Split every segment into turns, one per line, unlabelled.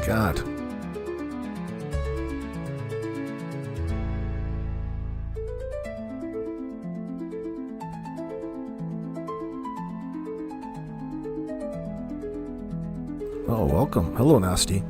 God. Oh, welcome. Hello, Nasty.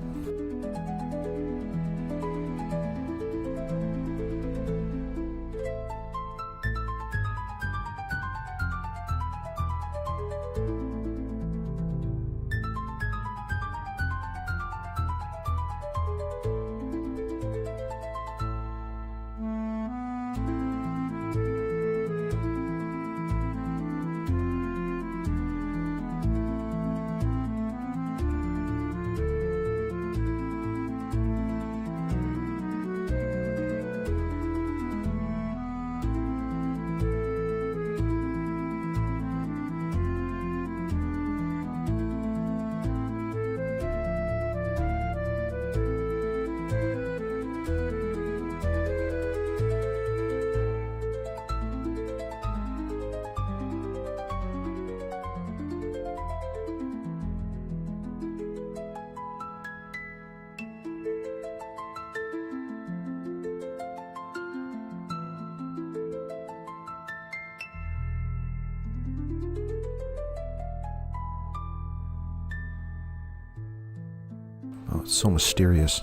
Oh, it's so mysterious.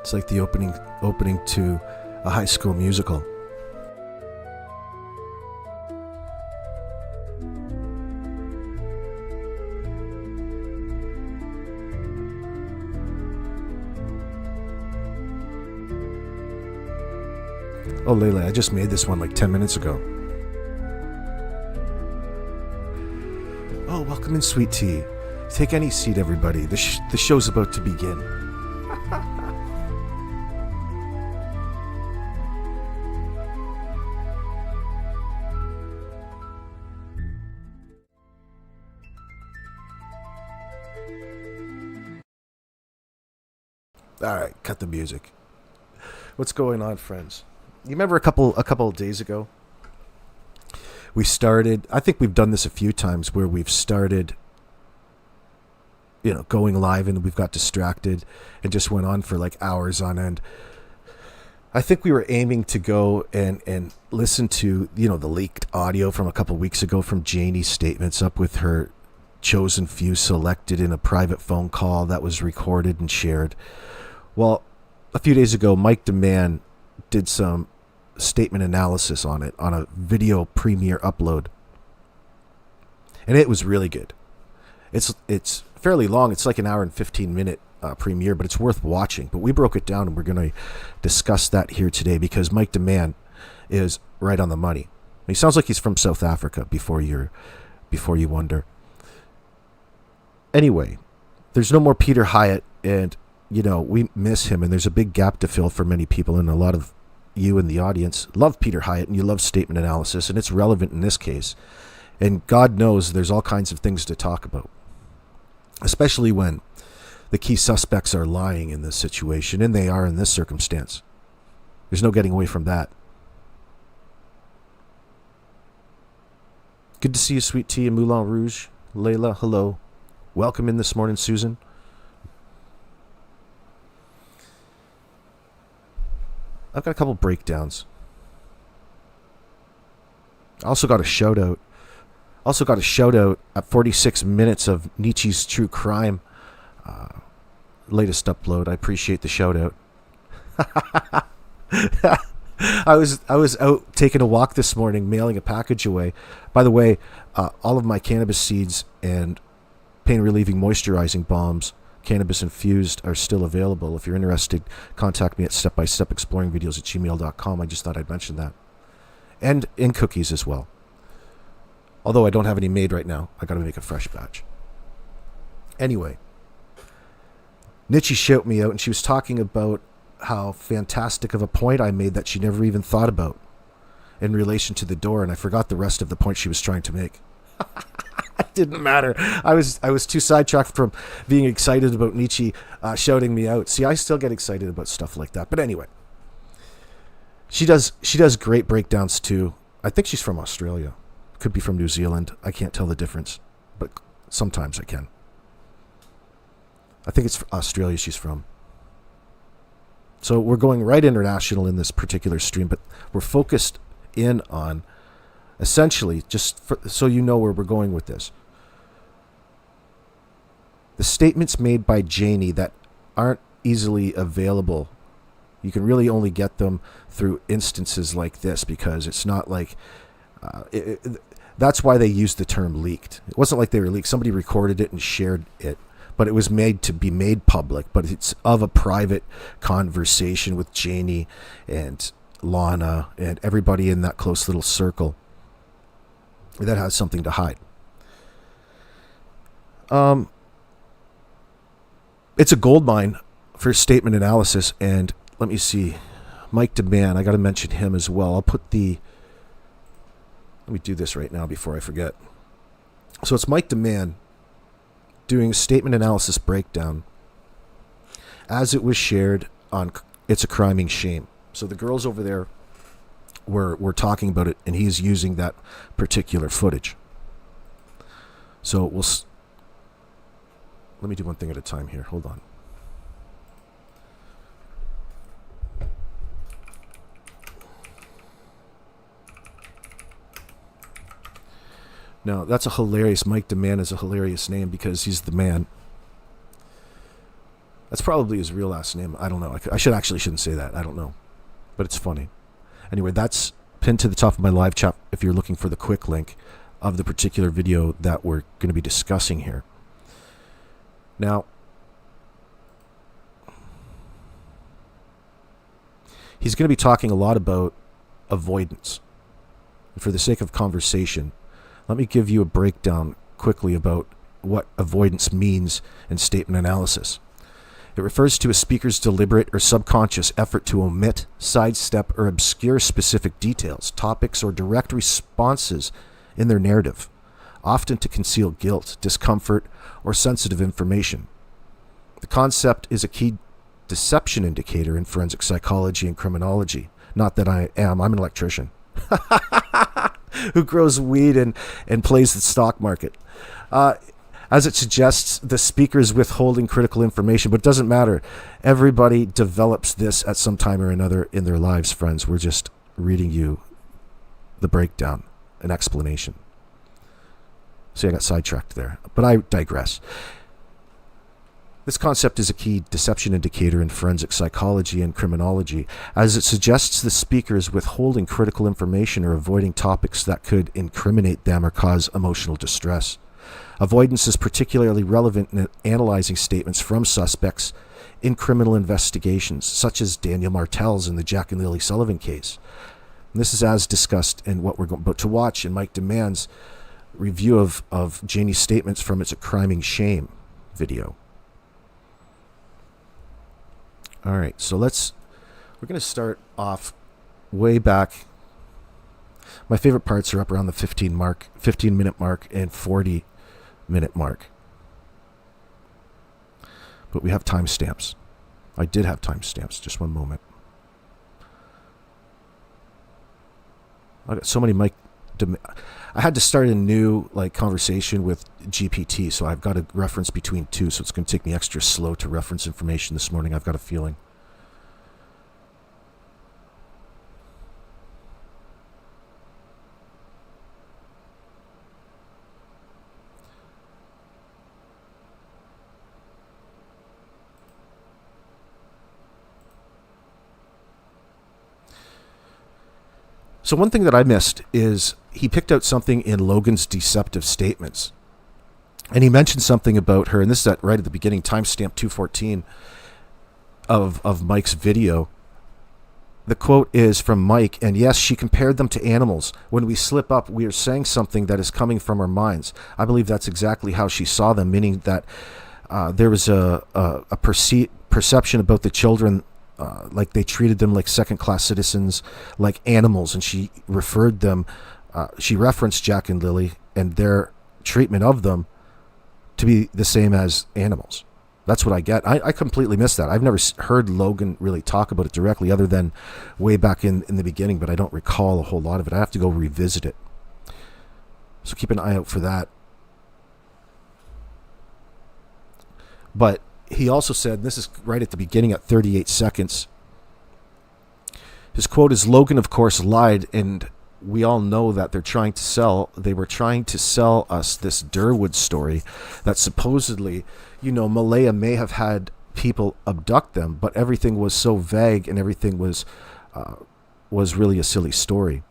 It's like the opening to a High School Musical. Oh, Layla, I just made this one like 10 minutes ago. Oh, welcome in, Sweet Tea. Take any seat, everybody. The show's about to begin. All right, cut the music. What's going on, friends? You remember a couple of days ago, we started, I think we've done this a few times, where we've started, going live and we've got distracted and just went on for like hours on end. I think we were aiming to go and listen to, the leaked audio from a couple of weeks ago from Janie's statements up with her chosen few selected in a private phone call that was recorded and shared. Well, a few days ago, Mike Dammann did some statement analysis on it on a video premiere upload. And it was really good. It's fairly long. It's like an hour and 15-minute premiere, but it's worth watching. But we broke it down, and we're going to discuss that here today because Mike Dammann is right on the money. He sounds like he's from South Africa before you wonder. Anyway, there's no more Peter Hyatt, and we miss him, and there's a big gap to fill for many people, and a lot of you in the audience love Peter Hyatt, and you love statement analysis, and it's relevant in this case. And God knows there's all kinds of things to talk about, especially when the key suspects are lying in this situation, and they are in this circumstance. There's no getting away from that. Good to see you, Sweet Tea and Moulin Rouge. Layla, hello. Welcome in this morning, Susan. I've got a couple breakdowns. I also got a shout out Also got a shout out at 46 minutes of Nietzsche's True Crime latest upload. I appreciate the shout out. I was out taking a walk this morning, mailing a package away. By the way, all of my cannabis seeds and pain relieving moisturizing balms, cannabis infused, are still available. If you're interested, contact me at stepbystepexploringvideos@gmail.com. I just thought I'd mention that. And in cookies as well. Although I don't have any made right now. I got to make a fresh batch. Anyway, Nietzsche shouted me out, and she was talking about how fantastic of a point I made that she never even thought about in relation to the door, and I forgot the rest of the point she was trying to make. It didn't matter. I was too sidetracked from being excited about Nietzsche shouting me out. See, I still get excited about stuff like that. But anyway, she does great breakdowns too. I think she's from Australia. Could be from New Zealand. I can't tell the difference, but sometimes I can. I think it's Australia she's from. So we're going right international in this particular stream, but we're focused in on, essentially, so you know where we're going with this, the statements made by Janie that aren't easily available. You can really only get them through instances like this, because it's not like... that's why they used the term leaked. It wasn't like they were leaked. Somebody recorded it and shared it, but it was made to be made public. But it's of a private conversation with Janie and Lana and everybody in that close little circle that has something to hide. It's a gold mine for statement analysis. And let me see, Mike Dammann, I got to mention him as well. Let me do this right now before I forget. So it's Mike Dammann doing a statement analysis breakdown as it was shared on It's a Criming Shame. So the girls over there were talking about it, and he's using that particular footage. So let me do one thing at a time here. Hold on. Now, that's a hilarious... Mike Dammann is a hilarious name because he's the man. That's probably his real last name. I don't know. I shouldn't say that. I don't know. But it's funny. Anyway, that's pinned to the top of my live chat if you're looking for the quick link of the particular video that we're going to be discussing here. Now, he's going to be talking a lot about avoidance. And for the sake of conversation, let me give you a breakdown quickly about what avoidance means in statement analysis. It refers to a speaker's deliberate or subconscious effort to omit, sidestep, or obscure specific details, topics, or direct responses in their narrative, often to conceal guilt, discomfort, or sensitive information. The concept is a key deception indicator in forensic psychology and criminology. Not that I'm an electrician who grows weed and plays the stock market. As it suggests, the speaker's withholding critical information, but it doesn't matter. Everybody develops this at some time or another in their lives, friends. We're just reading you the breakdown, an explanation. See, I got sidetracked there, but I digress. This concept is a key deception indicator in forensic psychology and criminology, as it suggests the speaker is withholding critical information or avoiding topics that could incriminate them or cause emotional distress. Avoidance is particularly relevant in analyzing statements from suspects in criminal investigations, such as Daniel Martel's in the Jack and Lily Sullivan case. And this is as discussed in what we're about to watch in Mike Dammann's review of Janie's statements from It's a Criming Shame video. All right, so we're going to start off way back. My favorite parts are up around the 15-minute mark and 40-minute mark. But we have timestamps. I did have timestamps. Just one moment. I got so many I had to start a new conversation with GPT, so I've got a reference between two, so it's going to take me extra slow to reference information this morning. I've got a feeling. So one thing that I missed is he picked out something in Logan's deceptive statements. And he mentioned something about her, and this is right at the beginning, timestamp 214 of Mike's video. The quote is from Mike, and yes, she compared them to animals. When we slip up, we are saying something that is coming from our minds. I believe that's exactly how she saw them, meaning that there was a perception about the children, like they treated them like second-class citizens, like animals, and she referred them, she referenced Jack and Lily and their treatment of them to be the same as animals. That's what I get. I completely missed that. I've never heard Logan really talk about it directly other than way back in the beginning, but I don't recall a whole lot of it. I have to go revisit it. So keep an eye out for that. But he also said, this is right at the beginning at 38 seconds, his quote is, Logan, of course, lied, and we all know that they were trying to sell us this Durwood story that supposedly, Maleyha may have had people abduct them, but everything was so vague and everything was really a silly story.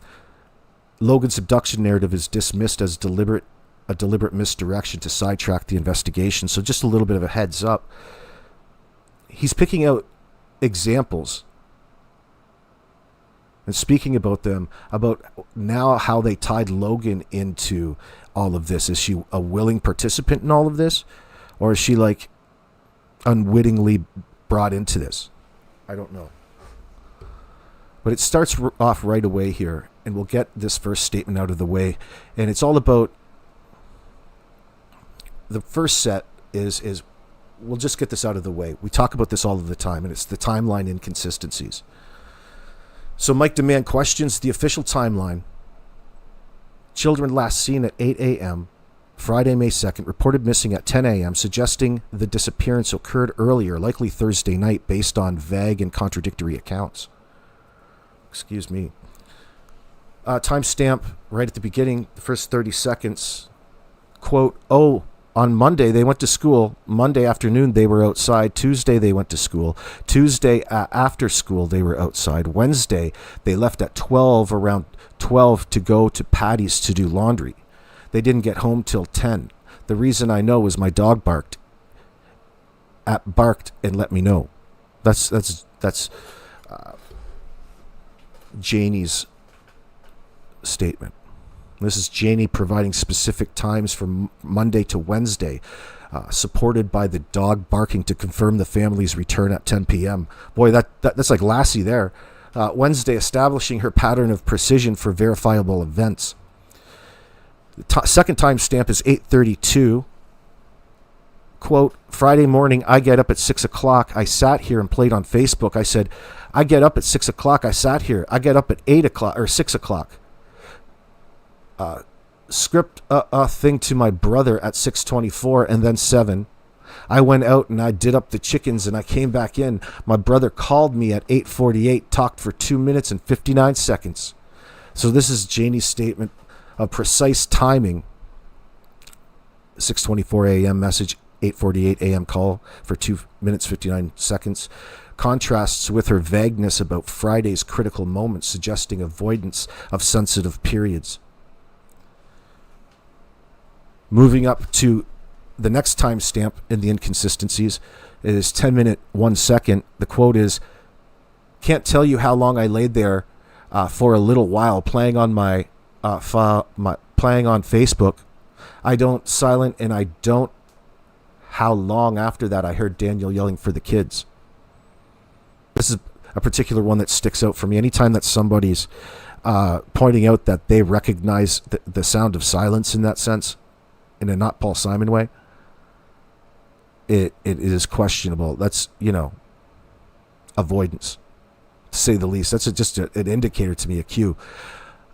Logan's abduction narrative is dismissed as a deliberate misdirection to sidetrack the investigation. So just a little bit of a heads up. He's picking out examples and speaking about them, about now how they tied Logan into all of this. Is she a willing participant in all of this? Or is she like unwittingly brought into this? I don't know. But it starts off right away here, and we'll get this first statement out of the way. And it's all about, the first set is we'll just get this out of the way. We talk about this all of the time, and it's the timeline inconsistencies. So Mike Dammann questions the official timeline. Children last seen at 8 a.m., Friday, May 2nd, reported missing at 10 a.m., suggesting the disappearance occurred earlier, likely Thursday night, based on vague and contradictory accounts. Excuse me. Timestamp right at the beginning, the first 30 seconds. Quote, on Monday, they went to school. Monday afternoon, they were outside. Tuesday, they went to school. Tuesday, after school, they were outside. Wednesday, they left at around 12 to go to Patty's to do laundry. They didn't get home till 10. The reason I know is my dog barked and let me know. That's Janie's statement. This is Janie providing specific times from Monday to Wednesday, supported by the dog barking to confirm the family's return at 10 p.m. Boy, that's like Lassie there. Wednesday, establishing her pattern of precision for verifiable events. The second timestamp is 8:32. Quote, Friday morning, I get up at 6 o'clock. I sat here and played on Facebook. I said, I get up at 6 o'clock. I sat here. I get up at 8 o'clock or 6 o'clock. Script a thing to my brother at 6:24 and then 7. I went out and I did up the chickens and I came back in. My brother called me at 8:48, talked for 2 minutes and 59 seconds. So this is Janie's statement of precise timing. 6:24 a.m. message, 8:48 a.m. call for 2 minutes 59 seconds. Contrasts with her vagueness about Friday's critical moments, suggesting avoidance of sensitive periods. Moving up to the next timestamp in the inconsistencies, it is 10 minutes 1 second. The quote is, can't tell you how long I laid there for a little while playing on playing on Facebook. I don't silent, and I don't how long after that I heard Daniel yelling for the kids. This is a particular one that sticks out for me. Anytime that somebody's pointing out that they recognize the sound of silence in that sense, in a not Paul Simon way, it is questionable. That's, avoidance, to say the least. That's just an indicator to me, a cue.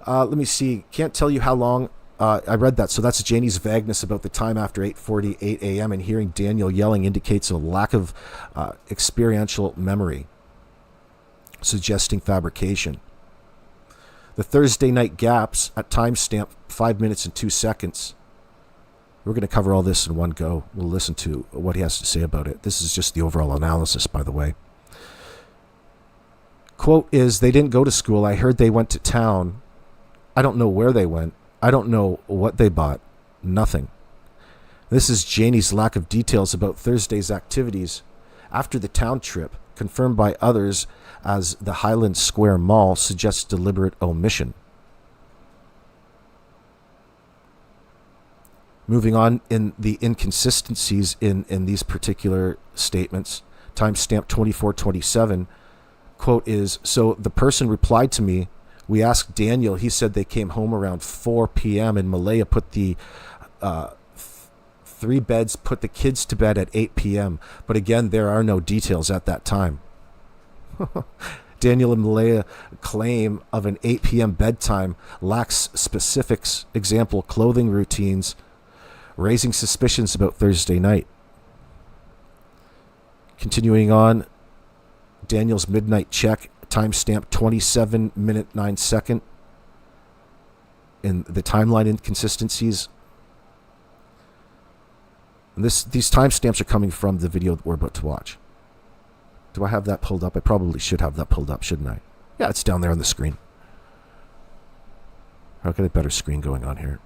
Let me see. Can't tell you how long. I read that. So that's Janie's vagueness about the time after 8:48 a.m. and hearing Daniel yelling indicates a lack of experiential memory, suggesting fabrication. The Thursday night gaps at timestamp 5 minutes and 2 seconds. We're going to cover all this in one go. We'll listen to what he has to say about it. This is just the overall analysis, by the way. Quote is, they didn't go to school. I heard they went to town. I don't know where they went. I don't know what they bought. Nothing. This is Janie's lack of details about Thursday's activities after the town trip, confirmed by others as the Highland Square Mall, suggests deliberate omission. Moving on in the inconsistencies in these particular statements, timestamp 2427, quote is, so the person replied to me, we asked Daniel, he said they came home around 4 p.m. and Maleyha put the 3 beds, put the kids to bed at 8 p.m. But again, there are no details at that time. Daniel and Maleyha claim of an 8 p.m. bedtime lacks specifics, example, clothing routines, raising suspicions about Thursday night. Continuing on, Daniel's midnight check, timestamp 27 minute 9 second. In the timeline inconsistencies. And these timestamps are coming from the video that we're about to watch. Do I have that pulled up? I probably should have that pulled up, shouldn't I? Yeah, it's down there on the screen. I'll get a better screen going on here.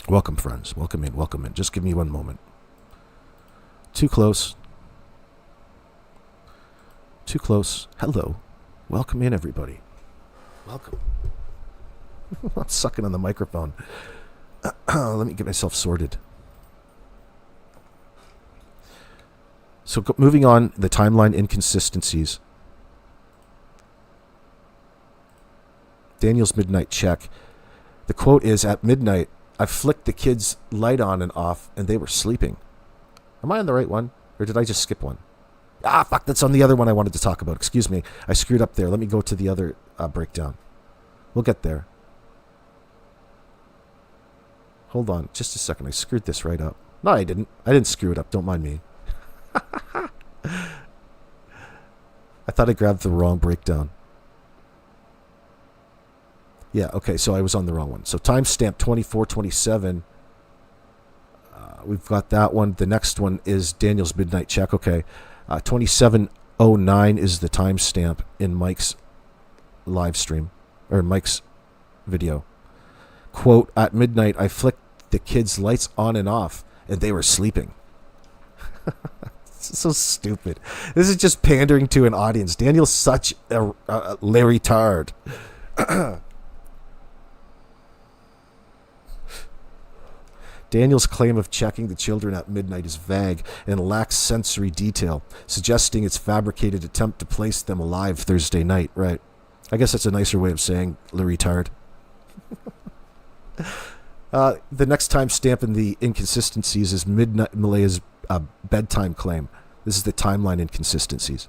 Welcome, friends. Welcome in, welcome in. Just give me one moment. Too close. Too close. Hello. Welcome in, everybody. Welcome. I'm sucking on the microphone. Let me get myself sorted. So moving on, the timeline inconsistencies. Daniel's midnight check. The quote is, at midnight, I flicked the kids' light on and off, and they were sleeping. Am I on the right one? Or did I just skip one? Ah, fuck, that's on the other one I wanted to talk about. Excuse me. I screwed up there. Let me go to the other breakdown. We'll get there. Hold on. Just a second. I screwed this right up. No, I didn't. I didn't screw it up. Don't mind me. I thought I grabbed the wrong breakdown. Yeah, okay, so I was on the wrong one. So timestamp 2427. We've got that one. The next one is Daniel's midnight check. Okay. 2709 is the timestamp in Mike's live stream, or Mike's video. Quote, at midnight, I flicked the kids' lights on and off, and they were sleeping. So stupid. This is just pandering to an audience. Daniel's such a Larry Tard. Daniel's claim of checking the children at midnight is vague and lacks sensory detail, suggesting it's fabricated attempt to place them alive Thursday night. Right. I guess that's a nicer way of saying Larry Tard. The next time stamp in the inconsistencies is midnight Maleyha's bedtime claim. This is the timeline inconsistencies.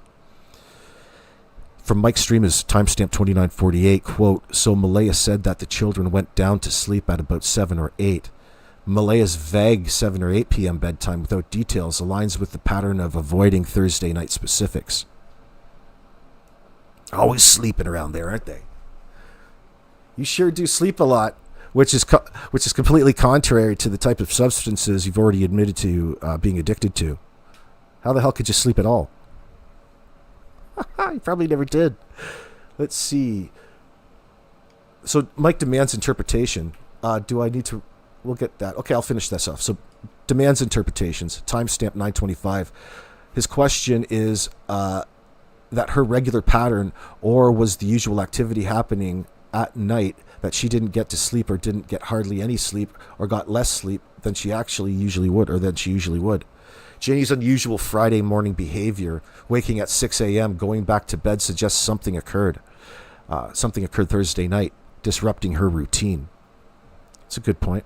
From Mike's stream is timestamp 2948, quote, so Maleyha said that the children went down to sleep at about 7 or 8. Maleyha's vague 7 or 8 p.m. bedtime without details aligns with the pattern of avoiding Thursday night specifics. Always sleeping around there, aren't they? You sure do sleep a lot, which is completely contrary to the type of substances you've already admitted to being addicted to. How the hell could you sleep at all? You probably never did. Let's see. So Mike demands interpretation. Do I need to... We'll get that. Okay, I'll finish this off. So demands interpretations. Timestamp 925. His question is that her regular pattern, or was the usual activity happening at night that she didn't get to sleep or didn't get hardly any sleep or got less sleep than she actually usually would or than she usually would. Janie's unusual Friday morning behavior, waking at 6 a.m., going back to bed, suggests something occurred. Something occurred Thursday night, disrupting her routine. It's a good point.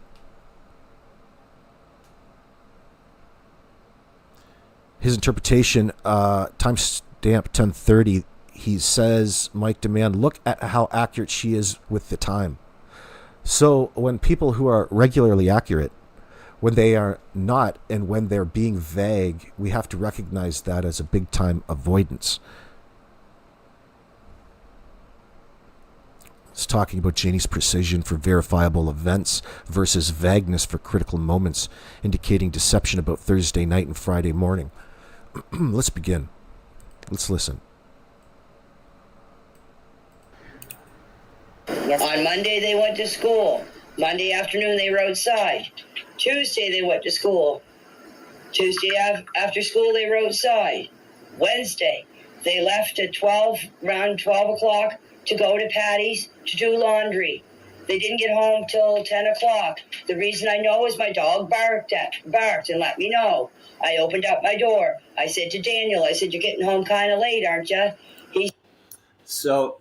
His interpretation, timestamp 1030, he says, Mike Dammann, look at how accurate she is with the time. So when people who are regularly accurate, when they are not, and when they're being vague, we have to recognize that as a big time avoidance. It's talking about Janie's precision for verifiable events versus vagueness for critical moments, indicating deception about Thursday night and Friday morning. Let's begin. Let's listen.
On Monday, they went to school. Monday afternoon, they rode side. Tuesday, they went to school. Tuesday after school, they rode side. Wednesday, they left at around 12 o'clock to go to Patty's to do laundry. They didn't get home till 10 o'clock. The reason I know is my dog barked and let me know. I opened up my door. I said to Daniel, I said, "You're getting home kind of late, aren't you?"
So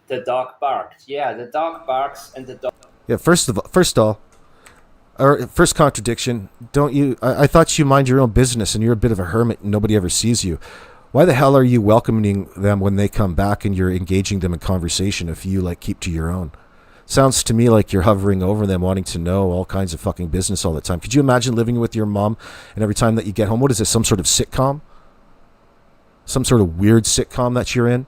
the dog barked. Yeah, the dog barks and the dog...
Yeah, first contradiction, don't you... I thought you mind your own business and you're a bit of a hermit and nobody ever sees you. Why the hell are you welcoming them when they come back and you're engaging them in conversation if you, like, keep to your own? Sounds to me like you're hovering over them, wanting to know all kinds of fucking business all the time. Could you imagine living with your mom and every time that you get home, what is this, some sort of sitcom? Some sort of weird sitcom that you're in?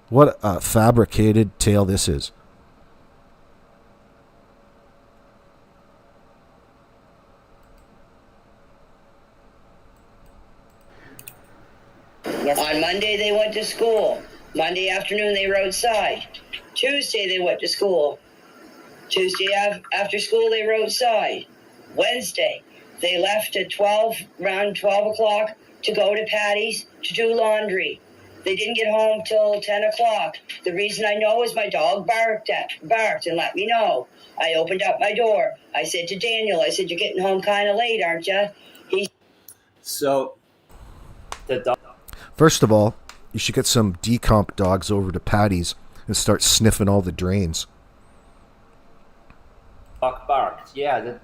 What a fabricated tale this is.
On Monday, they went to school. Monday afternoon, they rode side. Tuesday, they went to school. Tuesday after school, they rode side. Wednesday, they left at around 12 o'clock to go to Patty's to do laundry. They didn't get home till 10 o'clock. The reason I know is my dog barked and let me know. I opened up my door. I said to Daniel, I said, "You're getting home kind of late, aren't you?"
So the dog...
First of all, you should get some decomp dogs over to Patty's and start sniffing all the drains.
Dog barked. Yeah.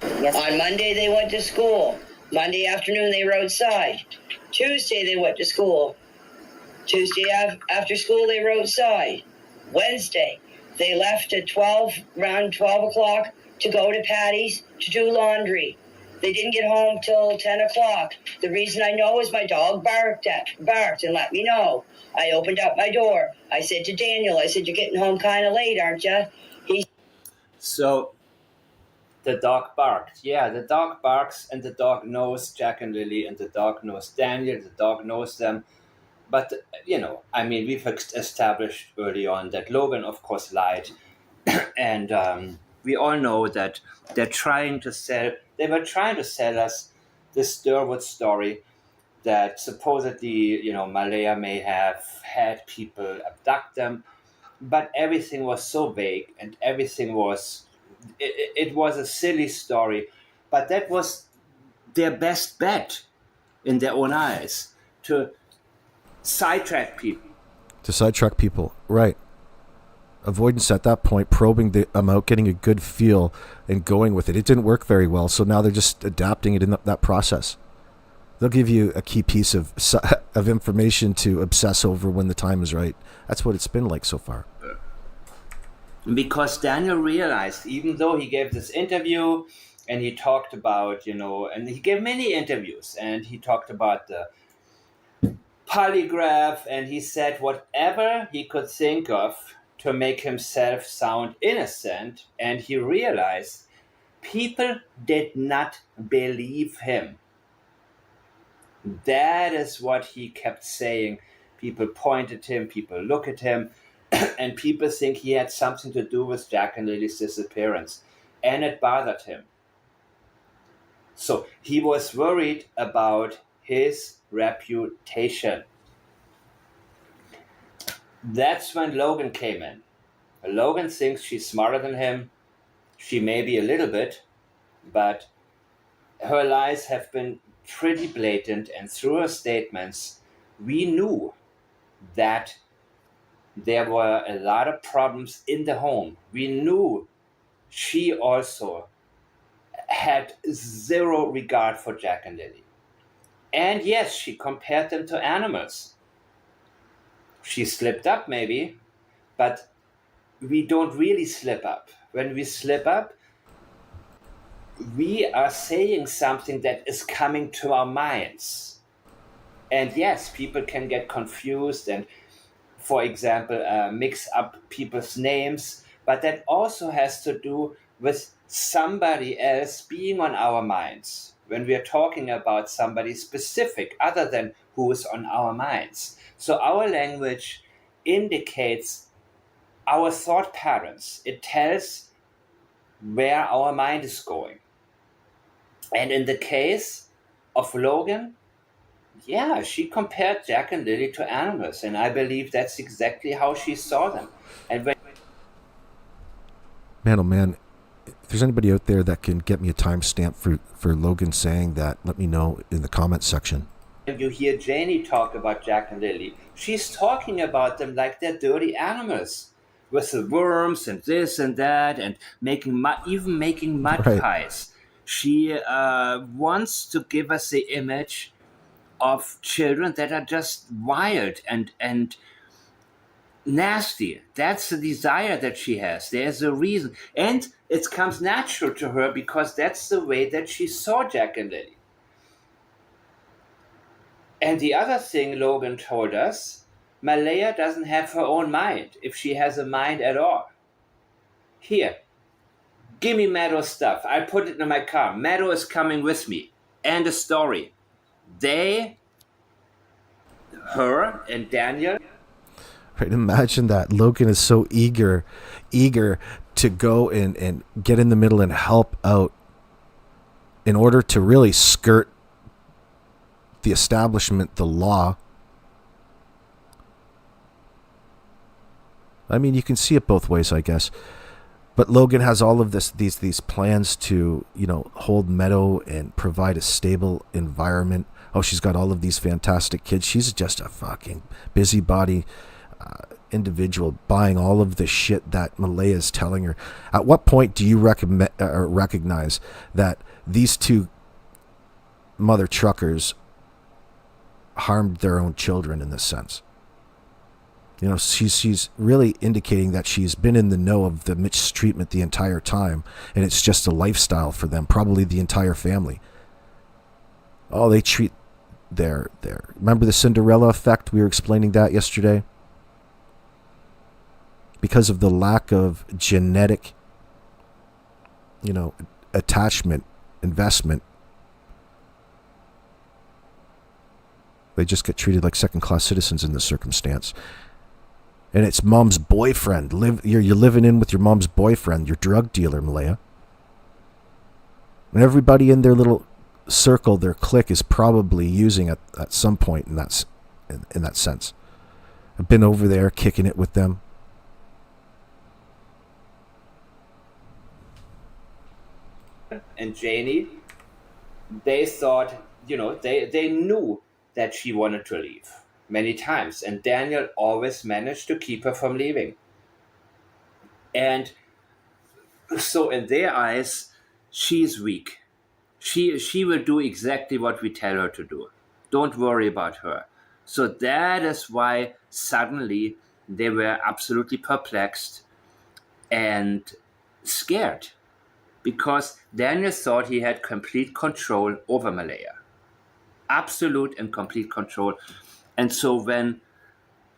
On Monday, they went to school. Monday afternoon, they rode side. Tuesday, they went to school. Tuesday after school, they rode side. Wednesday, they left at around 12 o'clock to go to Patty's to do laundry. They didn't get home till 10 o'clock. The reason I know is my dog barked and let me know. I opened up my door. I said to Daniel, I said, "You're getting home kind of late, aren't you?"
So the dog barked. Yeah, the dog barks and the dog knows Jack and Lily and the dog knows Daniel. The dog knows them. But, we've established early on that Logan, of course, lied. And we all know that they were trying to sell us this Durwood story that supposedly, Maleyha may have had people abduct them, but everything was so vague and everything was, it was a silly story, but that was their best bet in their own eyes to sidetrack people.
Right. Avoidance at that point, probing them out, getting a good feel, and going with it. It didn't work very well, so now they're just adapting it in that process. They'll give you a key piece of information to obsess over when the time is right. That's what it's been like so far.
Because Daniel realized, even though he gave this interview, and he talked about, and he gave many interviews, and he talked about the polygraph, and he said whatever he could think of to make himself sound innocent, and he realized people did not believe him. That is what he kept saying. People point at him, people look at him, and people think he had something to do with Jack and Lily's disappearance, and it bothered him. So he was worried about his reputation. That's when Logan came in. Logan thinks she's smarter than him. She may be a little bit, but her lies have been pretty blatant, and through her statements, we knew that there were a lot of problems in the home. We knew she also had zero regard for Jack and Lily. And yes, she compared them to animals. She slipped up maybe, but we don't really slip up. When we slip up, we are saying something that is coming to our minds. And yes, people can get confused and, for example, mix up people's names, but that also has to do with somebody else being on our minds when we are talking about somebody specific other than who is on our minds. So our language indicates our thought patterns. It tells where our mind is going. And in the case of Logan, yeah, she compared Jack and Lily to animals, and I believe that's exactly how she saw them. And when
Man, oh man, if there's anybody out there that can get me a timestamp for Logan saying that, let me know in the comments section.
you hear Janie talk about Jack and Lily, she's talking about them like they're dirty animals with the worms and this and that, and making mud
Right.
pies. She wants to give us the image of children that are just wild and nasty. That's the desire that she has. There's a reason, and it comes natural to her because that's the way that she saw Jack and Lily. And the other thing Logan told us, Maleyha doesn't have her own mind, if she has a mind at all. Here, give me Meadow's stuff. I put it in my car. Meadow is coming with me. And a story. Her and Daniel.
Right, imagine that. Logan is so eager to go and get in the middle and help out in order to really skirt the establishment, the law. I mean, you can see it both ways, I guess. But Logan has all of these plans to, hold Meadow and provide a stable environment. Oh, she's got all of these fantastic kids. She's just a fucking busybody individual, buying all of the shit that Maleyha is telling her. At what point do you recognize that these two mother truckers harmed their own children in this sense? She's really indicating that she's been in the know of the mistreatment the entire time, and it's just a lifestyle for them, probably the entire family. Oh, they treat their remember the Cinderella effect? We were explaining that yesterday. Because of the lack of genetic, attachment, investment, they just get treated like second-class citizens in this circumstance. And it's mom's boyfriend. You're living in with your mom's boyfriend, your drug dealer, Maleyha. And everybody in their little circle, their clique, is probably using it at some point in that sense. I've been over there kicking it with them.
And Janie, they thought, they knew that she wanted to leave many times, and Daniel always managed to keep her from leaving. And so in their eyes, she's weak. She will do exactly what we tell her to do. Don't worry about her. So that is why suddenly they were absolutely perplexed and scared, because Daniel thought he had complete control over Maleyha. Absolute and complete control. And so when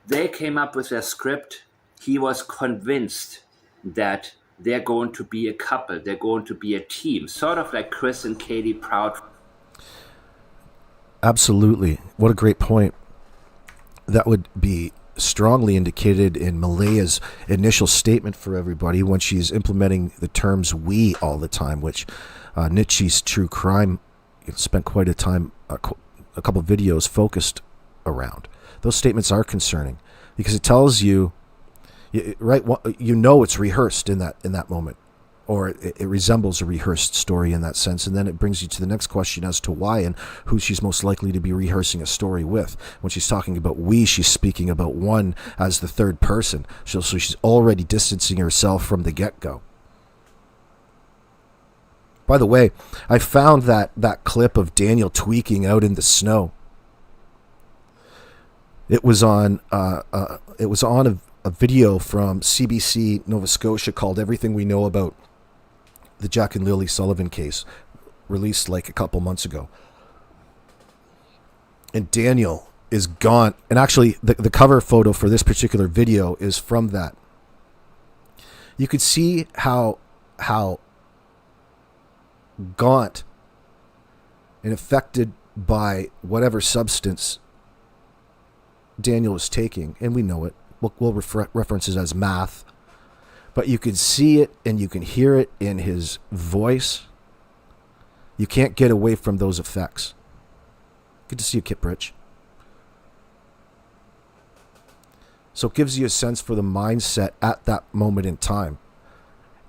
they came up with their script, he was convinced that they're going to be a couple, they're going to be a team, sort of like Chris and Katie Proud.
Absolutely. What a great point. That would be strongly indicated in Maleyha's initial statement for everybody when she's implementing the terms "we" all the time, which Nietzsche's True Crime spent quite a couple of videos focused around. Those statements are concerning because it tells you, right? It's rehearsed in that moment, or it resembles a rehearsed story in that sense, and then it brings you to the next question as to why and who she's most likely to be rehearsing a story with. When she's talking about we, she's speaking about one as the third person, so she's already distancing herself from the get-go. By the way, I found that clip of Daniel tweaking out in the snow. It was on a video from CBC Nova Scotia called "Everything We Know About the Jack and Lily Sullivan Case," released like a couple months ago. And Daniel is gaunt. And actually, the cover photo for this particular video is from that. You could see how gaunt and affected by whatever substance Daniel was taking, and we know it. We'll reference it as math. But you can see it and you can hear it in his voice. You can't get away from those effects. Good to see you, Kiprich. So it gives you a sense for the mindset at that moment in time.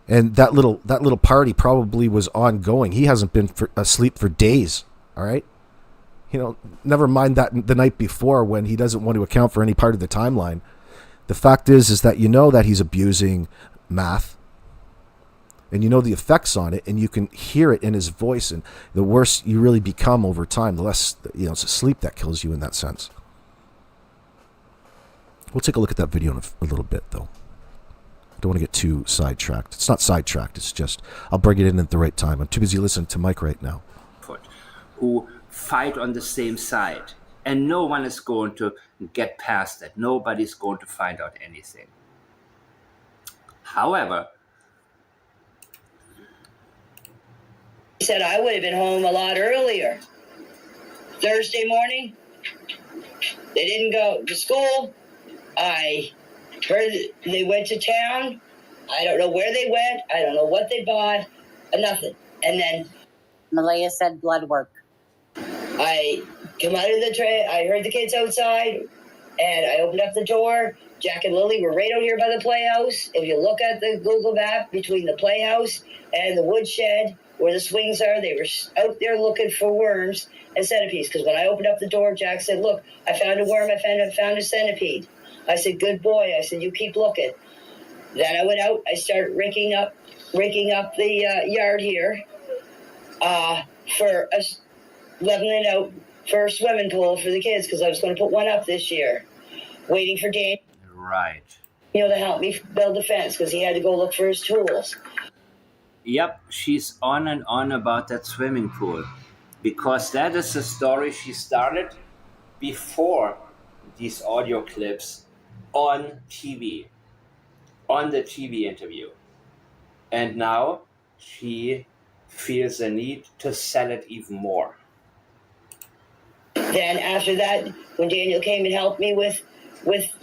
And that little party probably was ongoing. He hasn't been asleep for days, all right? Never mind that the night before when he doesn't want to account for any part of the timeline. The fact is that that he's abusing math, and the effects on it, and you can hear it in his voice. And the worse you really become over time, the less it's sleep that kills you in that sense. We'll take a look at that video in a little bit, though. I don't want to get too sidetracked. It's not sidetracked. It's just I'll bring it in at the right time. I'm too busy listening to Mike right now.
Who fight on the same side, and no one is going to get past that. Nobody's going to find out anything. However,
he said I would have been home a lot earlier. Thursday morning, they didn't go to school. I heard they went to town. I don't know where they went. I don't know what they bought. Nothing. And then
Maleyha said blood work.
I come out of the train. I heard the kids outside, and I opened up the door. Jack and Lily were right out here by the playhouse. If you look at the Google map, between the playhouse and the woodshed where the swings are, they were out there looking for worms and centipedes. Because when I opened up the door, Jack said, "Look, I found a worm. I found a centipede." I said, "Good boy." I said, "You keep looking." Then I went out. I started raking up the yard here for leveling it out for a swimming pool for the kids, because I was going to put one up this year. Waiting for Dan.
right.
To help me build the fence, because he had to go look for his tools.
Yep, she's on and on about that swimming pool, because that is the story she started before these audio clips on TV, on the TV interview. And now she feels the need to sell it even more.
Then after that, when Daniel came and helped me with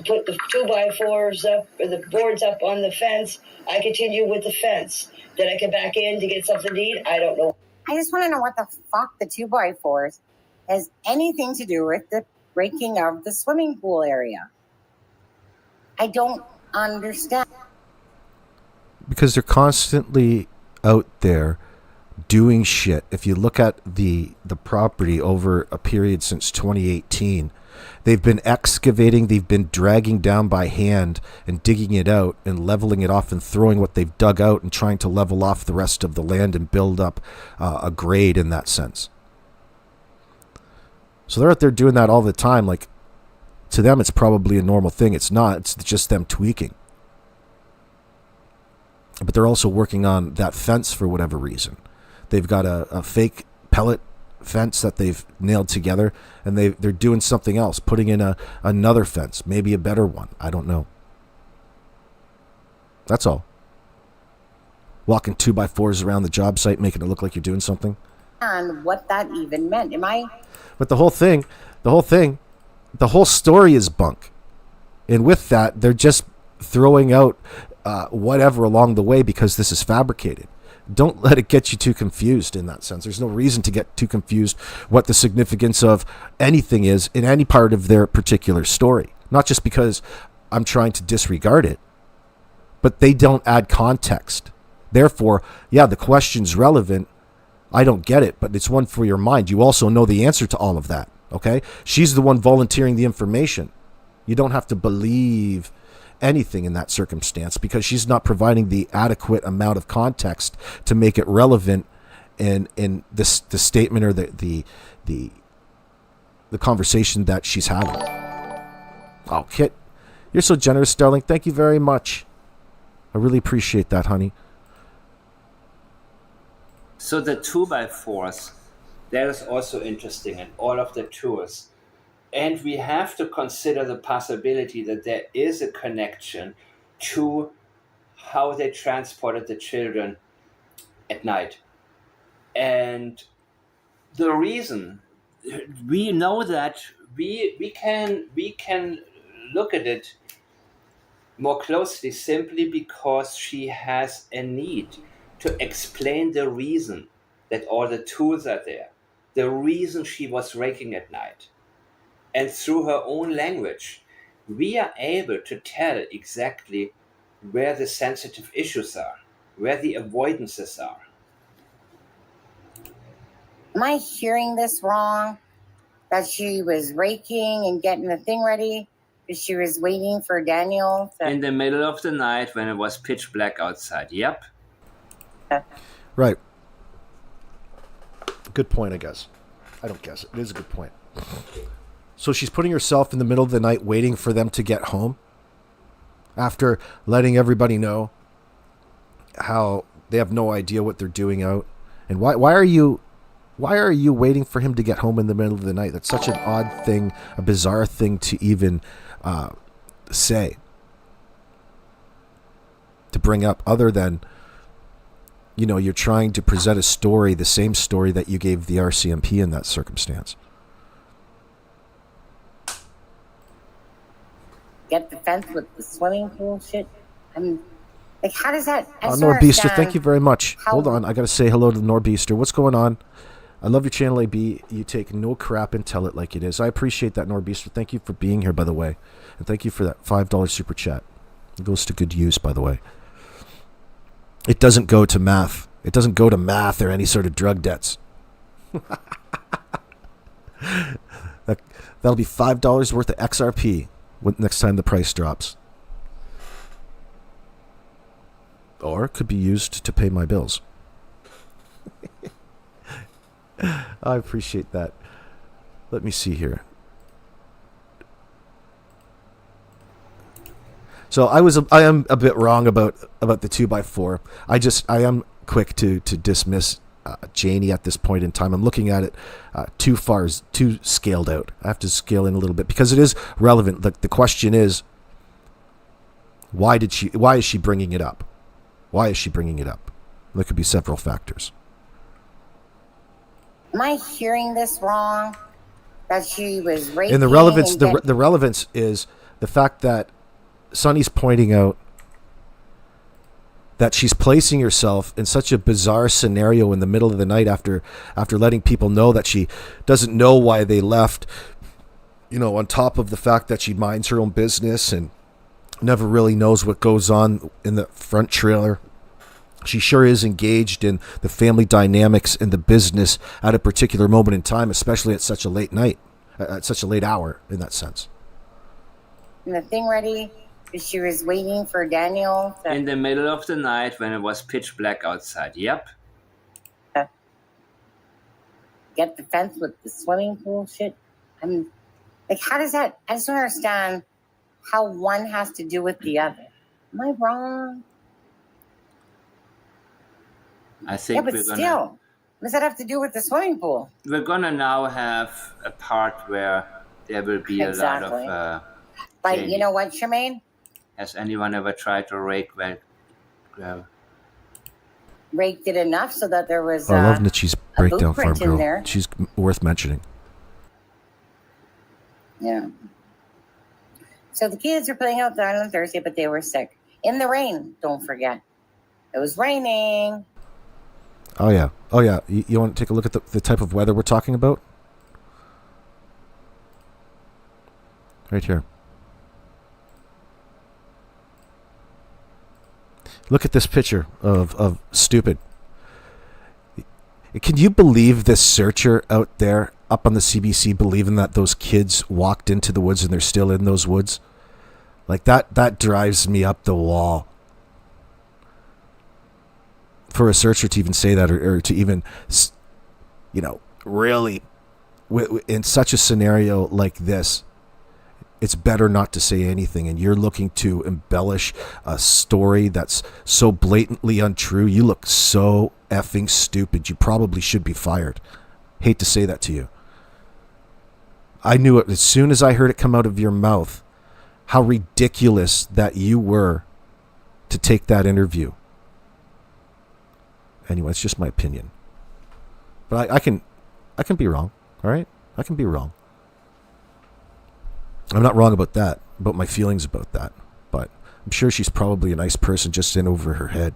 put the 2x4s up, or the boards up on the fence, I continued with the fence. Did I come back in to get something to eat? I don't know.
I just want to know what the fuck the 2x4s has anything to do with the breaking of the swimming pool area. I don't understand.
Because they're constantly out there doing shit. If you look at the property over a period since 2018, they've been excavating, they've been dragging down by hand and digging it out and leveling it off and throwing what they've dug out and trying to level off the rest of the land and build up a grade in that sense. So they're out there doing that all the time. Like, to them, it's probably a normal thing. It's not. It's just them tweaking. But they're also working on that fence for whatever reason. They've got a fake pellet fence that they've nailed together, and they're doing something else, putting in another fence, maybe a better one. I don't know. That's all. Walking 2x4s around the job site, making it look like you're doing something.
And what that even meant.
But the whole story is bunk. And with that, they're just throwing out whatever along the way because this is fabricated. Don't let it get you too confused in that sense. There's no reason to get too confused what the significance of anything is in any part of their particular story. Not just because I'm trying to disregard it, but they don't add context. Therefore, yeah, the question's relevant. I don't get it, but it's one for your mind. You also know the answer to all of that, okay? She's the one volunteering the information. You don't have to believe anything in that circumstance because she's not providing the adequate amount of context to make it relevant in the statement or the conversation that she's having. Oh, Kit, you're so generous, darling. Thank you very much. I really appreciate that, honey.
So the 2x4s, that is also interesting, and all of the tours. And we have to consider the possibility that there is a connection to how they transported the children at night. And the reason, we know that we can look at it more closely simply because she has a need to explain the reason that all the tools are there, the reason she was raking at night. And through her own language, we are able to tell exactly where the sensitive issues are, where the avoidances are.
Am I hearing this wrong? That she was raking and getting the thing ready because she was waiting for Daniel to...
In the middle of the night when it was pitch black outside. Yep.
Right. Good point, I guess. I don't guess. It is a good point. So she's putting herself in the middle of the night waiting for them to get home after letting everybody know how they have no idea what they're doing out. And why are you waiting for him to get home in the middle of the night? That's such an odd thing, a bizarre thing to even say, to bring up, other than, you're trying to present a story, the same story that you gave the RCMP in that circumstance.
Get the fence with the swimming pool shit. I'm like, how does that...
Norbeaster, thank you very much. Hold on, I got to say hello to Norbeaster. What's going on? I love your channel, AB. You take no crap and tell it like it is. I appreciate that, Norbeaster. Thank you for being here, by the way. And thank you for that $5 super chat. It goes to good use, by the way. It doesn't go to math. It doesn't go to math or any sort of drug debts. That'll be $5 worth of XRP next time the price drops. Or it could be used to pay my bills. I appreciate that. Let me see here. So I am a bit wrong about the 2x4. I am quick to dismiss Janie at this point in time. I'm looking at it too scaled out. I have to scale in a little bit because it is relevant. The question is, why is she bringing it up? Why is she bringing it up? There could be several factors.
Am I hearing this wrong? That she was raking...
And the relevance is the fact that Sonny's pointing out that she's placing herself in such a bizarre scenario in the middle of the night after letting people know that she doesn't know why they left, on top of the fact that she minds her own business and never really knows what goes on in the front trailer. She sure is engaged in the family dynamics and the business at a particular moment in time, especially at such a late night, at such a late hour in that sense.
And the thing ready, she was waiting for Daniel to...
In the middle of the night when it was pitch black outside. Yep.
Get the fence with the swimming pool shit. I'm like, how does that... I just don't understand how one has to do with the other. Am I wrong?
I think
but still, what does that have to do with the swimming pool?
We're gonna now have a part where there will be a lot of...
But
Janie.
You know what, Charmaine?
Has anyone ever tried to rake
Raked it enough so that there was
I love Nietzsche's breakdown farm girl.
There.
She's worth mentioning.
Yeah. So the kids were playing outside on Thursday, but they were sick. In the rain, don't forget. It was raining.
Oh, yeah. You want to take a look at the type of weather we're talking about? Right here. Look at this picture of stupid. Can you believe this searcher out there up on the CBC believing that those kids walked into the woods and they're still in those woods? Like that drives me up the wall. For a searcher to even say that or to even, really, in such a scenario like this, it's better not to say anything. And you're looking to embellish a story that's so blatantly untrue. You look so effing stupid. You probably should be fired. Hate to say that to you. I knew it as soon as I heard it come out of your mouth, how ridiculous that you were to take that interview. Anyway, it's just my opinion. But I can be wrong, all right? I can be wrong. I'm not wrong about that, about my feelings about that. But I'm sure she's probably a nice person just in over her head.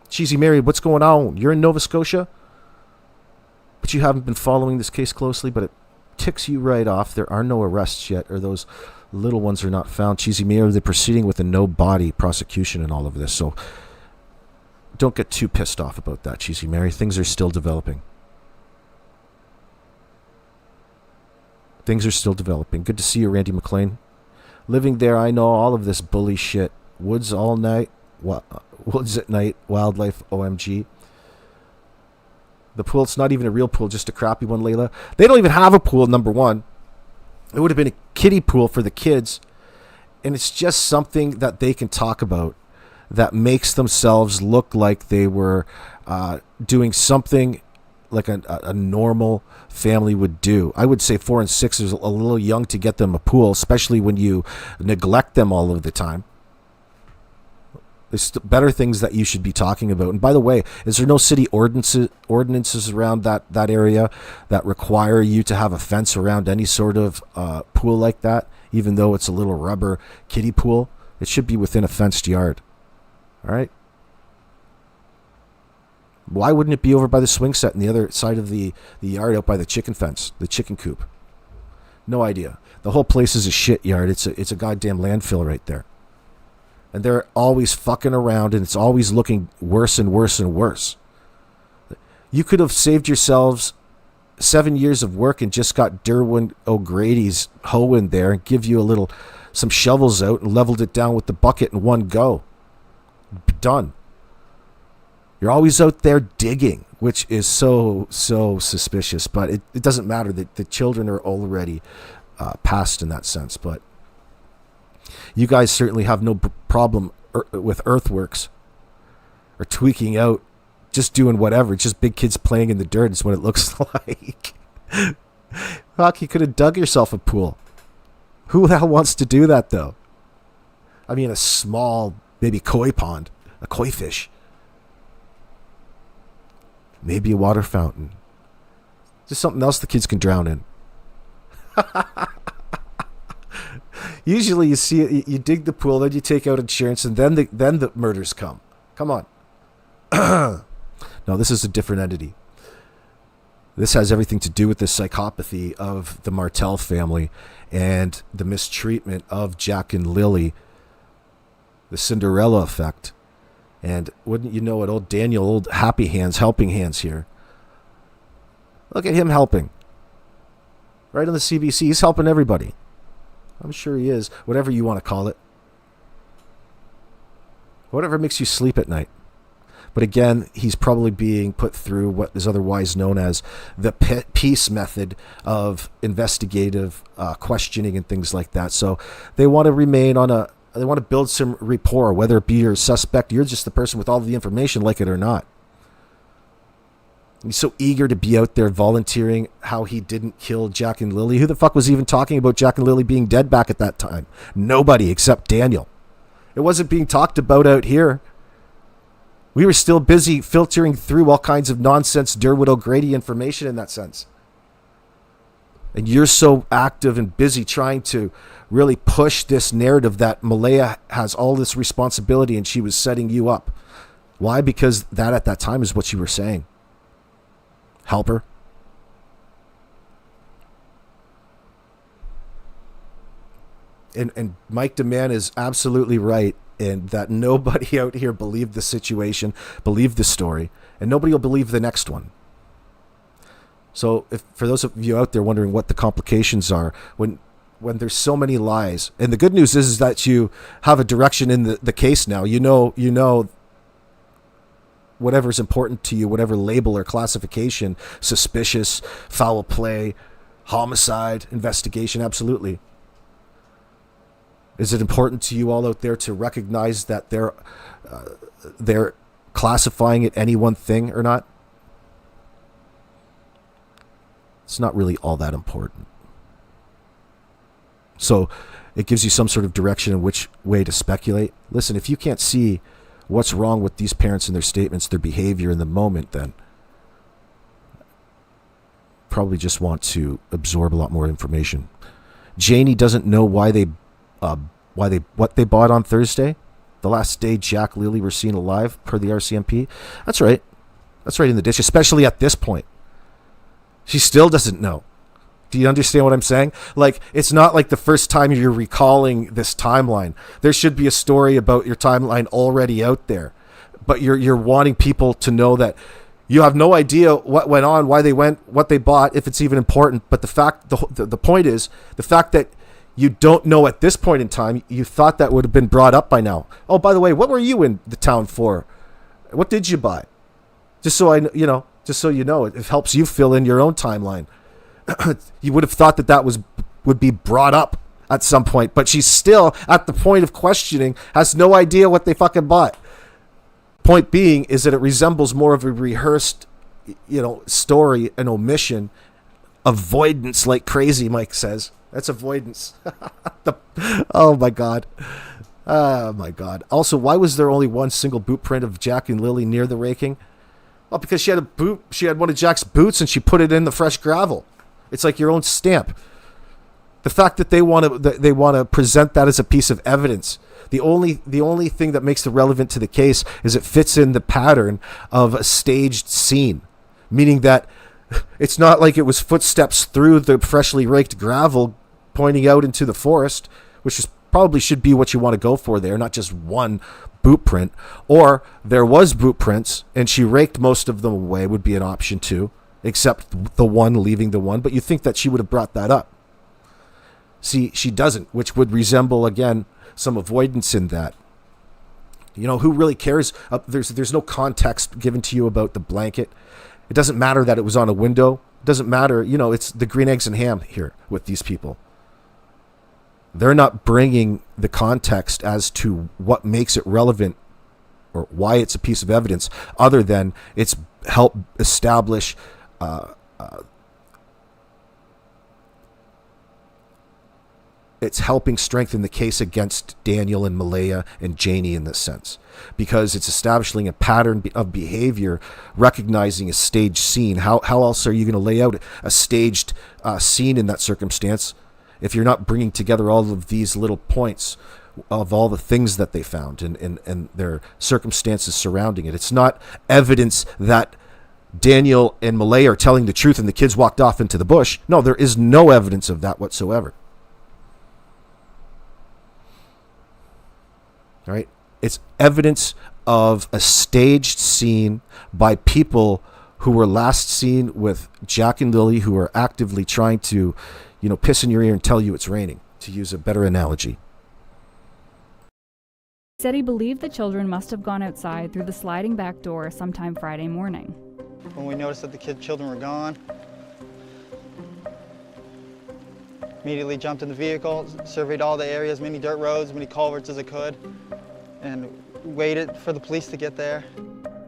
Cheesy Mary, what's going on? You're in Nova Scotia? But you haven't been following this case closely, but it ticks you right off. There are no arrests yet, or those little ones are not found. Cheesy Mary, they're proceeding with a no-body prosecution in all of this, so don't get too pissed off about that, Cheesy Mary. Things are still developing. Things are still developing. Good to see you, Randy McLean. Living there, I know all of this bully shit. Woods all night, woods at night, wildlife, OMG. The pool, it's not even a real pool, just a crappy one, Layla. They don't even have a pool, number one. It would have been a kiddie pool for the kids. And it's just something that they can talk about that makes themselves look like they were doing something like a normal family would do. I would say 4 and 6 is a little young to get them a pool, especially when you neglect them all of the time. There's better things that you should be talking about. And by the way, is there no city ordinances around that area that require you to have a fence around any sort of pool like that, even though it's a little rubber kiddie pool? It should be within a fenced yard. All right? Why wouldn't it be over by the swing set on the other side of the yard out by the chicken fence, the chicken coop? No idea. The whole place is a shit yard. It's a goddamn landfill right there. And they're always fucking around, and it's always looking worse and worse and worse. You could have saved yourselves 7 years of work and just got Derwin O'Grady's hoe in there and give you some shovels out and leveled it down with the bucket in one go. Done. You're always out there digging, which is so suspicious, but it doesn't matter. The children are already past in that sense, but you guys certainly have no problem with earthworks or tweaking out, just doing whatever. It's just big kids playing in the dirt is what it looks like. Fuck, you could have dug yourself a pool. Who the hell wants to do that, though? I mean, a small, maybe koi pond, a koi fish. Maybe a water fountain. Just something else the kids can drown in. Usually you see it, you dig the pool, then you take out insurance, and then the murders come. Come on. No, this is a different entity. This has everything to do with the psychopathy of the Martel family and the mistreatment of Jack and Lily, the Cinderella effect. And wouldn't you know it, old Daniel, old happy hands, helping hands here. Look at him helping. Right on the CBC, he's helping everybody. I'm sure he is. Whatever you want to call it. Whatever makes you sleep at night. But again, he's probably being put through what is otherwise known as the peace method of investigative questioning and things like that. So they want to remain they want to build some rapport, whether it be your suspect, you're just the person with all the information, like it or not. He's so eager to be out there volunteering how he didn't kill Jack and Lily. Who the fuck was even talking about Jack and Lily being dead back at that time? Nobody except Daniel. It wasn't being talked about out here. We were still busy filtering through all kinds of nonsense Derwood O'Grady information in that sense. And you're so active and busy trying to really push this narrative that Maleyha has all this responsibility and she was setting you up. Why? Because that at that time is what you were saying. Help her. And Mike Dammann is absolutely right in that nobody out here believed the situation, believed the story, and nobody will believe the next one. So if for those of you out there wondering what the complications are, when there's so many lies, and the good news is that you have a direction in the case now. You know whatever's important to you, whatever label or classification, suspicious, foul play, homicide, investigation, absolutely. Is it important to you all out there to recognize that they're classifying it any one thing or not? It's not really all that important. So it gives you some sort of direction in which way to speculate. Listen, if you can't see what's wrong with these parents and their statements, their behavior in the moment, then probably just want to absorb a lot more information. Janie doesn't know what they bought on Thursday, the last day Jack and Lily were seen alive per the RCMP. That's right. That's right in the ditch, especially at this point. She still doesn't know. Do you understand what I'm saying? Like, it's not like the first time you're recalling this timeline. There should be a story about your timeline already out there. But you're wanting people to know that you have no idea what went on, why they went, what they bought, if it's even important. But the point is, the fact that you don't know at this point in time, you thought that would have been brought up by now. Oh, by the way, what were you in the town for? What did you buy? Just so you know, it helps you fill in your own timeline. You would have thought that would be brought up at some point, but she's still at the point of questioning, has no idea what they fucking bought. Point being is that it resembles more of a rehearsed, story, an omission, avoidance like crazy, Mike says. That's avoidance. Oh my God. Oh my God. Also, why was there only one single boot print of Jack and Lily near the raking? Well, because she had one of Jack's boots and she put it in the fresh gravel. It's like your own stamp. The fact that they want to present that as a piece of evidence. The only thing that makes it relevant to the case is it fits in the pattern of a staged scene, meaning that it's not like it was footsteps through the freshly raked gravel pointing out into the forest, which is probably should be what you want to go for there, not just one boot print. Or there was boot prints and she raked most of them away would be an option too, except the one, leaving the one. But you think that she would have brought that up. See, she doesn't, which would resemble, again, some avoidance in that. Who really cares? There's no context given to you about the blanket. It doesn't matter that it was on a window. It doesn't matter. It's the green eggs and ham here with these people. They're not bringing the context as to what makes it relevant or why it's a piece of evidence, other than it's help establish it's helping strengthen the case against Daniel and Maleyha and Janie in this sense, because it's establishing a pattern of behavior, recognizing a staged scene. How else are you going to lay out a staged scene in that circumstance if you're not bringing together all of these little points of all the things that they found and their circumstances surrounding it? It's not evidence that Daniel and Maleyha are telling the truth and the kids walked off into the bush. No, there is no evidence of that whatsoever. All right? It's evidence of a staged scene by people who were last seen with Jack and Lily, who are actively trying to, piss in your ear and tell you it's raining, to use a better analogy.
He said he believed the children must have gone outside through the sliding back door sometime Friday morning.
When we noticed that the children were gone, immediately jumped in the vehicle, surveyed all the areas, many dirt roads, many culverts as I could, and waited for the police to get there.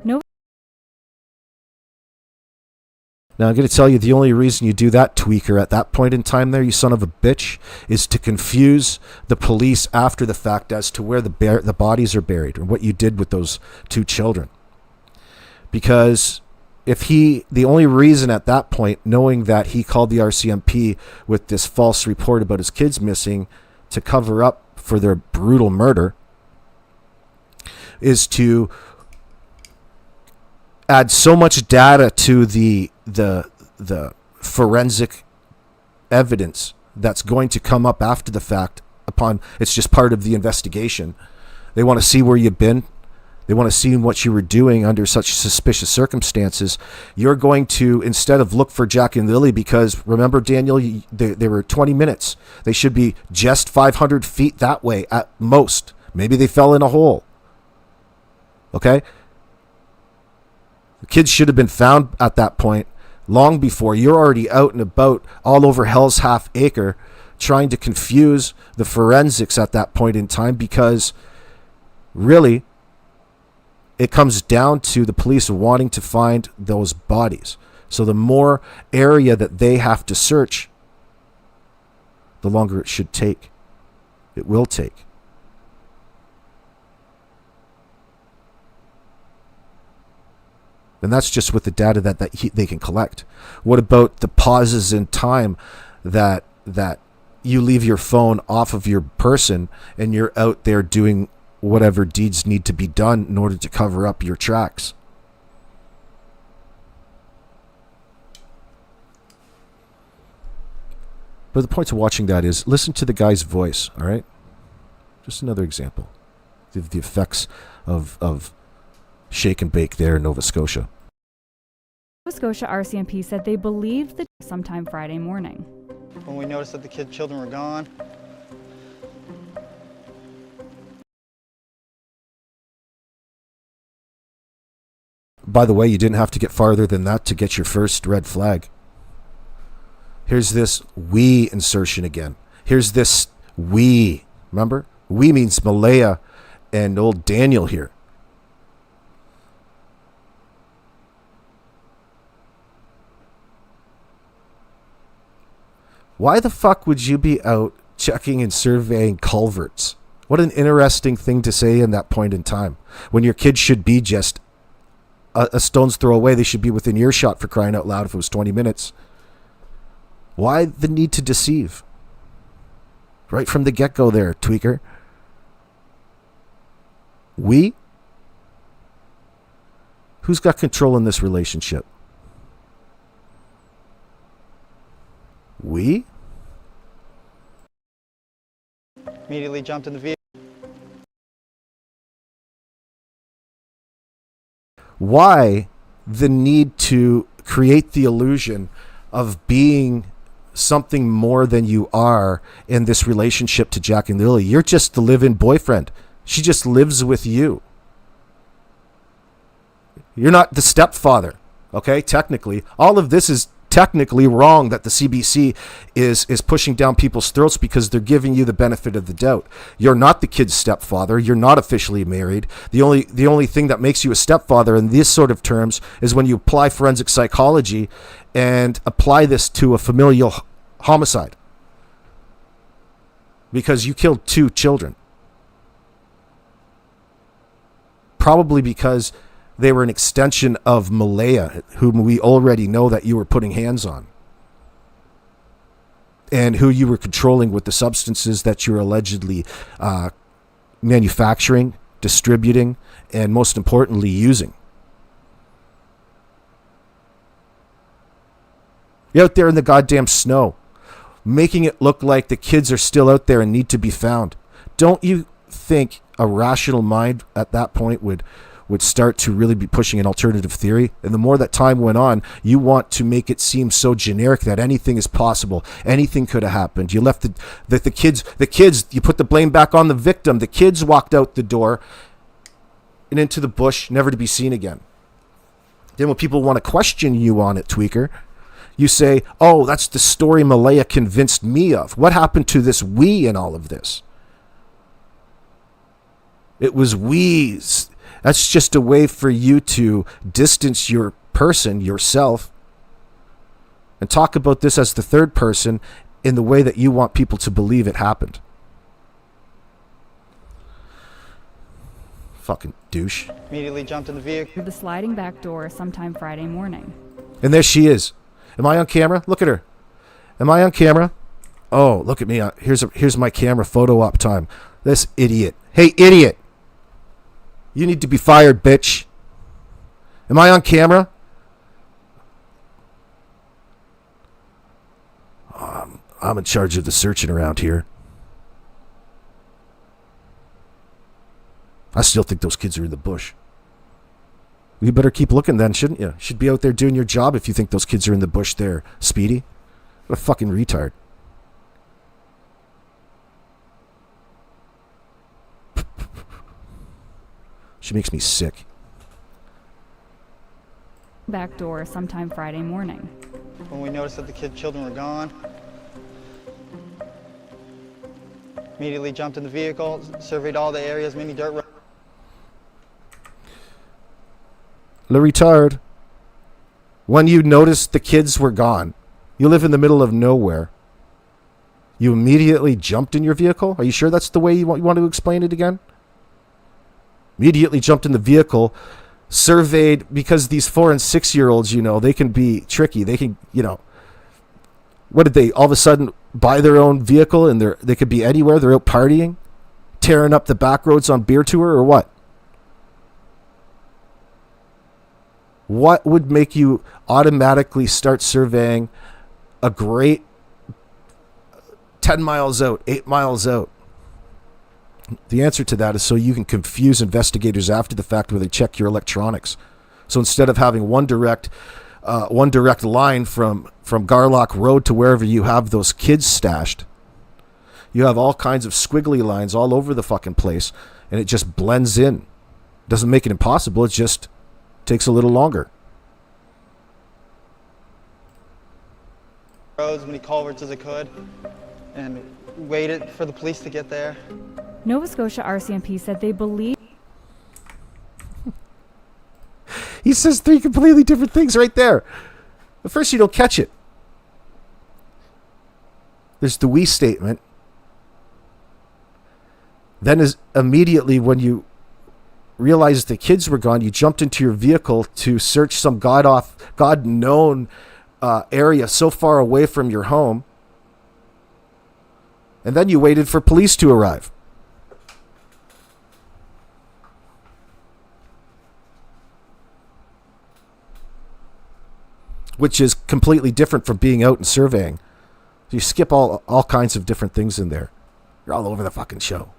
Now, I'm going to tell you, the only reason you do that, tweaker, at that point in time there, you son of a bitch, is to confuse the police after the fact as to where the bodies are buried or what you did with those two children. Because the only reason at that point, knowing that he called the RCMP with this false report about his kids missing to cover up for their brutal murder, is to add so much data to the forensic evidence that's going to come up after the fact. It's just part of the investigation. They want to see where you've been. They want to see what you were doing under such suspicious circumstances. You're going to, instead of look for Jack and Lily, because remember, Daniel, they were 20 minutes. They should be just 500 feet that way at most. Maybe they fell in a hole. Okay? The kids should have been found at that point long before. You're already out and about all over Hell's Half Acre trying to confuse the forensics at that point in time, because really it comes down to the police wanting to find those bodies. So the more area that they have to search, the longer it should take. It will take. And that's just with the data they can collect. What about the pauses in time that you leave your phone off of your person and you're out there doing whatever deeds need to be done in order to cover up your tracks? But the point of watching that is listen to the guy's voice, all right? Just another example. The effects of shake and bake there in Nova Scotia.
Nova Scotia RCMP said they believed the sometime Friday morning.
When we noticed that the children were gone,
by the way, you didn't have to get farther than that to get your first red flag. Here's this we insertion again. Here's this we. Remember? We means Maleyha and old Daniel here. Why the fuck would you be out checking and surveying culverts? What an interesting thing to say in that point in time. When your kids should be just a stone's throw away. They should be within earshot, for crying out loud, if it was 20 minutes. Why the need to deceive? Right from the get-go there, tweaker. We? Who's got control in this relationship? We?
immediately jumped in the vehicle.
Why the need to create the illusion of being something more than you are in this relationship to Jack and Lily? You're just the live-in boyfriend. She just lives with you. You're not the stepfather, okay? Technically, all of this is technically wrong that the CBC is pushing down people's throats because they're giving you the benefit of the doubt. You're not the kid's stepfather. You're not officially married. The only thing that makes you a stepfather in these sort of terms is when you apply forensic psychology and apply this to a familial homicide, because you killed 2 children. Probably because they were an extension of Maleyha, whom we already know that you were putting hands on, and who you were controlling with the substances that you're allegedly manufacturing, distributing, and most importantly, using. You're out there in the goddamn snow, making it look like the kids are still out there and need to be found. Don't you think a rational mind at that point would start to really be pushing an alternative theory? And the more that time went on, you want to make it seem so generic that anything is possible. Anything could have happened. You left the kids, you put the blame back on the victim. The kids walked out the door and into the bush, never to be seen again. Then when people want to question you on it, tweaker, you say, oh, that's the story Maleyha convinced me of. What happened to this we in all of this? It was we's. That's just a way for you to distance your person, yourself, and talk about this as the third person in the way that you want people to believe it happened. Fucking douche.
Immediately jumped in the vehicle.
Through the sliding back door sometime Friday morning.
And there she is. Am I on camera? Look at her. Am I on camera? Oh, look at me. Here's my camera photo op time. This idiot. Hey, idiot. You need to be fired, bitch. Am I on camera? I'm in charge of the searching around here. I still think those kids are in the bush. You better keep looking then, shouldn't you? Should be out there doing your job if you think those kids are in the bush there, Speedy. What a fucking retard. She makes me sick.
Back door sometime Friday morning.
When we noticed that the children were gone, immediately jumped in the vehicle, surveyed all the areas, many dirt roads.
Le retard. When you noticed the kids were gone, you live in the middle of nowhere, you immediately jumped in your vehicle? Are you sure that's the way you want to explain it again? Immediately jumped in the vehicle surveyed, because these 4 and 6 year olds, they can be tricky. They can, what did they all of a sudden buy their own vehicle and they could be anywhere? They're out partying, tearing up the back roads on beer tour, or what? What would make you automatically start surveying a great 10 miles out, 8 miles out? The answer to that is so you can confuse investigators after the fact where they check your electronics. So instead of having one direct line from Garlock Road to wherever you have those kids stashed, you have all kinds of squiggly lines all over the fucking place, and it just blends in. Doesn't make it impossible, it just takes a little longer.
Roads, many culverts as it could, and waited for the police to get there.
Nova Scotia RCMP said they believe.
He says 3 completely different things right there. At first, you don't catch it. There's the we statement. Then is immediately when you realized the kids were gone, you jumped into your vehicle to search some God-known area so far away from your home. And then you waited for police to arrive. Which is completely different from being out and surveying. So you skip all kinds of different things in there. You're all over the fucking show.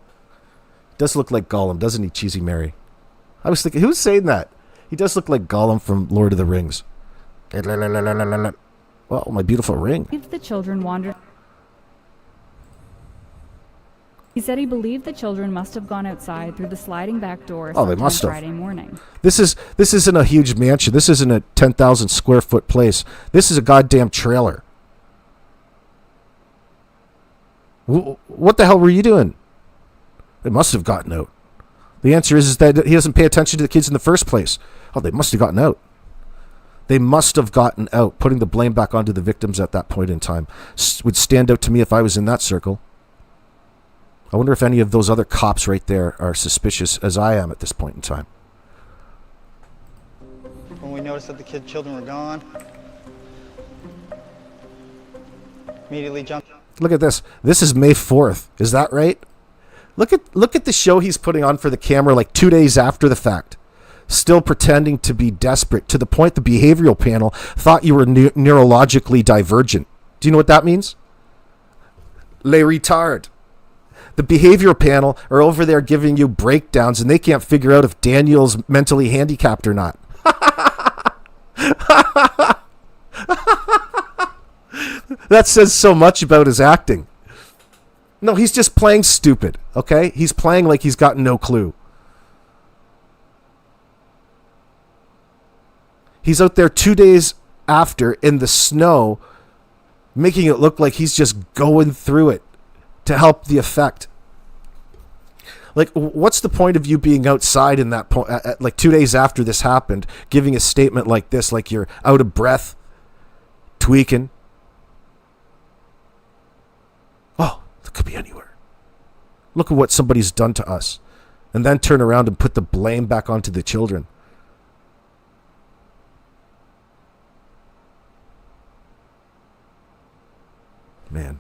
Does look like Gollum, doesn't he, Cheesy Mary? I was thinking, who's saying that? He does look like Gollum from Lord of the Rings. Well, my beautiful ring.
The children wandered. He said he believed the children must have gone outside through the sliding back door
they must have.
Friday morning.
This isn't a huge mansion. This isn't a 10,000 square foot place. This is a goddamn trailer. What the hell were you doing? They must have gotten out. The answer is that he doesn't pay attention to the kids in the first place. Oh, they must have gotten out. They must have gotten out. Putting the blame back onto the victims at that point in time would stand out to me if I was in that circle. I wonder if any of those other cops right there are suspicious as I am at this point in time.
When we noticed that the children were gone, immediately jumped.
Look at this. This is May 4th. Is that right? Look at the show he's putting on for the camera like 2 days after the fact. Still pretending to be desperate to the point the behavioral panel thought you were neurologically divergent. Do you know what that means? Les retard. The behavioral panel are over there giving you breakdowns and they can't figure out if Daniel's mentally handicapped or not. That says so much about his acting. No, he's just playing stupid, okay? He's playing like he's got no clue. He's out there 2 days after in the snow, making it look like he's just going through it to help the effect. Like, what's the point of you being outside in that point, like 2 days after this happened, giving a statement like this, like you're out of breath, tweaking? Oh, it could be anywhere. Look at what somebody's done to us. And then turn around and put the blame back onto the children. Man.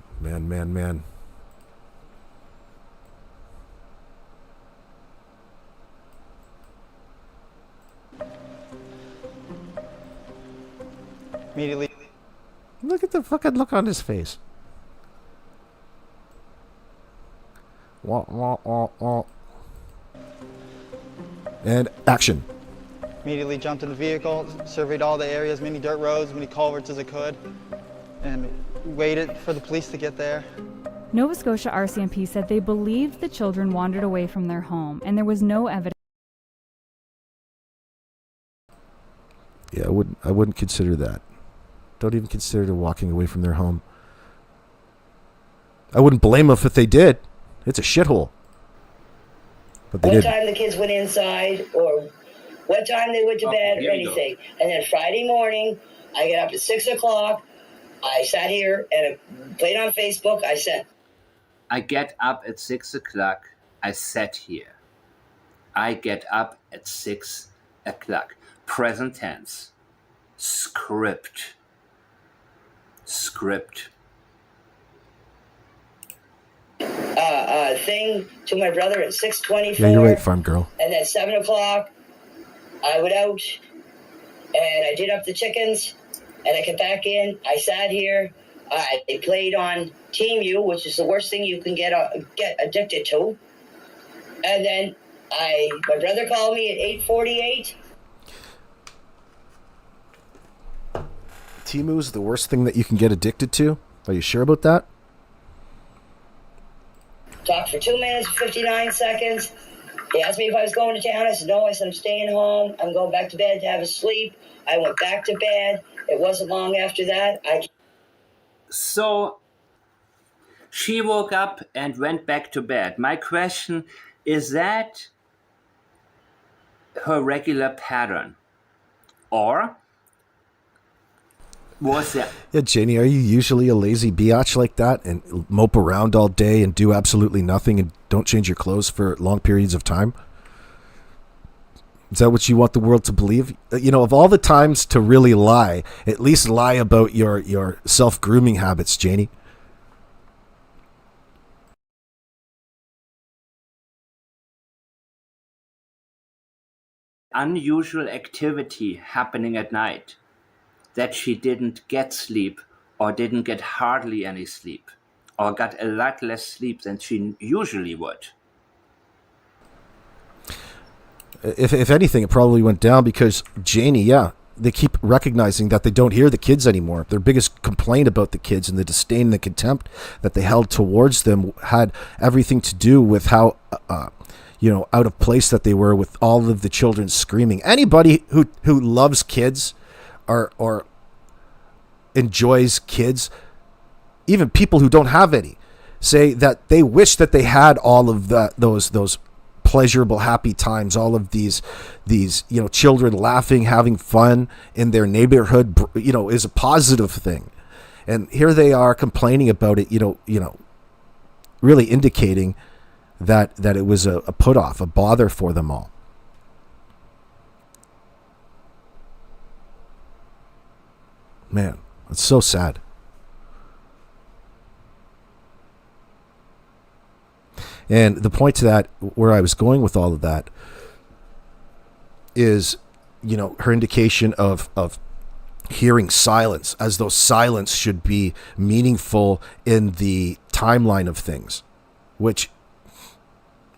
Immediately.
Look at the fucking look on his face. Wah, wah, wah, wah. And action.
Immediately jumped in the vehicle, surveyed all the areas, many dirt roads, many culverts as I could, and waited for the police to get there.
Nova Scotia RCMP said they believed the children wandered away from their home, and there was no evidence.
Yeah, I wouldn't consider that. Don't even consider walking away from their home. I wouldn't blame them if they did. It's a shithole. But they
what
did.
time the kids went inside, or what time they went to bed, or anything. And then Friday morning, I get up at 6 o'clock. I sat here and played on Facebook.
I get up at 6 o'clock. I sat here. I get up at 6 o'clock. Present tense. Script.
Thing to my brother at 6:24.
Yeah, you're right, farm girl.
And at 7 o'clock, I went out and I did up the chickens and I got back in. I sat here. I played on Team U, which is the worst thing you can get addicted to. And then my brother called me at 8:48.
Timu is the worst thing that you can get addicted to? Are you sure about that?
Talked for 2 minutes, 59 seconds. He asked me if I was going to town. I said, no. I said, I'm staying home. I'm going back to bed to have a sleep. I went back to bed. It wasn't long after that.
So she woke up and went back to bed. My question, is that her regular pattern? Or was there...
Yeah, Janie, are you usually a lazy biatch like that and mope around all day and do absolutely nothing and don't change your clothes for long periods of time? Is that what you want the world to believe? You know, of all the times to really lie, at least lie about your self-grooming habits, Janie.
Unusual activity happening at night, that she didn't get sleep or didn't get hardly any sleep or got a lot less sleep than she usually would.
If anything, it probably went down because Janie, they keep recognizing that they don't hear the kids anymore. Their biggest complaint about the kids and the disdain and the contempt that they held towards them had everything to do with how out of place that they were with all of the children screaming. Anybody who loves kids or enjoys kids, even people who don't have any, say that they wish that they had all of those pleasurable, happy times, all of these children laughing, having fun in their neighborhood, is a positive thing. And here they are complaining about it, really indicating that it was a put off, a bother for them all. Man, it's so sad. And the point to that, where I was going with all of that, is, her indication of hearing silence, as though silence should be meaningful in the timeline of things, which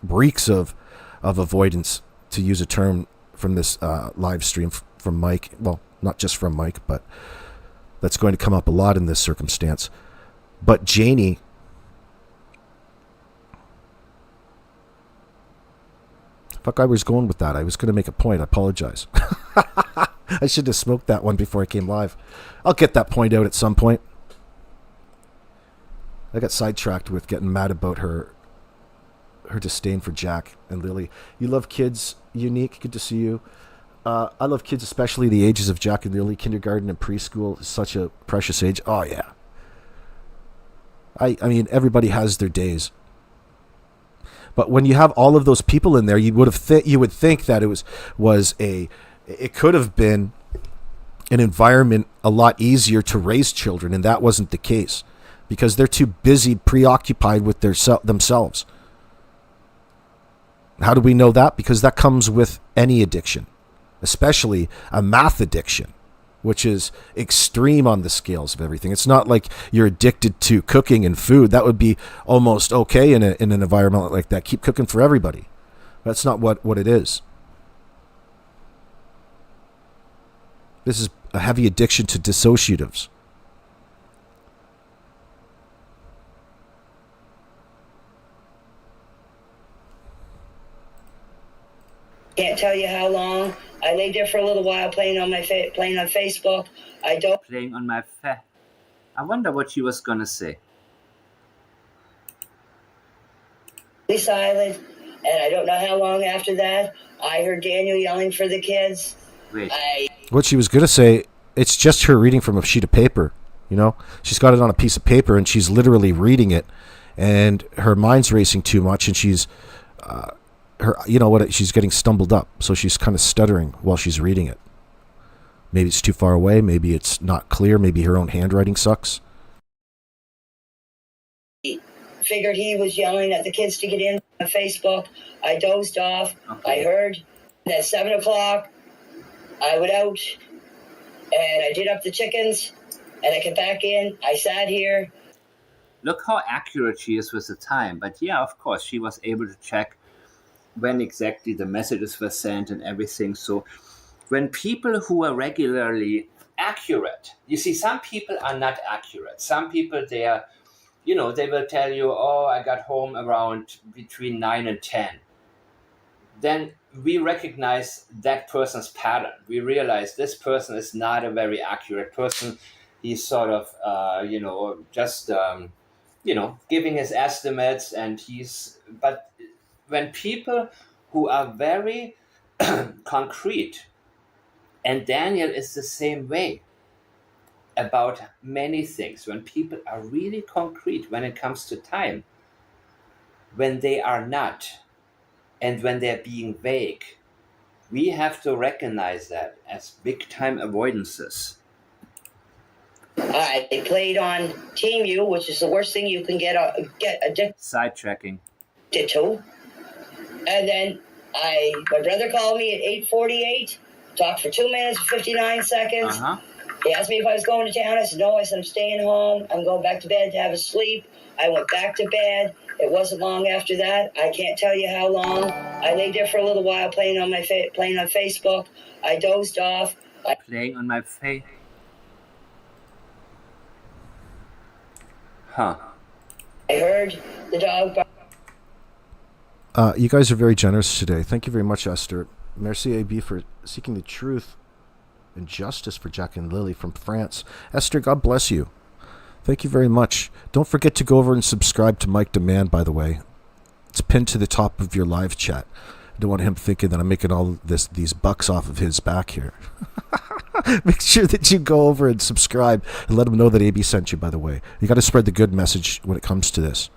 reeks of avoidance, to use a term from this live stream from Mike. Well, not just from Mike, but that's going to come up a lot in this circumstance. But Janie, fuck, I was going with that. I was going to make a point. I apologize. I should have smoked that one before I came live. I'll get that point out at some point. I got sidetracked with getting mad about her disdain for Jack and Lily. You love kids, Unique. Good to see you. I love kids, especially the ages of Jack and Lily. Kindergarten and preschool is such a precious age. Oh, yeah. I mean, everybody has their days. But when you have all of those people in there, you would think that it could have been an environment a lot easier to raise children, and that wasn't the case because they're too busy, preoccupied with themselves. How do we know that? Because that comes with any addiction, especially a math addiction, which is extreme on the scales of everything. It's not like you're addicted to cooking and food. That would be almost okay in an environment like that. Keep cooking for everybody. That's not what it is. This is a heavy addiction to dissociatives.
Can't tell you how long. I laid there for a little while playing on Facebook.
Playing on my I wonder what she was gonna say.
Silent, and I don't know how long after that I heard Daniel yelling for the kids.
Wait.
What she was gonna say, it's just her reading from a sheet of paper. She's got it on a piece of paper and she's literally reading it, and her mind's racing too much, and she's her, she's getting stumbled up, so she's kind of stuttering while she's reading it. Maybe it's too far away, maybe it's not clear, maybe her own handwriting sucks.
Figured he was yelling at the kids to get in on Facebook. I dozed off.
Okay.
I heard that at 7 o'clock, I went out and I did up the chickens and I came back in. I sat here.
Look how accurate she is with the time. But yeah, of course, she was able to check when exactly the messages were sent and everything. So when people who are regularly accurate, you see, some people are not accurate. Some people, they are, they will tell you, oh, I got home around between 9 and 10. Then we recognize that person's pattern. We realize this person is not a very accurate person. He's sort of, just, giving his estimates, but when people who are very concrete, and Daniel is the same way about many things, when people are really concrete when it comes to time, when they are not, and when they're being vague, we have to recognize that as big time avoidances.
I played on Team U, which is the worst thing you can get addicted
Sidetracking.
to. And then my brother called me at 8:48, talked for 2 minutes and 59 seconds.
Uh-huh.
He asked me if I was going to town. I said, no. I said, I'm staying home. I'm going back to bed to have a sleep. I went back to bed. It wasn't long after that. I can't tell you how long. I laid there for a little while playing on Facebook. I dozed off.
Playing on my face. Huh.
I heard the dog bark.
You guys are very generous today. Thank you very much, Esther. Merci AB for seeking the truth and justice for Jack and Lily from France. Esther, God bless you. Thank you very much. Don't forget to go over and subscribe to Mike Dammann, by the way. It's pinned to the top of your live chat. I don't want him thinking that I'm making all these bucks off of his back here. Make sure that you go over and subscribe and let him know that AB sent you, by the way. You got to spread the good message when it comes to this.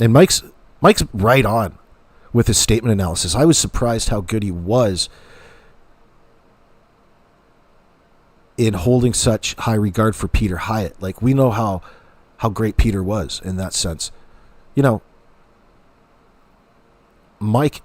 And Mike's right on with his statement analysis. I was surprised how good he was in holding such high regard for Peter Hyatt. Like, we know how great Peter was in that sense. Mike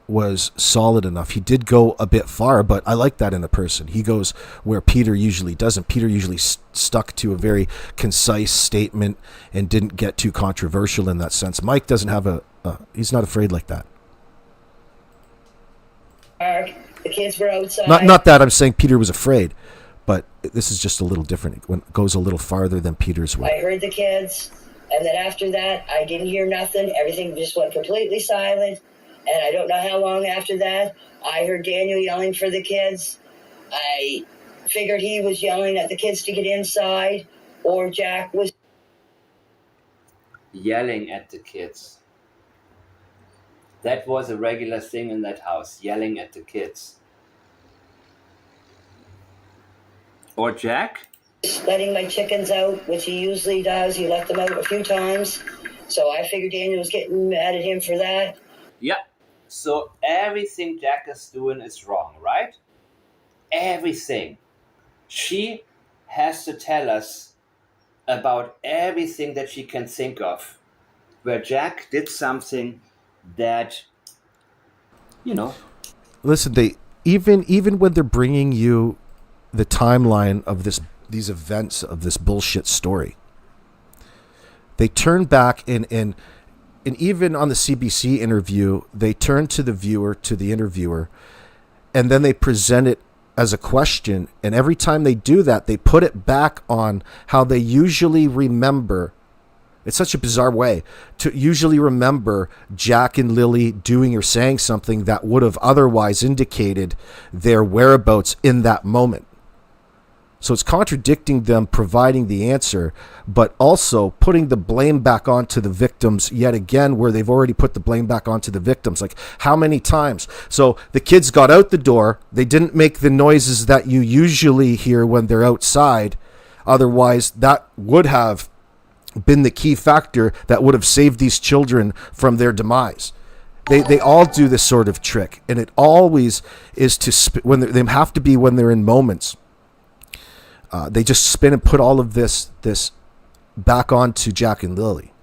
was solid enough. He did go a bit far, but I like that in a person. He goes where Peter usually doesn't. Peter usually stuck to a very concise statement and didn't get too controversial in that sense. Mike doesn't have he's not afraid like that.
The kids were outside.
Not that I'm saying Peter was afraid, but this is just a little different. It goes a little farther than Peter's way.
I heard the kids, and then after that, I didn't hear nothing. Everything just went completely silent. And I don't know how long after that, I heard Daniel yelling for the kids. I figured he was yelling at the kids to get inside, or Jack was
Yelling at the kids. That was a regular thing in that house, yelling at the kids. Or Jack?
letting my chickens out, which he usually does. He let them out a few times. So I figured Daniel was getting mad at him for that.
Yeah. So everything Jack is doing is wrong, right? Everything. She has to tell us about everything that she can think of where Jack did something that, you know.
Listen, they even when they're bringing you the timeline of these events of this bullshit story, they turn back and even on the CBC interview, they turn to the viewer, to the interviewer, and then they present it as a question. And every time they do that, they put it back on how they usually remember. It's such a bizarre way to usually remember Jack and Lily doing or saying something that would have otherwise indicated their whereabouts in that moment. So it's contradicting them providing the answer, but also putting the blame back onto the victims yet again, where they've already put the blame back onto the victims. Like, how many times? So the kids got out the door. They didn't make the noises that you usually hear when they're outside. Otherwise, that would have been the key factor that would have saved these children from their demise. They all do this sort of trick, and it always is to when they have to be when they're in moments. They just spin and put all of this back onto Jack and Lily,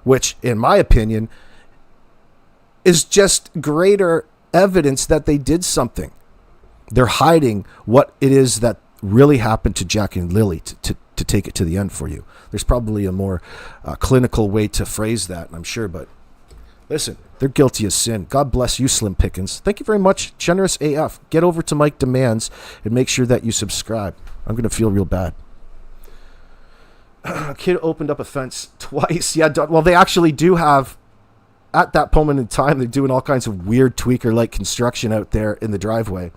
which, in my opinion, is just greater evidence that they did something. They're hiding what it is that really happened to Jack and Lily to take it to the end for you. There's probably a more clinical way to phrase that, I'm sure, but listen, they're guilty of sin. God bless you, Slim Pickens. Thank you very much. Generous AF. Get over to Mike Demands and make sure that you subscribe. I'm going to feel real bad. A kid opened up a fence twice. Yeah, well, they actually do have, at that moment in time, they're doing all kinds of weird tweaker-like construction out there in the driveway.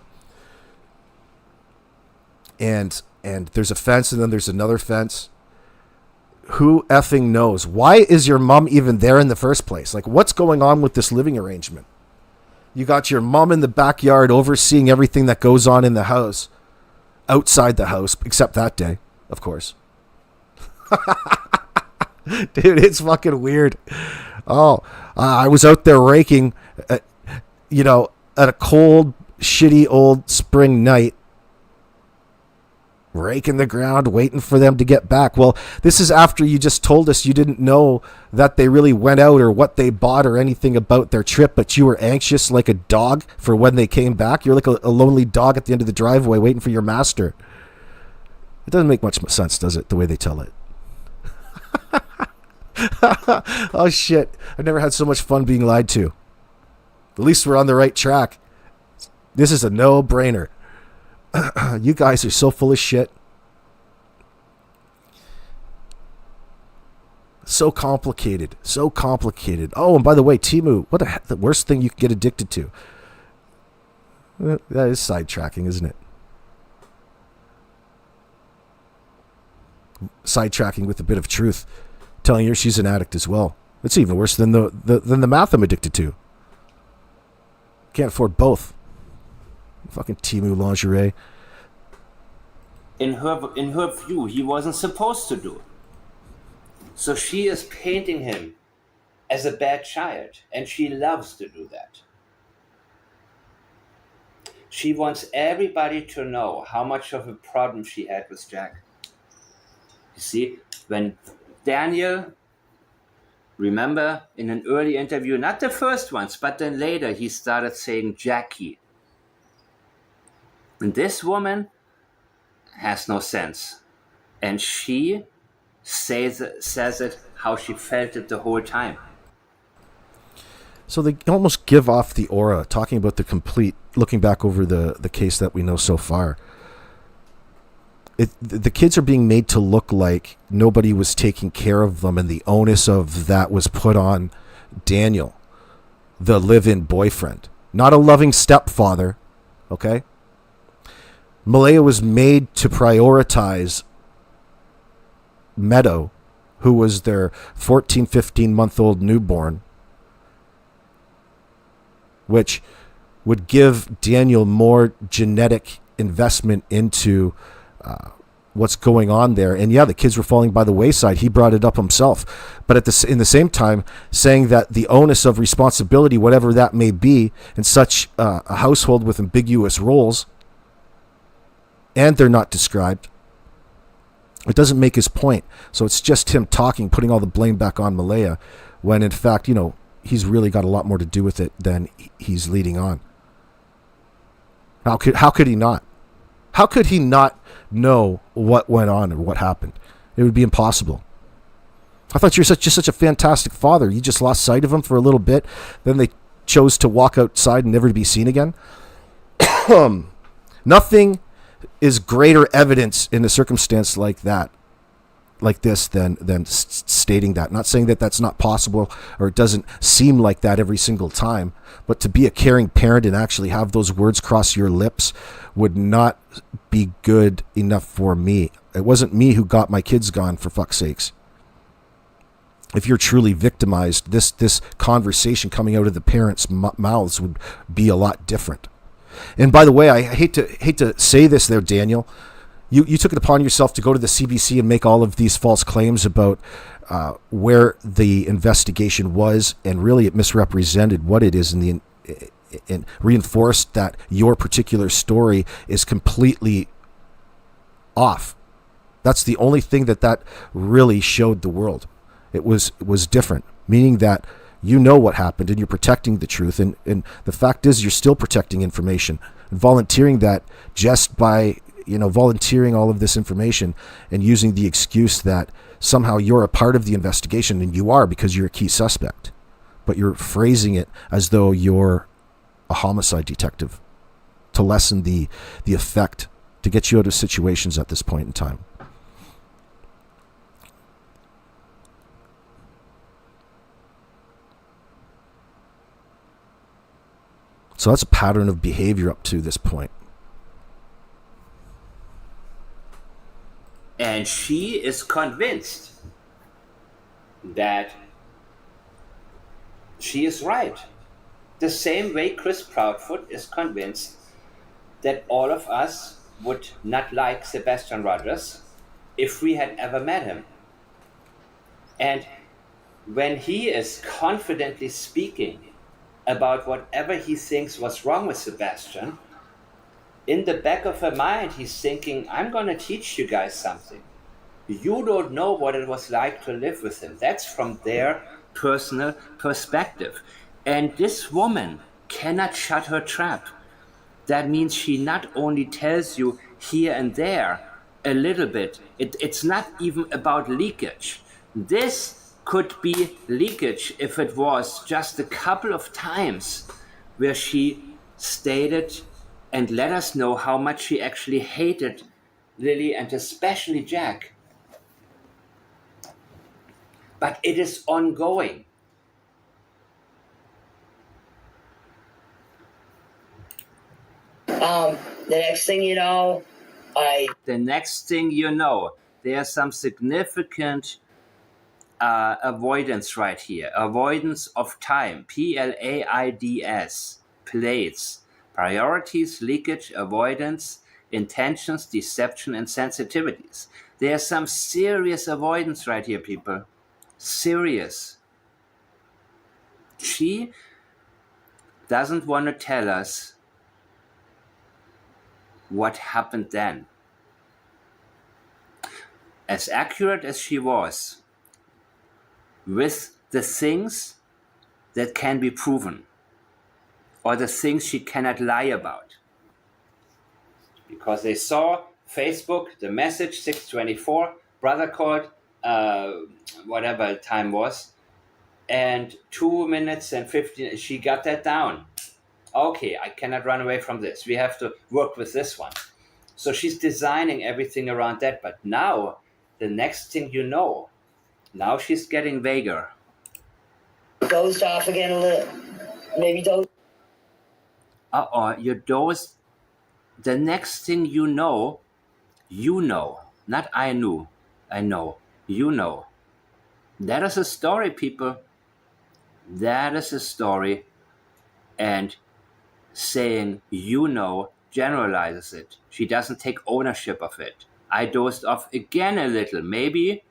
And there's a fence, and then there's another fence. Who effing knows? Why is your mom even there in the first place? Like, what's going on with this living arrangement? You got your mom in the backyard overseeing everything that goes on in the house, outside the house, except that day, of course. Dude, it's fucking weird. Oh, I was out there raking, at a cold, shitty old spring night, raking the ground, waiting for them to get back. Well, this is after you just told us you didn't know that they really went out or what they bought or anything about their trip, but you were anxious like a dog for when they came back. You're like a lonely dog at the end of the driveway waiting for your master. It doesn't make much sense, does it, the way they tell it? Oh, shit. I've never had so much fun being lied to. At least we're on the right track. This is a no-brainer. You guys are so full of shit. So complicated. So complicated. Oh, and by the way, Temu, what the worst thing you can get addicted to? That is sidetracking, isn't it? Sidetracking with a bit of truth. Telling her she's an addict as well. It's even worse than the math I'm addicted to. Can't afford both. Fucking Temu lingerie.
In her view, he wasn't supposed to do. So she is painting him as a bad child, and she loves to do that. She wants everybody to know how much of a problem she had with Jack. You see, when Daniel, remember in an early interview, not the first ones, but then later, he started saying Jackie. And this woman has no sense. And she says it how she felt it the whole time.
So they almost give off the aura, talking about the complete, looking back over the case that we know so far. The kids are being made to look like nobody was taking care of them, and the onus of that was put on Daniel, the live-in boyfriend, not a loving stepfather, okay? Maleyha was made to prioritize Meadow, who was their 14, 15-month-old newborn, which would give Daniel more genetic investment into what's going on there. And yeah, the kids were falling by the wayside. He brought it up himself. But in the same time, saying that the onus of responsibility, whatever that may be, in such a household with ambiguous roles, and they're not described, it doesn't make his point. So it's just him talking, putting all the blame back on Maleyha, when in fact, he's really got a lot more to do with it than he's leading on. How could he not? How could he not know what went on and what happened? It would be impossible. I thought you were such a fantastic father. You just lost sight of him for a little bit. Then they chose to walk outside and never to be seen again. Nothing is greater evidence in a circumstance like that, like this, than stating that. Not saying that that's not possible or it doesn't seem like that every single time, but to be a caring parent and actually have those words cross your lips would not be good enough for me. It wasn't me who got my kids gone, for fuck's sakes. If you're truly victimized, this conversation coming out of the parents' mouths would be a lot different. And by the way, I hate to say this there, Daniel. You took it upon yourself to go to the CBC and make all of these false claims about where the investigation was, and really it misrepresented what it is and reinforced that your particular story is completely off. That's the only thing that really showed the world. It was different, meaning that you know what happened and you're protecting the truth. And the fact is you're still protecting information and volunteering that just by, volunteering all of this information and using the excuse that somehow you're a part of the investigation, and you are because you're a key suspect. But you're phrasing it as though you're a homicide detective to lessen the effect, to get you out of situations at this point in time. So that's a pattern of behavior up to this point.
And she is convinced that she is right. The same way Chris Proudfoot is convinced that all of us would not like Sebastian Rogers if we had ever met him. And when he is confidently speaking about whatever he thinks was wrong with Sebastian, in the back of her mind, he's thinking, I'm going to teach you guys something. You don't know what it was like to live with him. That's from their personal perspective. And this woman cannot shut her trap. That means she not only tells you here and there a little bit, it's not even about leakage. This could be leakage if it was just a couple of times where she stated and let us know how much she actually hated Lily and especially Jack. But it is ongoing.
The next thing you know,
The next thing you know, there's some significant avoidance right here. Avoidance of time. PLAIDS. Plates. Priorities, leakage, avoidance, intentions, deception, and sensitivities. There's some serious avoidance right here, people. Serious. She doesn't want to tell us what happened then. As accurate as she was with the things that can be proven, or the things she cannot lie about. Because they saw Facebook, the message 6:24, brother called, whatever time was, and 2 minutes and 15, she got that down. Okay, I cannot run away from this. We have to work with this one. So she's designing everything around that. But now, the next thing you know, now she's getting vaguer.
dozed off again a little. Maybe dozed.
You dozed. The next thing you know, not I knew, I know, you know. That is a story, people. That is a story. And saying generalizes it. She doesn't take ownership of it. I dozed off again a little, maybe.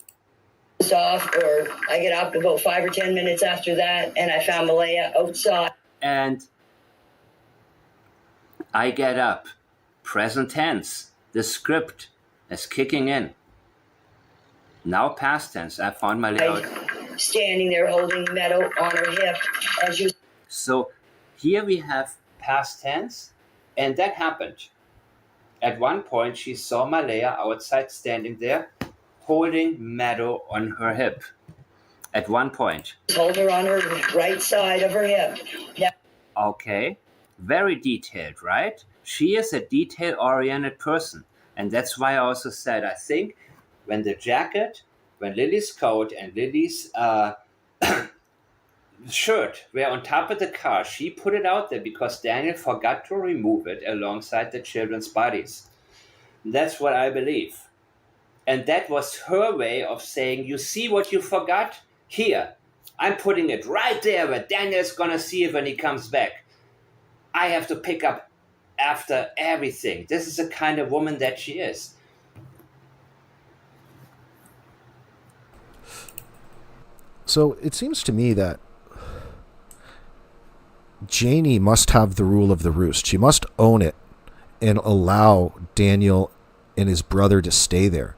Off, or I get up about 5 or 10 minutes after that, and I found Maleyha outside.
And I get up. Present tense. The script is kicking in. Now past tense. I found Maleyha
standing there holding Meadow on her hip as you.
So here we have past tense, and that happened. At one point, she saw Maleyha outside standing there, holding Meadow on her hip. At one point.
Hold her on her right side of her hip. Yeah.
Okay. Very detailed, right? She is a detail-oriented person. And that's why I also said, I think when the jacket, when Lily's coat and Lily's shirt were on top of the car, she put it out there because Daniel forgot to remove it alongside the children's bodies. That's what I believe. And that was her way of saying, you see what you forgot? Here, I'm putting it right there where Daniel's gonna see it when he comes back. I have to pick up after everything. This is the kind of woman that she is.
So it seems to me that Janie must have the rule of the roost. She must own it and allow Daniel and his brother to stay there.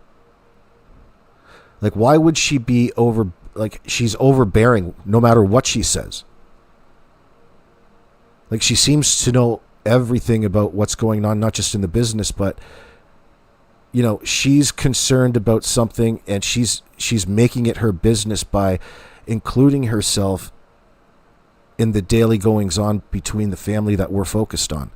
Like, why would she be she's overbearing no matter what she says? Like, she seems to know everything about what's going on, not just in the business, but, you know, she's concerned about something and she's making it her business by including herself in the daily goings on between the family that we're focused on.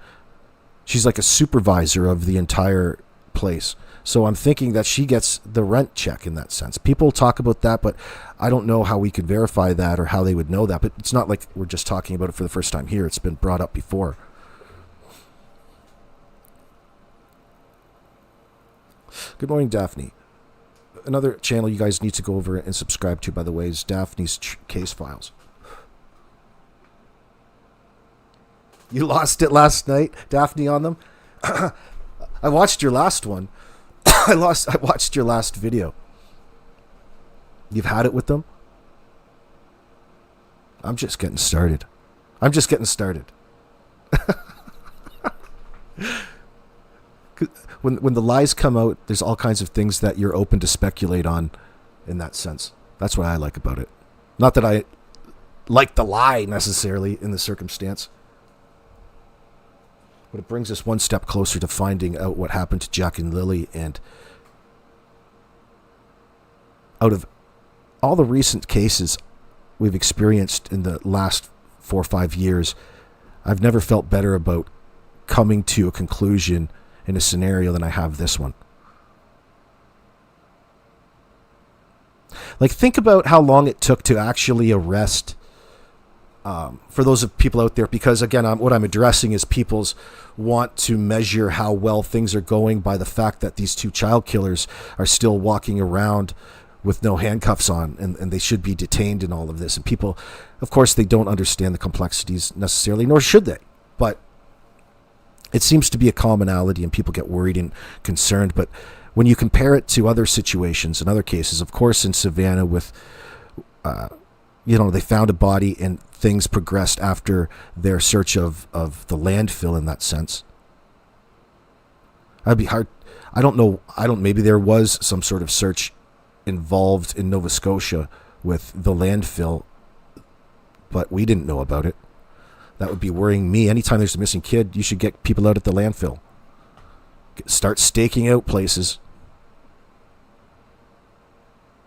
She's like a supervisor of the entire place. So I'm thinking that she gets the rent check in that sense. People talk about that, but I don't know how we could verify that or how they would know that. But it's not like we're just talking about it for the first time here. It's been brought up before. Good morning, Daphne. Another channel you guys need to go over and subscribe to, by the way, is Daphne's Case Files. You lost it last night, Daphne, on them? I watched your last one. I watched your last video. You've had it with them? I'm just getting started. When the lies come out, there's all kinds of things that you're open to speculate on in that sense. That's what I like about it. Not that I like the lie necessarily in the circumstance. But it brings us one step closer to finding out what happened to Jack and Lily. And out of all the recent cases we've experienced in the last 4 or 5 years, I've never felt better about coming to a conclusion in a scenario than I have this one. Like, think about how long it took to actually arrest, for those of people out there, because again, what I'm addressing is people's want to measure how well things are going by the fact that these 2 child killers are still walking around with no handcuffs on, and they should be detained in all of this. And people, of course, they don't understand the complexities necessarily, nor should they. But it seems to be a commonality, and people get worried and concerned. But when you compare it to other situations and other cases, of course, in Savannah with, they found a body and things progressed after their search of the landfill in that sense. That'd be hard. Maybe there was some sort of search involved in Nova Scotia with the landfill, but we didn't know about it. That would be worrying me. Anytime there's a missing kid, you should get people out at the landfill. Start staking out places.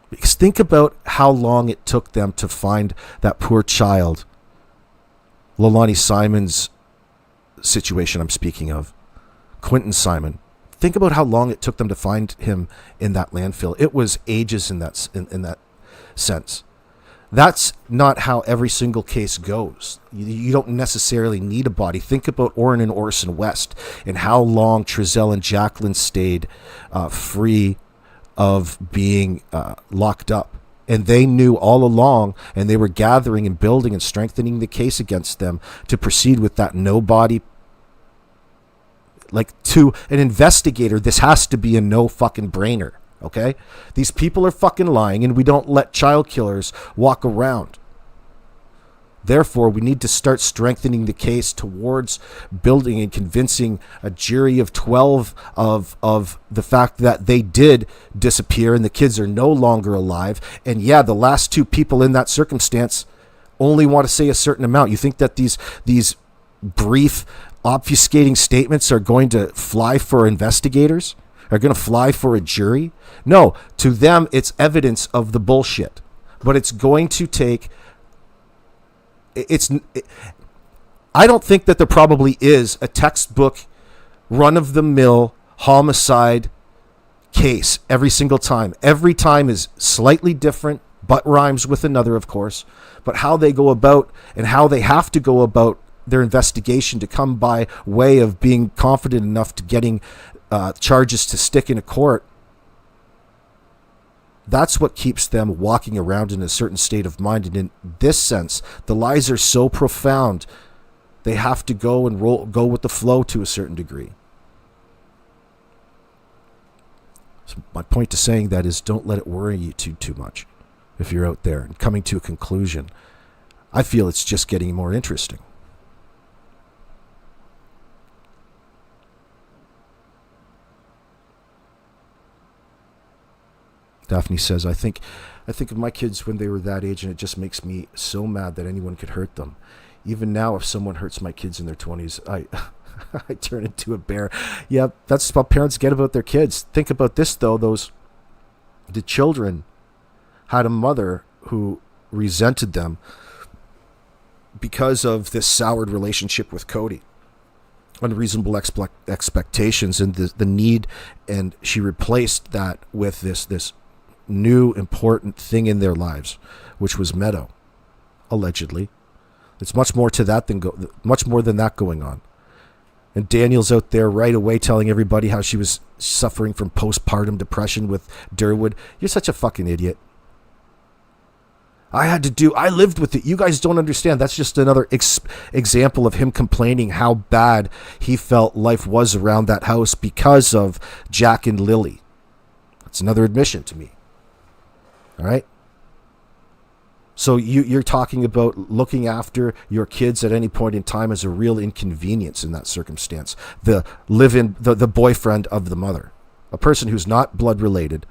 Because think about how long it took them to find that poor child. Leilani Simon's situation I'm speaking of. Quentin Simon. Think about how long it took them to find him in that landfill. It was ages in that sense. That's not how every single case goes. You don't necessarily need a body. Think about Orrin and Orson West and how long Trezell and Jacqueline stayed free of being locked up. And they knew all along, and they were gathering and building and strengthening the case against them to proceed with that no body. Like, to an investigator, this has to be a no fucking brainer. Okay? These people are fucking lying, and we don't let child killers walk around. Therefore, we need to start strengthening the case towards building and convincing a jury of 12 of the fact that they did disappear and the kids are no longer alive. And yeah, the last 2 people in that circumstance only want to say a certain amount. You think that these brief, obfuscating statements are going to fly for investigators? Are going to fly for a jury? No, to them, it's evidence of the bullshit. But it's going to take... I don't think that there probably is a textbook, run-of-the-mill homicide case every single time. Every time is slightly different, but rhymes with another, of course. But how they go about and how they have to go about their investigation to come by way of being confident enough to getting charges to stick in a court, that's what keeps them walking around in a certain state of mind. And in this sense, the lies are so profound, they have to go with the flow to a certain degree. So my point to saying that is, don't let it worry you too much. if you're out there and coming to a conclusion. I feel it's just getting more interesting. Daphne says, I think of my kids when they were that age, and it just makes me so mad that anyone could hurt them. Even now, if someone hurts my kids in their 20s, I turn into a bear. Yeah, that's what parents get about their kids. Think about this, though. The children had a mother who resented them because of this soured relationship with Cody. Unreasonable expectations and the need, and she replaced that with this new important thing in their lives, which was Meadow, allegedly. It's much more to that much more than that going on. And Daniel's out there right away telling everybody how she was suffering from postpartum depression with Durwood. You're such a fucking idiot. I lived with it. You guys don't understand. That's just another example of him complaining how bad he felt life was around that house because of Jack and Lily. That's another admission to me. All right? So you're talking about looking after your kids at any point in time as a real inconvenience in that circumstance. The boyfriend of the mother, a person who's not blood related.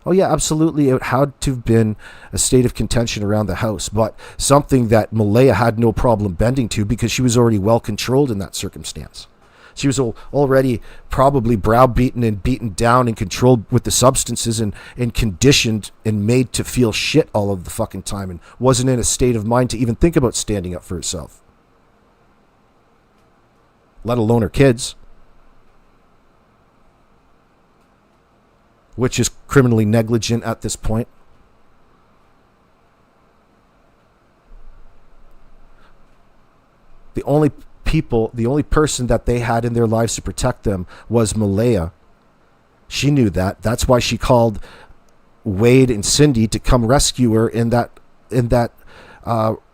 Oh yeah, absolutely. It had to have been a state of contention around the house, but something that Maleyha had no problem bending to because she was already well controlled in that circumstance. She was already probably browbeaten and beaten down and controlled with the substances and conditioned and made to feel shit all of the fucking time and wasn't in a state of mind to even think about standing up for herself. Let alone her kids. Which is criminally negligent at this point. The only person that they had in their lives to protect them was Maleyha. She knew that. That's why she called Wade and Cindy to come rescue her in that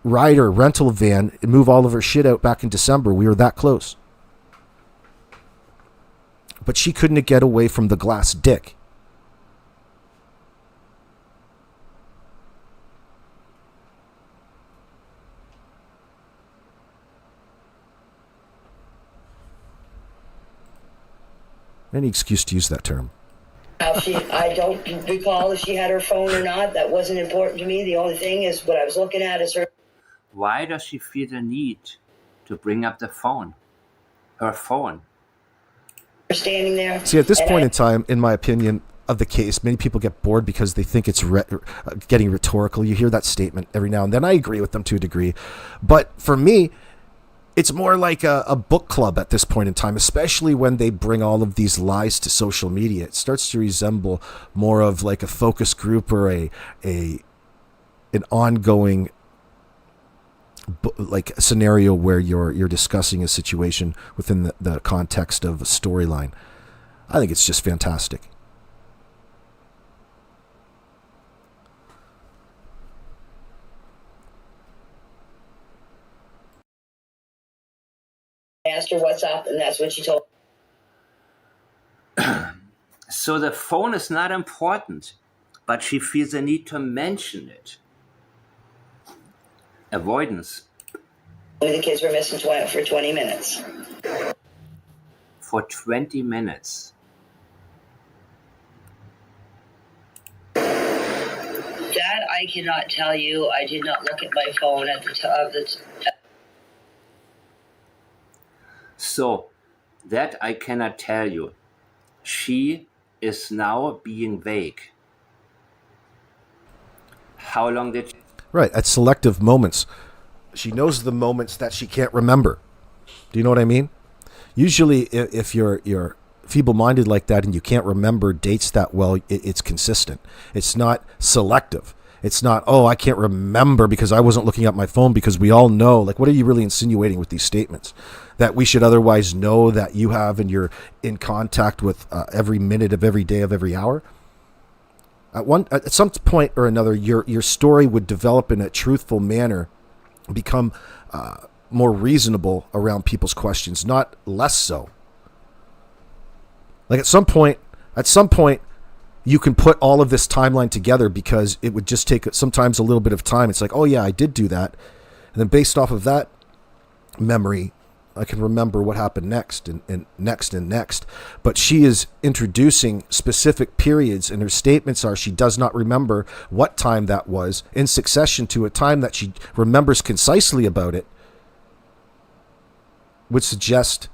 rental van and move all of her shit out back in December. We were that close. But she couldn't get away from the glass dick. Any excuse to use that term.
I don't recall if she had her phone or not. That wasn't important to me. The only thing is what I was looking at is her.
Why does she feel the need to bring up the phone? Her phone.
Standing there.
See, at this point in time, in my opinion of the case, many people get bored because they think it's getting rhetorical. You hear that statement every now and then. I agree with them to a degree. But for me, it's more like a book club at this point in time, especially when they bring all of these lies to social media. It starts to resemble more of like a focus group or an ongoing like a scenario where you're discussing a situation within the context of a storyline. I think it's just fantastic.
I asked her what's up, and that's what she told me.
So the phone is not important, but she feels the need to mention it. Avoidance.
The kids were missing for 20 minutes.
For 20 minutes.
That I cannot tell you. I did not look at my phone at the time.
So, that I cannot tell you. She is now being vague. How long did she...
Right, at selective moments. She knows the moments that she can't remember. Do you know what I mean? Usually, if you're feeble-minded like that and you can't remember dates that well, it's consistent. It's not selective. It's not, oh, I can't remember because I wasn't looking at my phone, because we all know, like, what are you really insinuating with these statements? That we should otherwise know that you have and you're in contact with every minute of every day of every hour? At some point or another, your story would develop in a truthful manner, become more reasonable around people's questions, not less so. Like at some point, At some point, you can put all of this timeline together because it would just take sometimes a little bit of time. It's like, oh yeah, I did do that. And then based off of that memory, I can remember what happened next and next and next. But she is introducing specific periods, and her statements are she does not remember what time that was in succession to a time that she remembers concisely about it, would suggest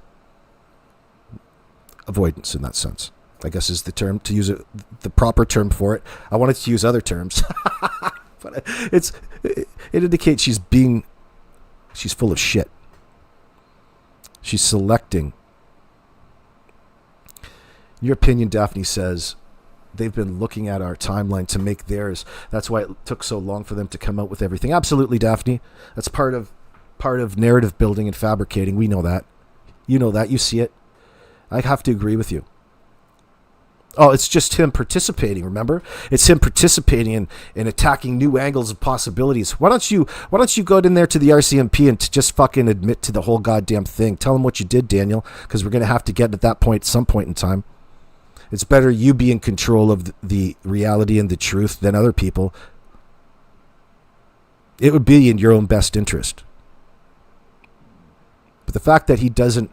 avoidance in that sense, I guess is the term, to use it, the proper term for it. I wanted to use other terms, but it indicates she's full of shit. She's selecting. In your opinion, Daphne says, they've been looking at our timeline to make theirs. That's why it took so long for them to come out with everything. Absolutely, Daphne. That's part of narrative building and fabricating. We know that. You know that. You see it. I have to agree with you. Oh, it's just him participating, remember? It's him participating in attacking new angles of possibilities. Why don't you go in there to the RCMP and just fucking admit to the whole goddamn thing? Tell them what you did, Daniel, because we're going to have to get at that point at some point in time. It's better you be in control of the reality and the truth than other people. It would be in your own best interest. But the fact that he doesn't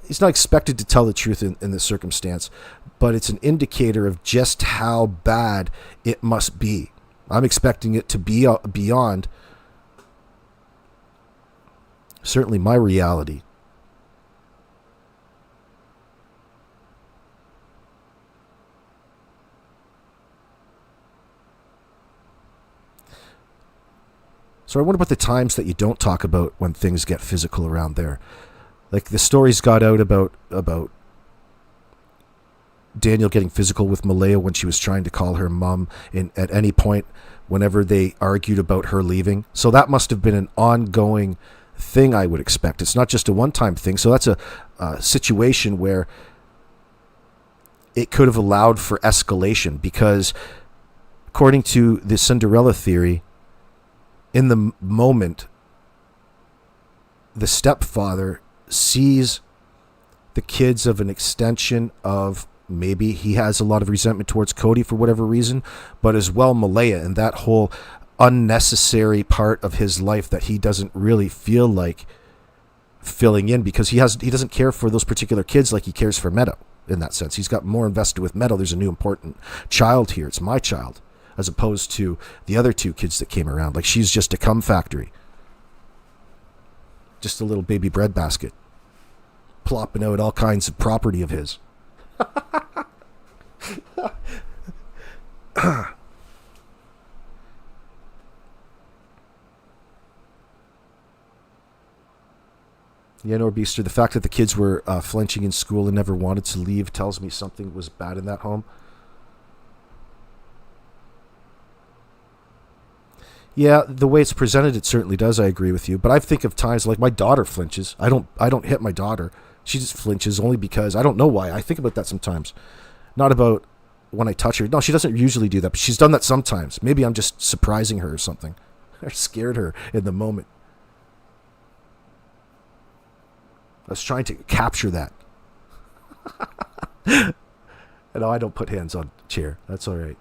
he's not expected to tell the truth in this circumstance, but it's an indicator of just how bad it must be. I'm expecting it to be beyond certainly my reality. So I wonder about the times that you don't talk about when things get physical around there. Like the stories got out about Daniel getting physical with Maleyha when she was trying to call her mom at any point whenever they argued about her leaving. So that must have been an ongoing thing, I would expect. It's not just a one-time thing. So that's a situation where it could have allowed for escalation because according to the Cinderella theory, in the moment, the stepfather sees the kids of an extension of maybe he has a lot of resentment towards Cody for whatever reason, but as well Maleyha and that whole unnecessary part of his life that he doesn't really feel like filling in because he doesn't care for those particular kids like he cares for Meadow in that sense. He's got more invested with Meadow. There's a new important child here. It's my child as opposed to the other two kids that came around. Like she's just a cum factory. Just a little baby breadbasket, plopping out all kinds of property of his. Yeah, Norbeaster, the fact that the kids were flinching in school and never wanted to leave tells me something was bad in that home. Yeah, the way it's presented, it certainly does. I agree with you. But I think of times like my daughter flinches. I don't hit my daughter. She just flinches only because I don't know why. I think about that sometimes. Not about when I touch her. No, she doesn't usually do that, but she's done that sometimes. Maybe I'm just surprising her or something. I scared her in the moment. I was trying to capture that. No, I don't put hands on chair. That's all right.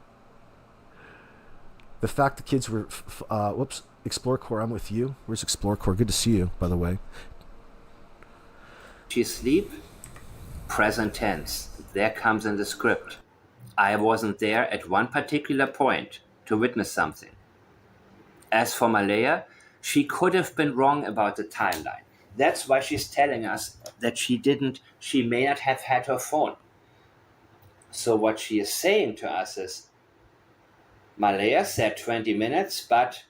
The fact the kids were, Explore Core, I'm with you. Where's Explore Core? Good to see you, by the way.
She sleep, present tense. There comes in the script. I wasn't there at one particular point to witness something. As for Maleyha, she could have been wrong about the timeline. That's why she's telling us that she may not have had her phone. So what she is saying to us is, Maleyha said 20 minutes, but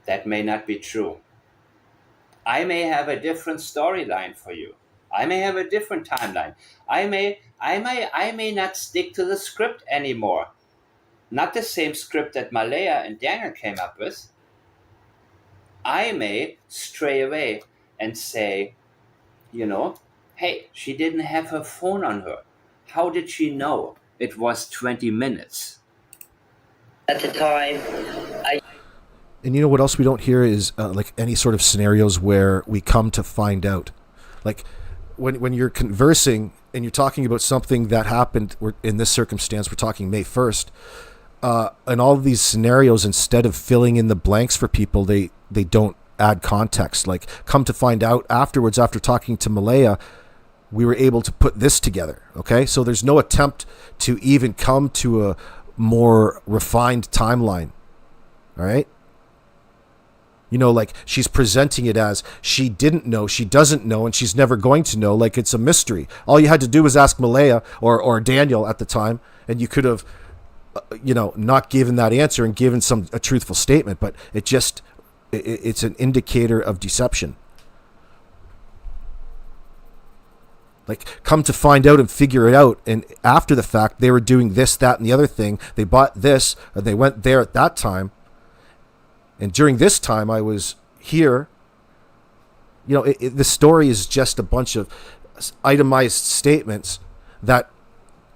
that may not be true. I may have a different storyline for you. I may have a different timeline. I may not stick to the script anymore. Not the same script that Maleyha and Daniel came up with. I may stray away and say, hey, she didn't have her phone on her. How did she know it was 20 minutes?
At the time,
And you know what else we don't hear is like any sort of scenarios where we come to find out. Like when you're conversing and you're talking about something that happened, in this circumstance, we're talking May 1st, and all of these scenarios, instead of filling in the blanks for people, they don't add context. Like, come to find out afterwards, after talking to Maleyha, we were able to put this together. Okay, so there's no attempt to even come to a more refined timeline. All right. You know, like, she's presenting it as she didn't know, she doesn't know, and she's never going to know. Like, it's a mystery. All you had to do was ask Maleyha or Daniel at the time, and you could have, not given that answer and given a truthful statement. But it's an indicator of deception. Like, come to find out and figure it out. And after the fact, they were doing this, that, and the other thing. They bought this, and they went there at that time. And during this time, I was here. The story is just a bunch of itemized statements that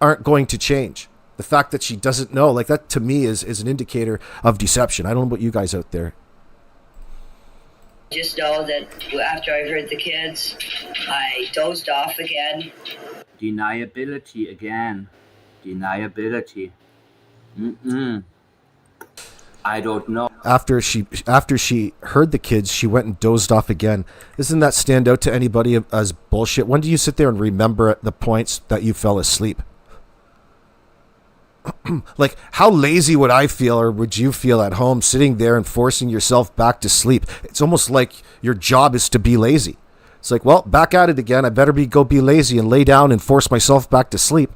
aren't going to change. The fact that she doesn't know, like, that to me is an indicator of deception. I don't know about you guys out there.
Just know that after I heard the kids, I dozed off again.
Deniability again. Deniability. I don't know.
After she heard the kids, she went and dozed off again. Doesn't that stand out to anybody as bullshit? When do you sit there and remember the points that you fell asleep? Like, how lazy would I feel, or would you feel at home sitting there and forcing yourself back to sleep? It's almost like your job is to be lazy. It's like, well, back at it again. I better go be lazy and lay down and force myself back to sleep.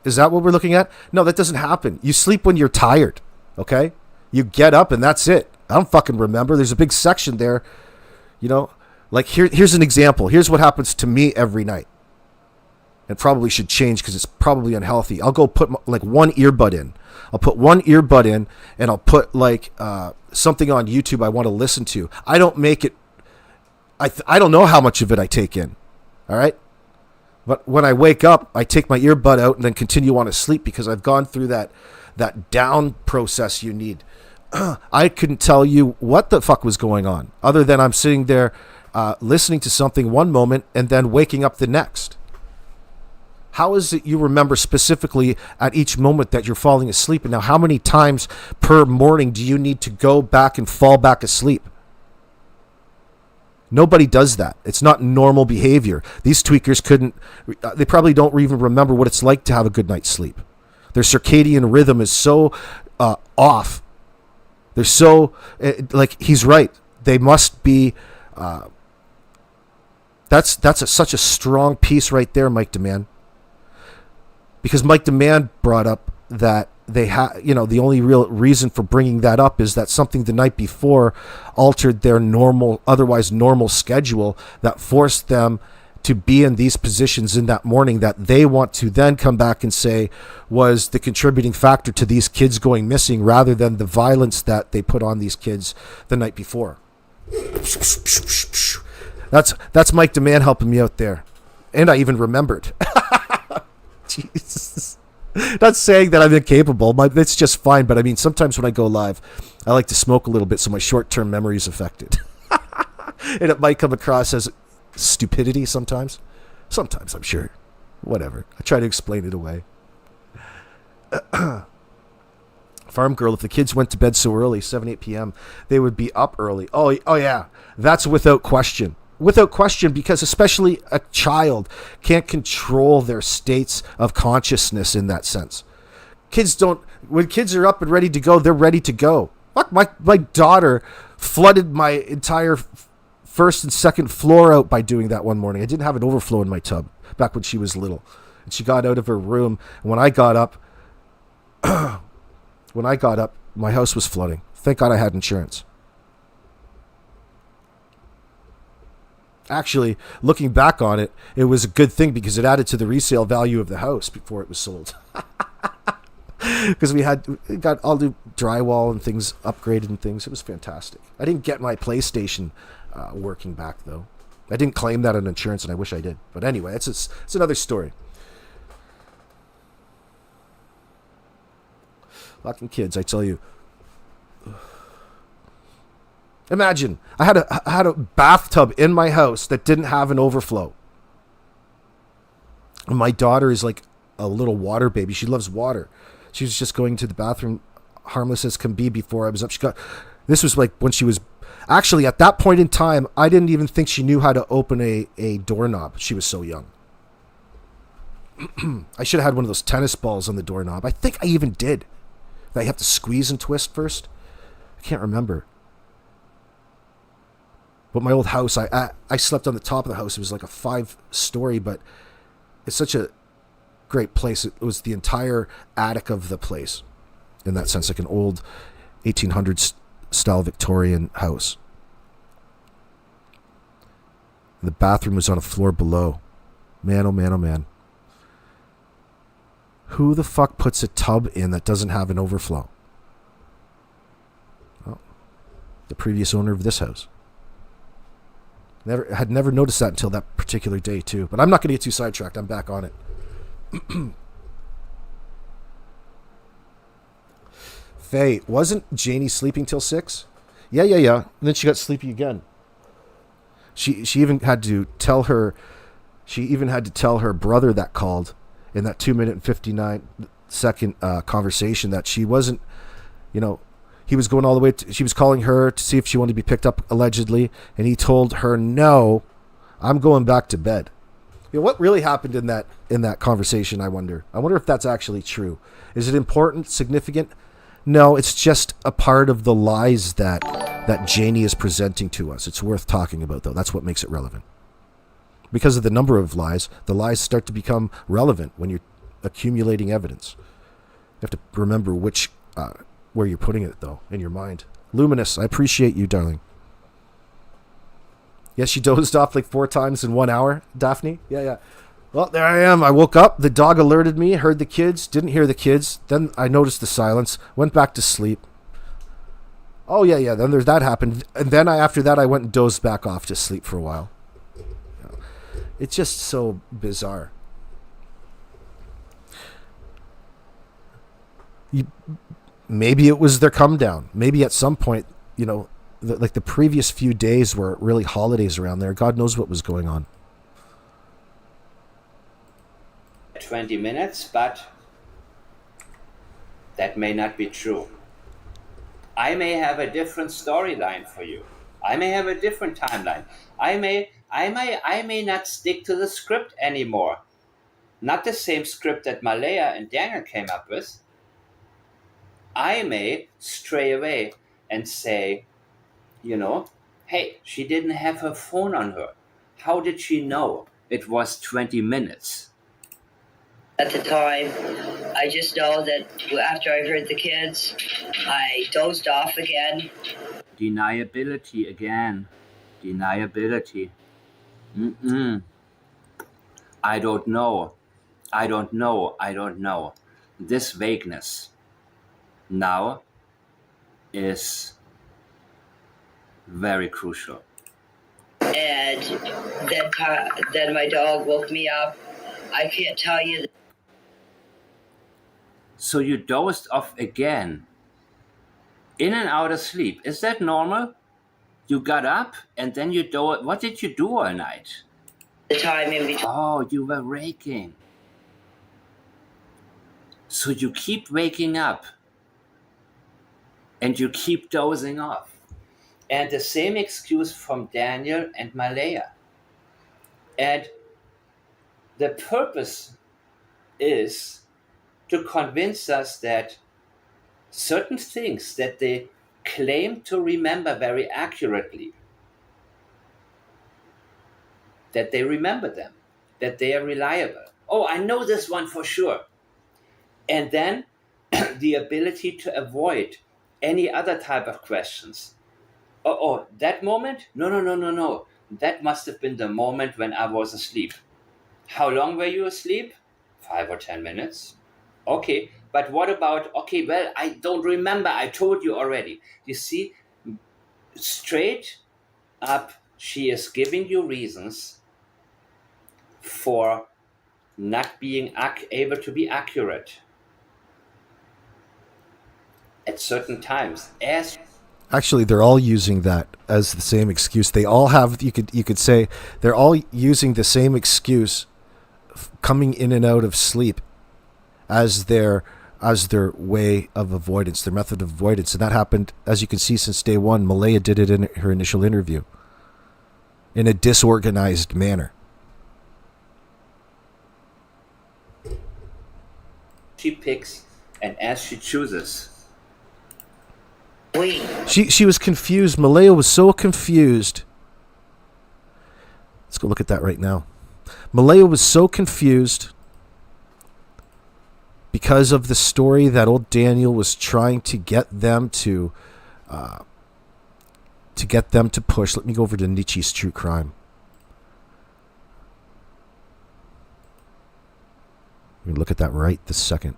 Is that what we're looking at? No, that doesn't happen. You sleep when you're tired. Okay? You get up and that's it. I don't fucking remember. There's a big section there. Like, here's an example. Here's what happens to me every night. It probably should change because it's probably unhealthy. I'll go put one earbud in. I'll put one earbud in and I'll put something on YouTube I want to listen to. I don't make it. I don't know how much of it I take in. All right. But when I wake up, I take my earbud out and then continue on to sleep because I've gone through that down process you need. I couldn't tell you what the fuck was going on other than I'm sitting there listening to something one moment and then waking up the next. How is it you remember specifically at each moment that you're falling asleep? And now how many times per morning do you need to go back and fall back asleep? Nobody does that. It's not normal behavior. These tweakers they probably don't even remember what it's like to have a good night's sleep. Their circadian rhythm is so off. They're so, he's right. They must be, that's such a strong piece right there, Mike Dammann. Because Mike Dammann brought up that they the only real reason for bringing that up is that something the night before altered their otherwise normal schedule that forced them to be in these positions in that morning that they want to then come back and say was the contributing factor to these kids going missing rather than the violence that they put on these kids the night before. That's Mike Dammann helping me out there. And I even remembered. Jesus. Not saying that I'm incapable. It's just fine. But I mean, sometimes when I go live, I like to smoke a little bit so my short-term memory is affected. And it might come across as stupidity sometimes. Sometimes, I'm sure. Whatever. I try to explain it away. Farm girl, if the kids went to bed so early, 8 p.m., they would be up early. Oh yeah. That's without question. Without question, because especially a child can't control their states of consciousness in that sense. When kids are up and ready to go, they're ready to go. Fuck, my daughter flooded my entire first and second floor out by doing that one morning. I didn't have an overflow in my tub back when she was little. And she got out of her room. And when I got up, my house was flooding. Thank God I had insurance. Actually, looking back on it, it was a good thing because it added to the resale value of the house before it was sold. Because we got all the drywall and things upgraded and things. It was fantastic. I didn't get my PlayStation working back, though. I didn't claim that on insurance, and I wish I did. But anyway, it's another story. Fucking kids, I tell you. Imagine, I had a bathtub in my house that didn't have an overflow. My daughter is like a little water baby. She loves water. She was just going to the bathroom, harmless as can be, before I was up. This was like when she was, actually at that point in time, I didn't even think she knew how to open a doorknob. She was so young. I should have had one of those tennis balls on the doorknob. I think I even did. I have to squeeze and twist first. I can't remember. But my old house, I slept on the top of the house. It was like a 5-story, but it's such a great place. It was the entire attic of the place, in that sense, like an old 1800s style Victorian house. The bathroom was on a floor below. Man, oh man, oh man. Who the fuck puts a tub in that doesn't have an overflow? Well, the previous owner of this house. Had never noticed that until that particular day too. But I'm not going to get too sidetracked. I'm back on it. Faye, wasn't Janie sleeping till 6? Yeah. And then she got sleepy again. She even had to tell her brother that called in that 2-minute and 59-second conversation that she wasn't, he was going all the way she was calling her to see if she wanted to be picked up allegedly, and he told her, no, I'm going back to bed. What really happened in that conversation, I wonder if that's actually true. Is it important, significant? No, it's just a part of the lies that Janie is presenting to us. It's worth talking about, though. That's what makes it relevant. Because of the number of lies, the lies start to become relevant when you're accumulating evidence. You have to remember where you're putting it, though, in your mind. Luminous, I appreciate you, darling. Yes, she dozed off like 4 times in 1 hour, Daphne. Yeah. Well, there I am. I woke up. The dog alerted me, heard the kids, didn't hear the kids. Then I noticed the silence, went back to sleep. Oh, yeah. Then that happened. And then after that, I went and dozed back off to sleep for a while. It's just so bizarre. Maybe it was their come down. Maybe at some point, like the previous few days were really holidays around there. God knows what was going on.
20 minutes, but that may not be true. I may have a different storyline for you. I may have a different timeline. I may not stick to the script anymore. Not the same script that Maleyha and Daniel came up with. I may stray away and say, hey, she didn't have her phone on her. How did she know it was 20 minutes?
At the time, I just know that after I heard the kids, I dozed off again.
Deniability again. Deniability. I don't know. This vagueness now is very crucial.
And then my dog woke me up. I can't tell you.
So you dozed off again. In and out of sleep. Is that normal? You got up and then you dozed. What did you do all night?
The time in between.
Oh, you were raking. So you keep waking up and you keep dozing off. And the same excuse from Daniel and Maleyha. And the purpose is to convince us that certain things that they claim to remember very accurately, that they remember them, that they are reliable. Oh, I know this one for sure. And then the ability to avoid any other type of questions. Oh, that moment? No. That must have been the moment when I was asleep. How long were you asleep? 5 or 10 minutes. Okay, but what about, I don't remember. I told you already. You see, straight up, she is giving you reasons for not being able to be accurate at certain times.
Actually, they're all using that as the same excuse. They all have, you could say, they're all using the same excuse coming in and out of sleep as their way of avoidance, their method of avoidance. And that happened, as you can see, since day one. Maleyha did it in her initial interview in a disorganized manner.
She picks, and as she chooses.
She was confused. Maleyha was so confused. Let's go look at that right now. Maleyha was so confused because of the story that old Daniel was trying to get them to push. Let me go over to Nietzsche's True Crime. Let me look at that right this second.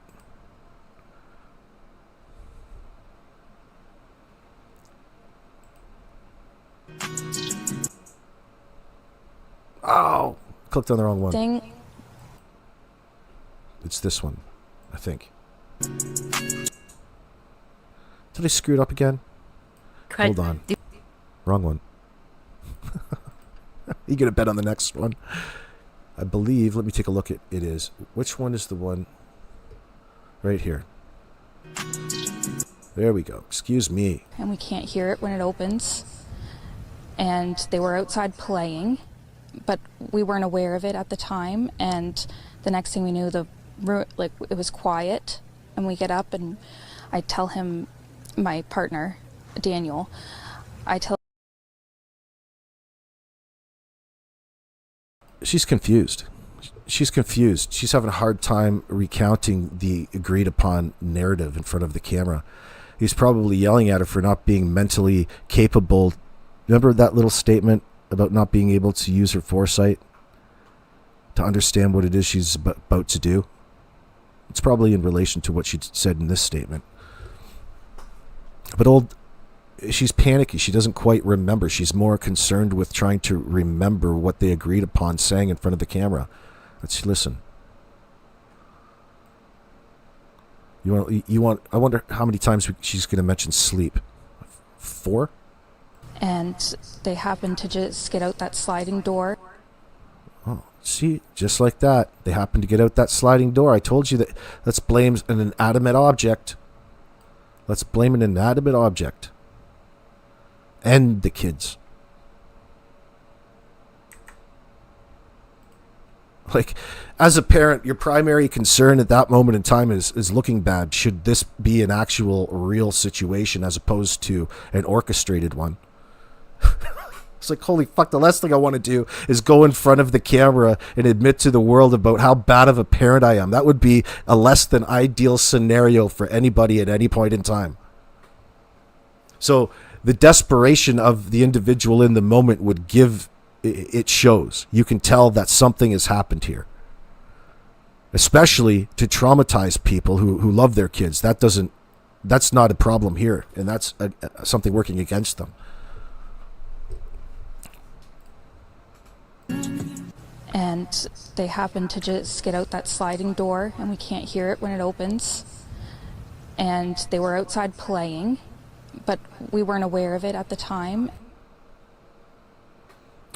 Oh, clicked on the wrong one. It's this one, I think. Did I screw it up again? Hold on. Wrong one. You get a bet on the next one. I believe, let me take a look at it is. Which one is the one? Right here. There we go. Excuse me.
And we can't hear it when it opens. And they were outside playing, but we weren't aware of it at the time. And the next thing we knew, it was quiet. And we get up and I tell him, my partner, Daniel,
She's confused. She's confused. She's having a hard time recounting the agreed upon narrative in front of the camera. He's probably yelling at her for not being mentally capable. Remember that little statement about not being able to use her foresight to understand what it is she's about to do? It's probably in relation to what she said in this statement. But she's panicky. She doesn't quite remember. She's more concerned with trying to remember what they agreed upon saying in front of the camera. Let's listen. I wonder how many times she's going to mention sleep. 4?
and they happened to just get out that sliding door.
Oh, see, just like that. They happened to get out that sliding door. I told you that. Let's blame an inanimate object. Let's blame an inanimate object. And the kids. Like, as a parent, your primary concern at that moment in time is looking bad. Should this be an actual, real situation as opposed to an orchestrated one? It's like, holy fuck, the last thing I want to do is go in front of the camera and admit to the world about how bad of a parent I am. That would be a less than ideal scenario for anybody at any point in time. So the desperation of the individual in the moment would give, it shows. You can tell that something has happened here. Especially to traumatize people who love their kids. That's not a problem here. And that's something working against them.
And they happened to just get out that sliding door, and we can't hear it when it opens. And they were outside playing, but we weren't aware of it at the time.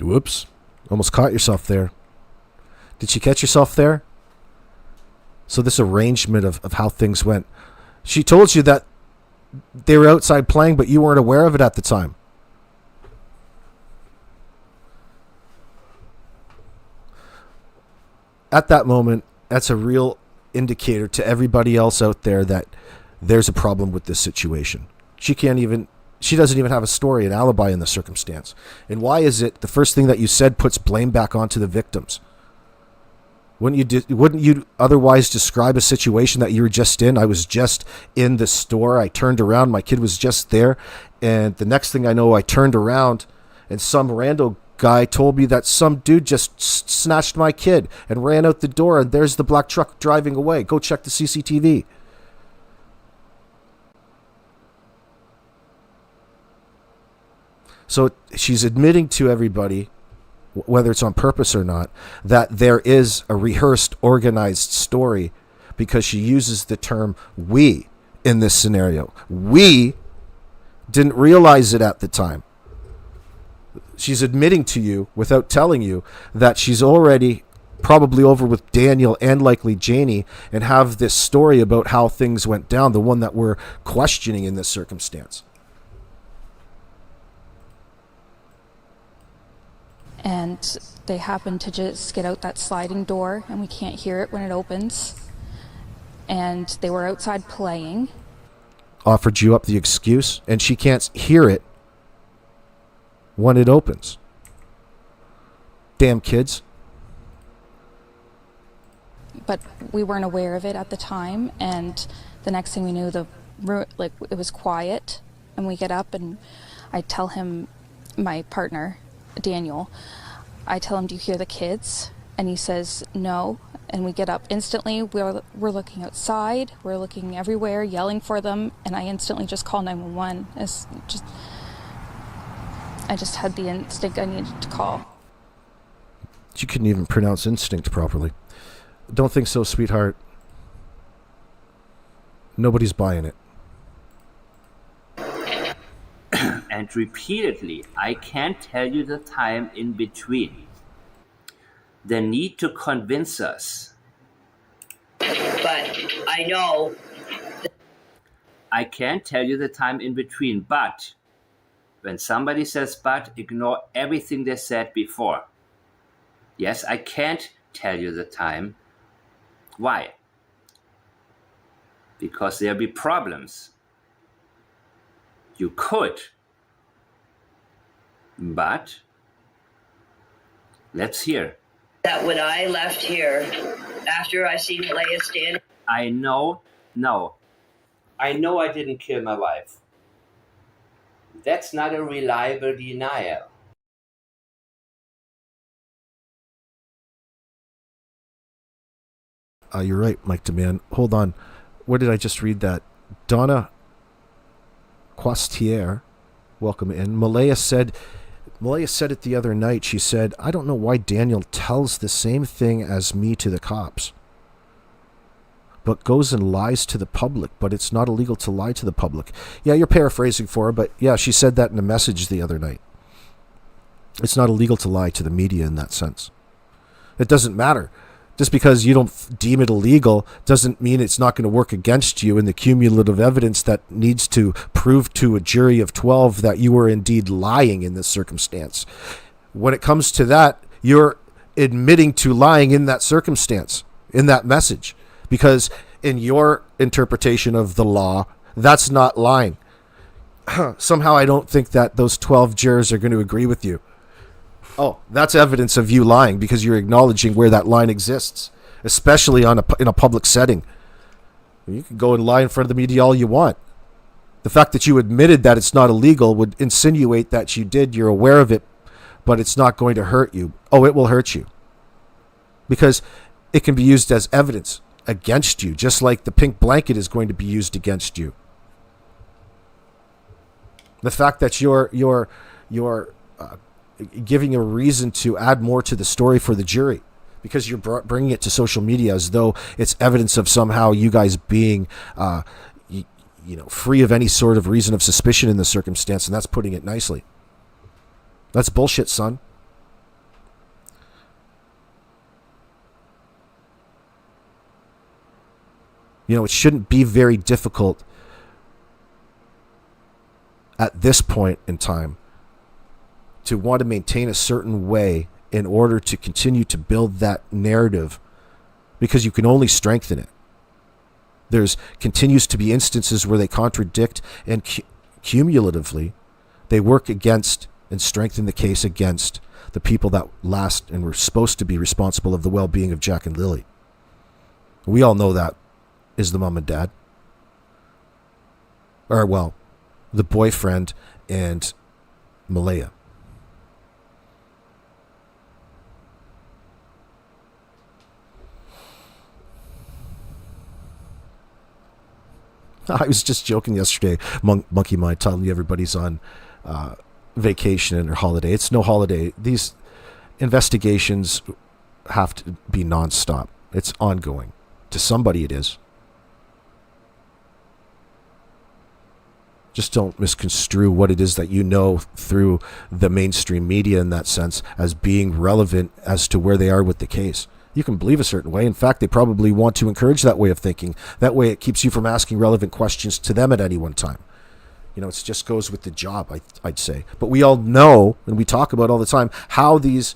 Whoops. Almost caught yourself there. Did she catch yourself there? So this arrangement of how things went. She told you that they were outside playing, but you weren't aware of it at the time. At that moment, that's a real indicator to everybody else out there that there's a problem with this situation. She doesn't even have a story, an alibi in the circumstance. And why is it the first thing that you said puts blame back onto the victims? Wouldn't you otherwise describe a situation that you were just in? I was just in the store. I turned around. My kid was just there. And the next thing I know, I turned around and some rando guy told me that some dude just snatched my kid and ran out the door, and there's the black truck driving away. Go check the CCTV. So she's admitting to everybody, whether it's on purpose or not, that there is a rehearsed, organized story, because she uses the term we in this scenario. We didn't realize it at the time. She's admitting to you, without telling you, that she's already probably over with Daniel and likely Janie, and have this story about how things went down, the one that we're questioning in this circumstance.
And they happen to just get out that sliding door, and we can't hear it when it opens. And they were outside playing.
Offered you up the excuse, and she can't hear it when it opens. Damn kids.
But we weren't aware of it at the time, and the next thing we knew, it was quiet, and we get up, and I tell him, my partner, Daniel, I tell him, do you hear the kids? And he says, no. And we get up instantly. We're looking outside. We're looking everywhere, yelling for them. And I instantly just call 911. I just had the instinct I needed to call.
You couldn't even pronounce instinct properly. Don't think so, sweetheart. Nobody's buying it.
And repeatedly, I can't tell you the time in between. The need to convince us.
But I know.
I can't tell you the time in between, but when somebody says but, ignore everything they said before. Yes, I can't tell you the time. Why? Because there'll be problems. You could. But let's hear.
That when I left here, after I seen Maleyha standing.
I know I didn't kill my wife. That's not a reliable denial.
You're right, Mike Dammann. Hold on. Where did I just read that? Donna Quastier, welcome in. Maleyha said it the other night. She said, I don't know why Daniel tells the same thing as me to the cops, but goes and lies to the public, but it's not illegal to lie to the public. Yeah, you're paraphrasing for her, but yeah, she said that in a message the other night. It's not illegal to lie to the media in that sense. It doesn't matter. Just because you don't deem it illegal doesn't mean it's not going to work against you in the cumulative evidence that needs to prove to a jury of 12 that you were indeed lying in this circumstance. When it comes to that, you're admitting to lying in that circumstance, in that message, because in your interpretation of the law, that's not lying. Somehow I don't think that those 12 jurors are going to agree with you. Oh, that's evidence of you lying because you're acknowledging where that line exists, especially in a public setting. You can go and lie in front of the media all you want. The fact that you admitted that it's not illegal would insinuate that you did, you're aware of it, but it's not going to hurt you. Oh, it will hurt you. Because it can be used as evidence against you, just like the pink blanket is going to be used against you. The fact that you're giving a reason to add more to the story for the jury because you're bringing it to social media as though it's evidence of somehow you guys being free of any sort of reason of suspicion in the circumstance, and that's putting it nicely. That's bullshit, son. It shouldn't be very difficult at this point in time to want to maintain a certain way in order to continue to build that narrative, because you can only strengthen it. There's continues to be instances where they contradict, and cumulatively they work against and strengthen the case against the people that last and were supposed to be responsible of the well-being of Jack and Lily. We all know that is the mom and dad. Or, well, the boyfriend and Maleyha. I was just joking yesterday, Monkey Mind, telling you everybody's on vacation and their holiday. It's no holiday. These investigations have to be nonstop. It's ongoing. To somebody it is. Just don't misconstrue what it is that you know through the mainstream media in that sense as being relevant as to where they are with the case. You can believe a certain way. In fact, they probably want to encourage that way of thinking. That way it keeps you from asking relevant questions to them at any one time. It just goes with the job, I'd say. But we all know, and we talk about all the time, how these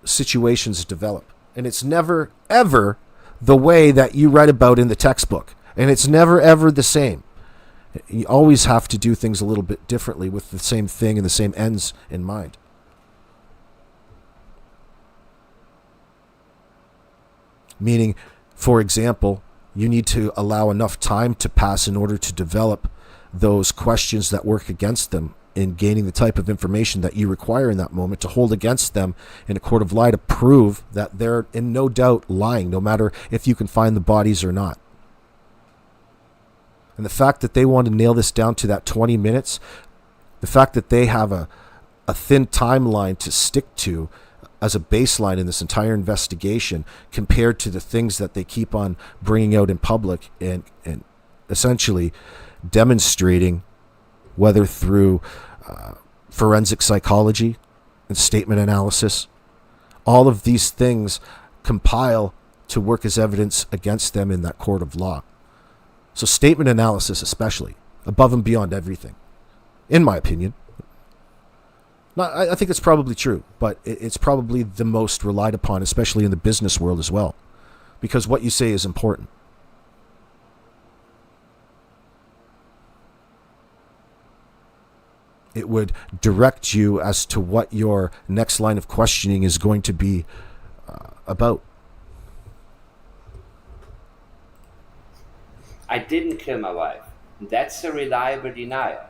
situations develop. And it's never, ever the way that you read about in the textbook. And it's never, ever the same. You always have to do things a little bit differently with the same thing and the same ends in mind. Meaning, for example, you need to allow enough time to pass in order to develop those questions that work against them in gaining the type of information that you require in that moment to hold against them in a court of law to prove that they're in no doubt lying, no matter if you can find the bodies or not. And the fact that they want to nail this down to that 20 minutes, the fact that they have a thin timeline to stick to as a baseline in this entire investigation compared to the things that they keep on bringing out in public and essentially demonstrating, whether through forensic psychology and statement analysis, all of these things compile to work as evidence against them in that court of law. So statement analysis especially, above and beyond everything, in my opinion. I think it's probably true, but it's probably the most relied upon, especially in the business world as well, because what you say is important. It would direct you as to what your next line of questioning is going to be about.
I didn't kill my wife. That's a reliable denial.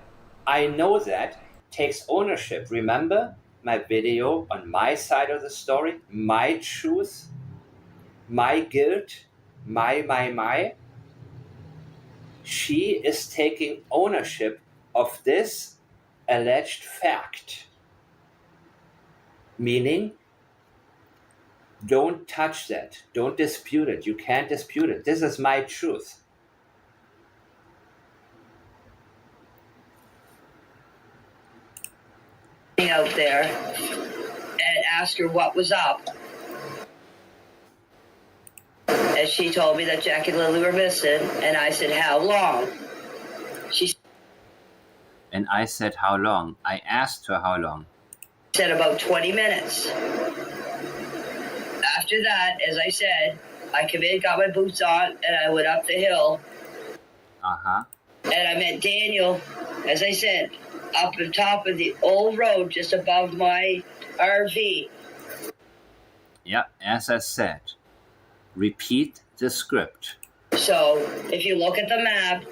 I know that. Takes ownership. Remember my video on my side of the story? My truth? My guilt? My. She is taking ownership of this alleged fact. Meaning, don't touch that. Don't dispute it. You can't dispute it. This is my truth.
Out there and asked her what was up. And she told me that Jack and Lily were missing, and I said, how long?
And I said, how long? I asked her how long.
Said about 20 minutes. After that, as I said, I came in, got my boots on, and I went up the hill.
Uh-huh.
And I met Daniel, as I said, up the top of the old road just above my RV.
Yeah, as I said, repeat the script.
So if you look at the map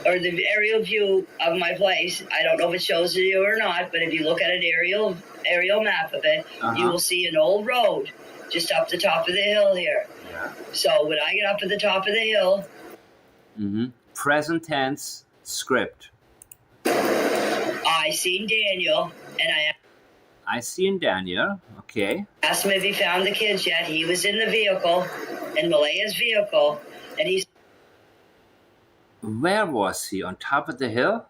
or the aerial view of my place, I don't know if it shows it you or not, but if you look at an aerial map of it, you will see an old road just up the top of the hill here.
Yeah.
So when I get up at the top of the hill,
present tense script.
I seen Daniel, and
I seen Daniel, okay.
Asked him if he found the kids yet. He was in the vehicle, in Maleyha's vehicle, and he's...
Where was he? On top of the hill?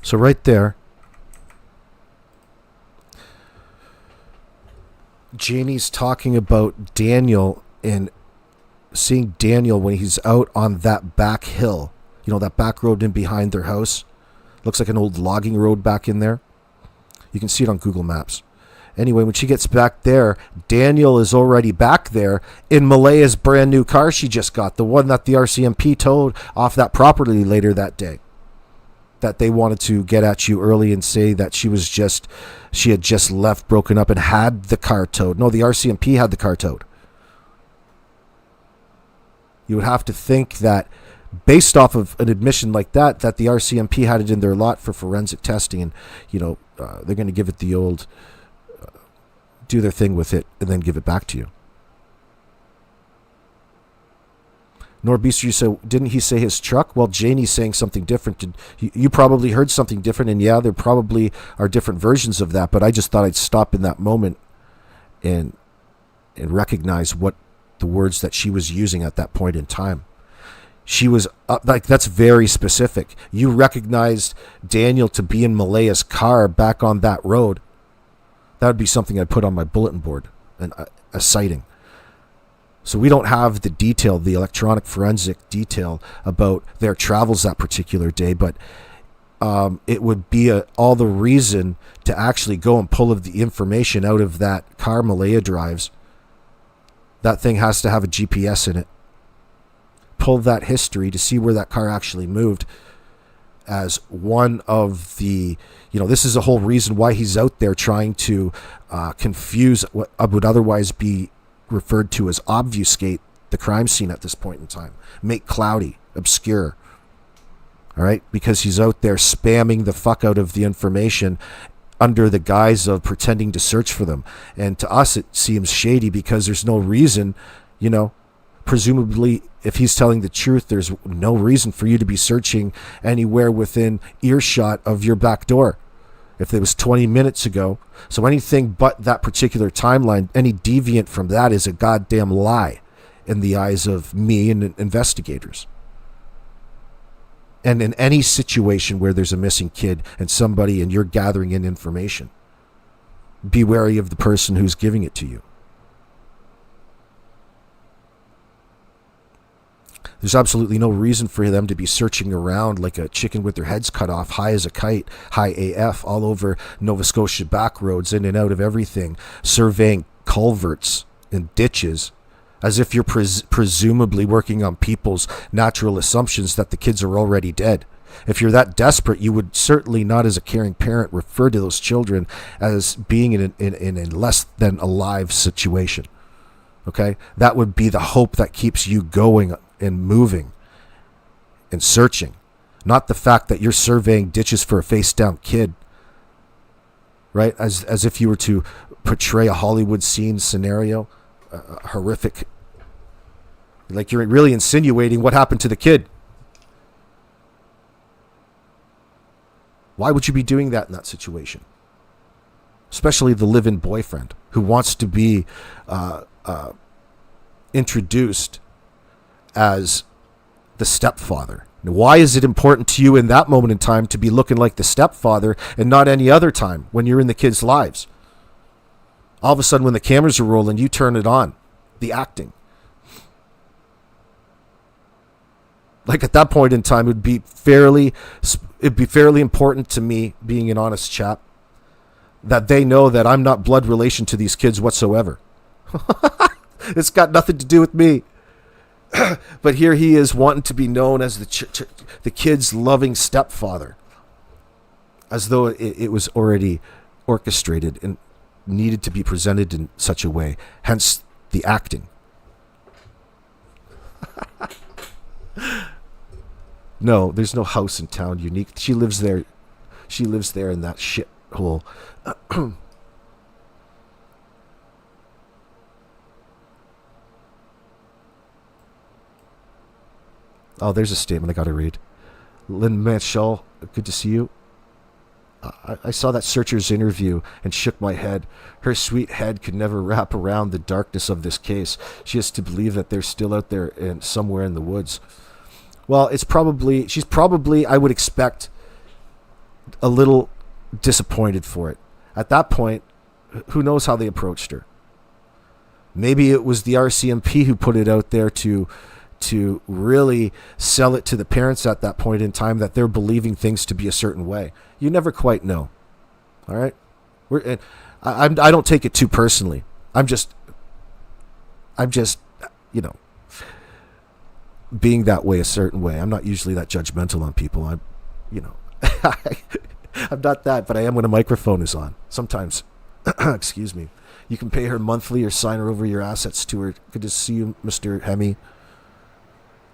So right there, Janie's talking about Daniel and seeing Daniel when he's out on that back hill. You know, that back road in behind their house. Looks like an old logging road back in there. You can see it on Google Maps. Anyway, when she gets back there, Daniel is already back there in Maleyha's brand new car she just got. The one that the RCMP towed off that property later that day. That they wanted to get at you early and say that she had just left broken up and had the car towed. No, the RCMP had the car towed. You would have to think that based off of an admission like that the RCMP had it in their lot for forensic testing, and they're going to give it the old do their thing with it and then give it back to you. Norbeaster, you said, didn't he say his truck? Well, Janie's saying something different. You probably heard something different, and yeah, there probably are different versions of that, but I just thought I'd stop in that moment and recognize what the words that she was using at that point in time. She was that's very specific. You recognized Daniel to be in Maleyha's car back on that road. That would be something I'd put on my bulletin board, a sighting. So we don't have the detail, the electronic forensic detail about their travels that particular day, but it would be all the reason to actually go and pull the information out of that car Maleyha drives. That thing has to have a GPS in it. Pull that history to see where that car actually moved as one of the, this is the whole reason why he's out there trying to confuse what would otherwise be referred to as obfuscate the crime scene at this point in time. Make cloudy, obscure. All right? Because he's out there spamming the fuck out of the information under the guise of pretending to search for them. And to us, it seems shady because there's no reason, presumably, if he's telling the truth, there's no reason for you to be searching anywhere within earshot of your back door. If it was 20 minutes ago. So anything but that particular timeline, any deviant from that is a goddamn lie in the eyes of me and investigators. And in any situation where there's a missing kid and somebody and you're gathering in information, be wary of the person who's giving it to you. There's absolutely no reason for them to be searching around like a chicken with their heads cut off, high as a kite, high AF, all over Nova Scotia back roads, in and out of everything, surveying culverts and ditches, as if you're presumably working on people's natural assumptions that the kids are already dead. If you're that desperate, you would certainly not, as a caring parent, refer to those children as being in a less than alive situation. Okay? That would be the hope that keeps you going and moving and searching, not the fact that you're surveying ditches for a face-down kid, right? As if you were to portray a Hollywood scene scenario, horrific, like you're really insinuating what happened to the kid. Why would you be doing that in that situation? Especially the live-in boyfriend who wants to be introduced as the stepfather. Now, why is it important to you in that moment in time to be looking like the stepfather and not any other time when you're in the kids' lives? All of a sudden, when the cameras are rolling, you turn it on. The acting. Like at that point in time, it'd be fairly important to me, being an honest chap, that they know that I'm not blood relation to these kids whatsoever. It's got nothing to do with me. But here he is wanting to be known as the kid's loving stepfather, as though it was already orchestrated and needed to be presented in such a way. Hence the acting. No, there's no house in town unique. She lives there. She lives there in that shithole. Oh, there's a statement I got to read. Lynn Manchell, good to see you. I saw that searcher's interview and shook my head. Her sweet head could never wrap around the darkness of this case. She has to believe that they're still out there and somewhere in the woods. Well, she's probably, I would expect, a little disappointed for it. At that point, who knows how they approached her? Maybe it was the RCMP who put it out there to really sell it to the parents at that point in time that they're believing things to be a certain way. You never quite know. All right? I don't take it too personally. I'm just, being that way a certain way. I'm not usually that judgmental on people. I'm not that, but I am when a microphone is on. Sometimes. Excuse me. You can pay her monthly or sign her over your assets to her. Good to see you, Mr. Hemi.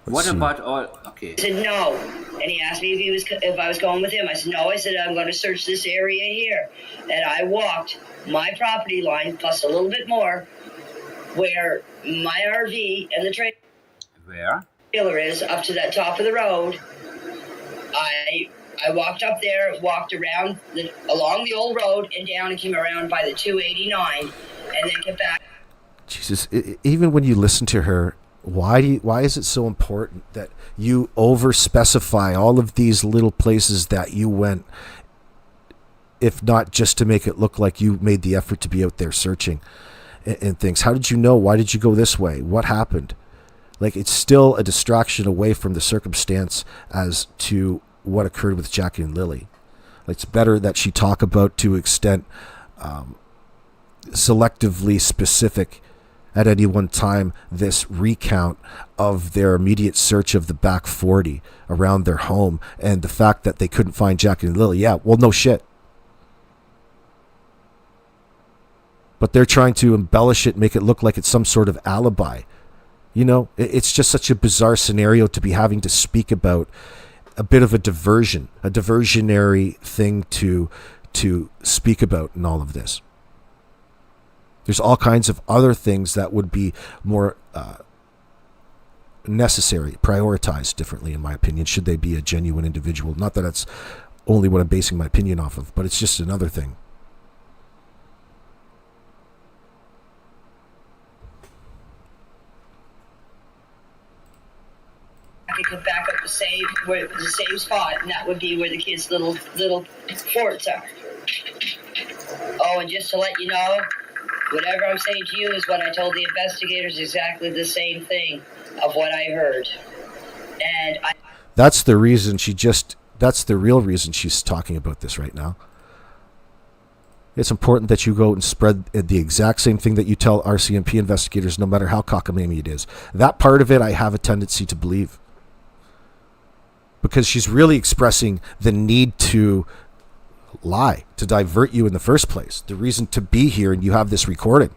What about all? Okay.
I said no, and he asked me if I was going with him. I said no. I said I'm going to search this area here, and I walked my property line plus a little bit more, where my RV and the trailer is, up to that top of the road. I walked up there, walked around along the old road and down, and came around by the 289, and then get back.
Jesus, even when you listen to her. Why is it so important that you over specify all of these little places that you went if not just to make it look like you made the effort to be out there searching and things? How did you know? Why did you go this way? What happened? Like, it's still a distraction away from the circumstance as to what occurred with Jackie and Lily. Like, it's better that she talk about, to extent selectively specific at any one time, this recount of their immediate search of the back 40 around their home, and the fact that they couldn't find Jackie and Lily. Yeah, well, no shit. But they're trying to embellish it, make it look like it's some sort of alibi. You know, it's just such a bizarre scenario to be having to speak about. A bit of a diversion, a diversionary thing to speak about in all of this. There's all kinds of other things that would be more necessary, prioritized differently, in my opinion, should they be a genuine individual. Not that that's only what I'm basing my opinion off of, but it's just another thing.
I could back up the same spot, and that would be where the kids' little forts are. Oh, and just to let you know, whatever I'm saying to you is what I told the investigators, exactly the same thing of what I heard. And
that's the reason that's the real reason she's talking about this right now. It's important that you go and spread the exact same thing that you tell RCMP investigators, no matter how cockamamie it is. That part of it I have a tendency to believe. Because she's really expressing the need to lie, to divert you in the first place. The reason to be here, and you have this recording.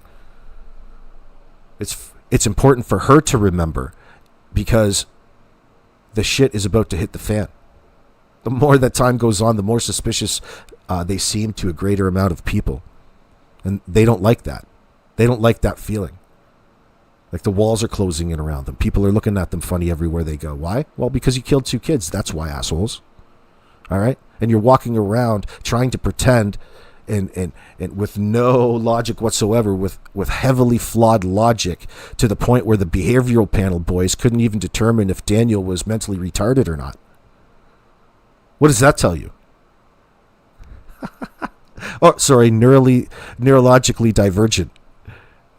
It's important for her to remember, because the shit is about to hit the fan. The more that time goes on, the more suspicious they seem to a greater amount of people. And they don't like that. They don't like that feeling. Like the walls are closing in around them. People are looking at them funny everywhere they go. Why? Well, because you killed 2 kids. That's why, assholes. All right? And you're walking around trying to pretend and with no logic whatsoever, with heavily flawed logic, to the point where the behavioral panel boys couldn't even determine if Daniel was mentally retarded or not. What does that tell you? Oh, sorry, neurologically divergent.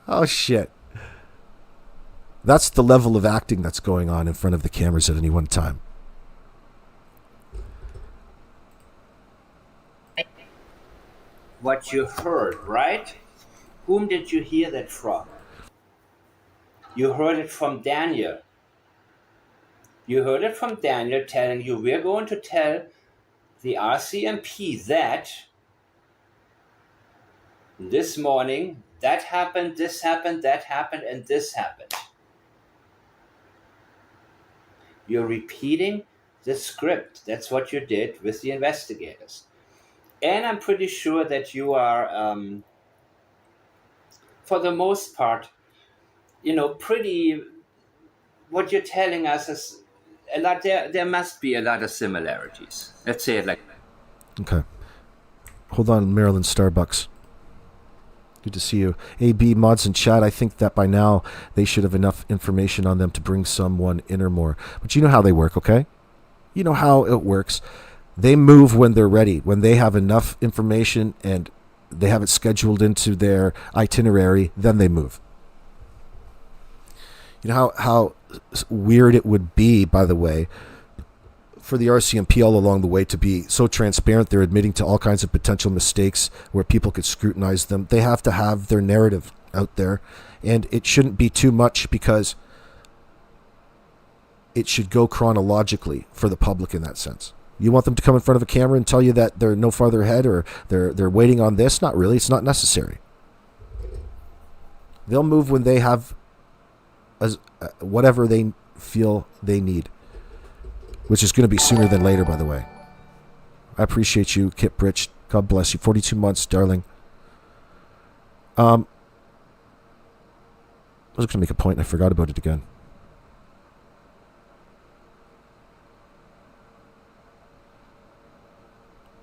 Oh, shit. That's the level of acting that's going on in front of the cameras at any one time.
What you heard, right? Whom did you hear that from? You heard it from Daniel. You heard it from Daniel telling you, we're going to tell the RCMP that this morning that happened, this happened, that happened, and this happened. You're repeating the script. That's what you did with the investigators. And I'm pretty sure that you are, for the most part, pretty, what you're telling us is a lot, there must be a lot of similarities. Let's say it like that.
Okay. Hold on, Maryland Starbucks. Good to see you. AB mods and chat, I think that by now they should have enough information on them to bring someone in or more. But you know how they work, okay? You know how it works. They move when they're ready, when they have enough information and they have it scheduled into their itinerary, then they move. You know how weird it would be, by the way, for the RCMP all along the way to be so transparent. They're admitting to all kinds of potential mistakes where people could scrutinize them. They have to have their narrative out there, and it shouldn't be too much, because it should go chronologically for the public in that sense. You want them to come in front of a camera and tell you that they're no farther ahead, or they're waiting on this? Not really. It's not necessary. They'll move when they have whatever they feel they need, which is going to be sooner than later, by the way. I appreciate you, Kip Rich. God bless you. 42 months, darling. I was going to make a point and I forgot about it again.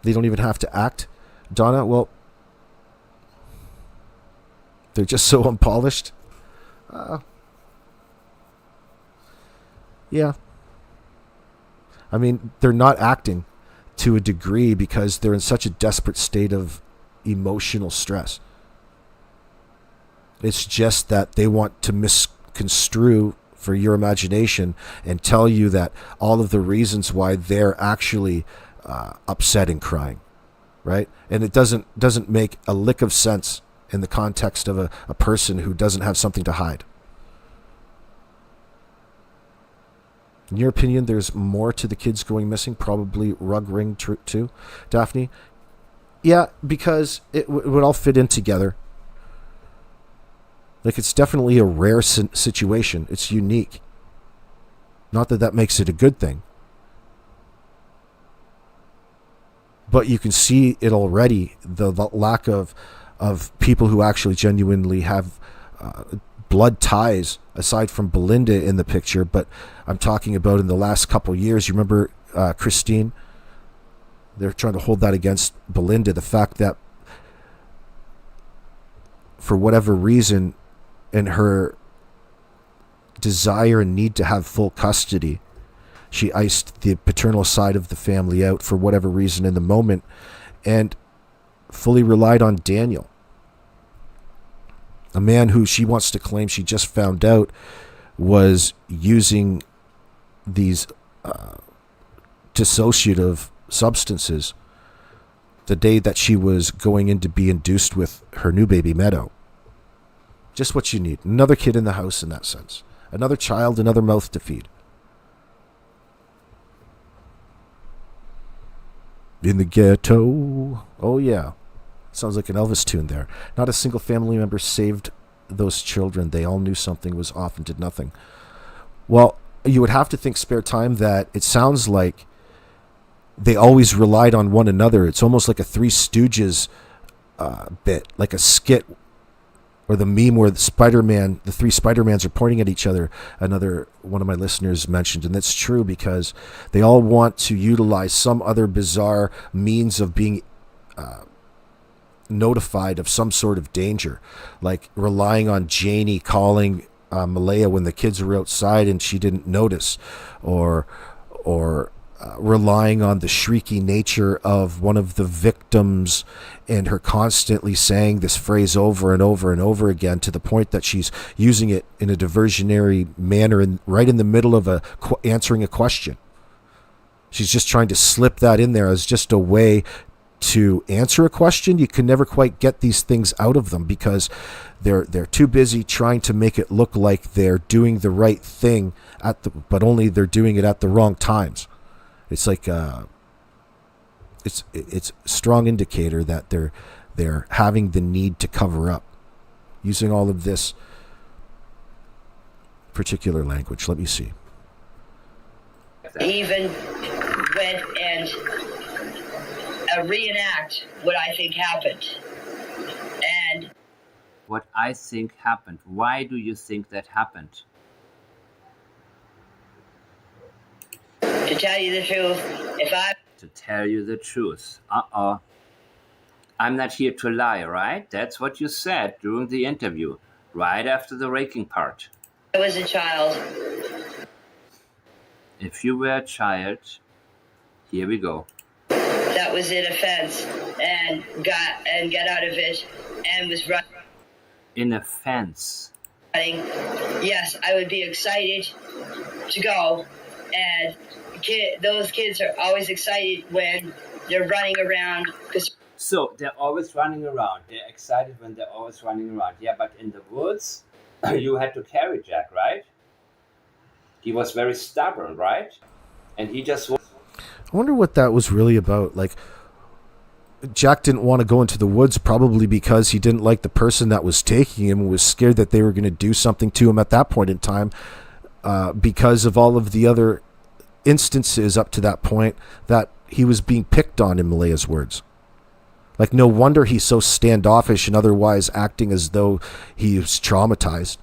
They don't even have to act, Donna. Well, they're just so unpolished. Yeah. I mean, they're not acting. to a degree because they're in such a desperate state of emotional stress. It's just that they want to misconstrue for your imagination and tell you that all of the reasons why they're actually upset and crying, right? And it doesn't make a lick of sense in the context of a person who doesn't have something to hide. In your opinion, there's more to the kids going missing, probably rug ring too, Daphne? Yeah, because it would all fit in together. Like, it's definitely a rare situation. It's unique. Not that that makes it a good thing. But you can see it already, the lack of people who actually genuinely have blood ties, aside from Belinda in the picture. But I'm talking about in the last couple years. You remember Christine? They're trying to hold that against Belinda. The fact that for whatever reason, in her desire and need to have full custody, she iced the paternal side of the family out for whatever reason in the moment and fully relied on Daniel, a man who she wants to claim she just found out was using these dissociative substances the day that she was going in to be induced with her new baby Meadow. Just what you need. Another kid in the house in that sense. Another child, another mouth to feed. In the ghetto. Oh, yeah. Sounds like an Elvis tune there. Not a single family member saved those children. They all knew something was off and did nothing. Well, you would have to think spare time that it sounds like they always relied on one another. It's almost like a Three Stooges bit, like a skit, or the meme where the three Spider-Mans are pointing at each other. Another one of my listeners mentioned, and that's true because they all want to utilize some other bizarre means of being notified of some sort of danger, like relying on Janie calling Maleyha when the kids were outside and she didn't notice, or relying on the shrieky nature of one of the victims and her constantly saying this phrase over and over and over again to the point that she's using it in a diversionary manner and right in the middle of answering a question. She's just trying to slip that in there as just a way to answer a question. You can never quite get these things out of them because they're too busy trying to make it look like they're doing the right thing but only they're doing it at the wrong times. It's like it's a strong indicator that they're having the need to cover up, using all of this particular language. Let me see.
Even went and reenact what I think happened. And
What I think happened. Why do you think that happened?
to tell you the truth,
To tell you the truth. I'm not here to lie, right? That's what you said during the interview, right after the raking part.
I was a child,
If you were a child, here we go.
that was in offense and got out of it and was
In a fence.
running, yes, I would be excited to go. And those kids are always excited when they're running around.
So they're always running around. They're excited when they're always running around. Yeah, but in the woods, you had to carry Jack, right? He was very stubborn, right? And he just...
I wonder what that was really about. Like, Jack didn't want to go into the woods probably because he didn't like the person that was taking him and was scared that they were going to do something to him at that point in time because of all of the other instances up to that point that he was being picked on, in Maleyha's words. Like, no wonder he's so standoffish and otherwise acting as though he was traumatized.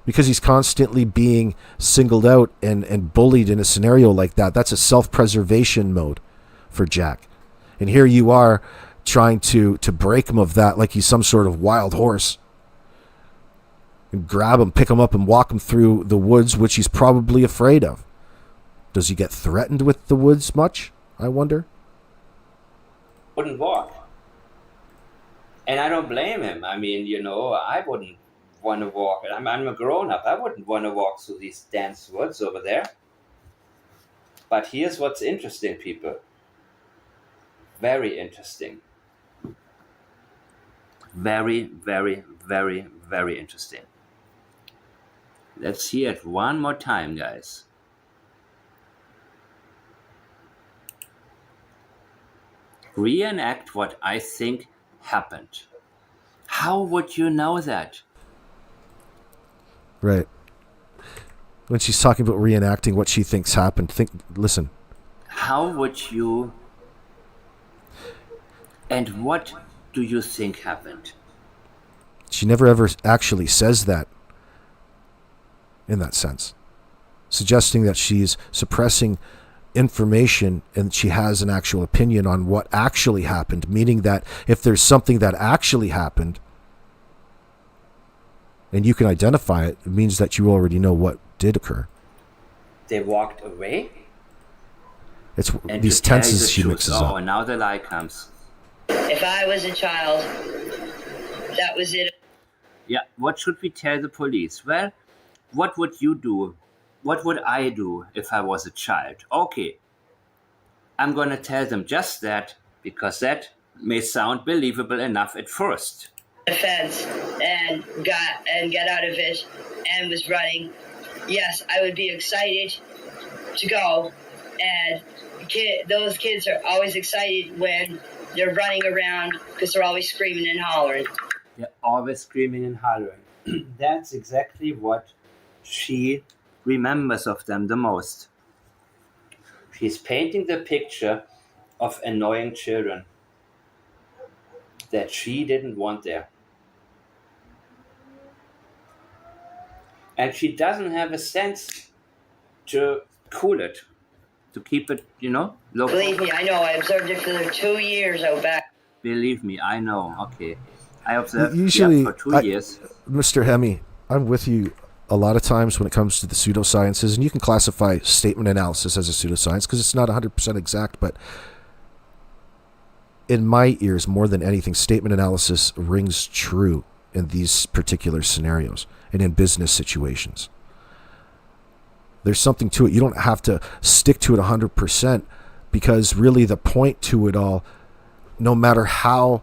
Because he's constantly being singled out and bullied in a scenario like that. That's a self-preservation mode for Jack. And here you are trying to break him of that like he's some sort of wild horse. And grab him, pick him up, and walk him through the woods, which he's probably afraid of. Does he get threatened with the woods much? I wonder.
Wouldn't walk. And I don't blame him. I mean, I wouldn't want to walk. I'm a grown-up. I wouldn't want to walk through these dense woods over there. But here's what's interesting, people. Very interesting. Very, very, very, very interesting. Let's hear it one more time, guys. Reenact what I think happened. How would you know that?
Right. When she's talking about reenacting what she thinks happened, listen.
How would you... And what do you think happened?
She never ever actually says that in that sense. Suggesting that she's suppressing information and she has an actual opinion on what actually happened, meaning that if there's something that actually happened and you can identify it, it means that you already know what did occur.
They walked away?
It's
and
these tenses she mixes up.
Oh, and now the lie comes.
If I was a child, that was it.
Yeah, what should we tell the police? Well, what would you do? What would I do if I was a child? Okay, I'm going to tell them just that, because that may sound believable enough at first.
The fence and got out of it and was running. Yes, I would be excited to go. And those kids are always excited when they're running around because they're always screaming and hollering.
They're always screaming and hollering. That's exactly what she remembers of them the most. She's painting the picture of annoying children that she didn't want there. And she doesn't have a sense to cool it, to keep it, local.
Believe me, I know. I observed it for 2 years out back.
Believe me, I know. Okay. I observed
Usually,
for 2 years.
Mr. Hemme, I'm with you a lot of times when it comes to the pseudosciences, and you can classify statement analysis as a pseudoscience because it's not 100% exact, but in my ears, more than anything, statement analysis rings true in these particular scenarios and in business situations. There's something to it. You don't have to stick to it 100% because really the point to it all, no matter how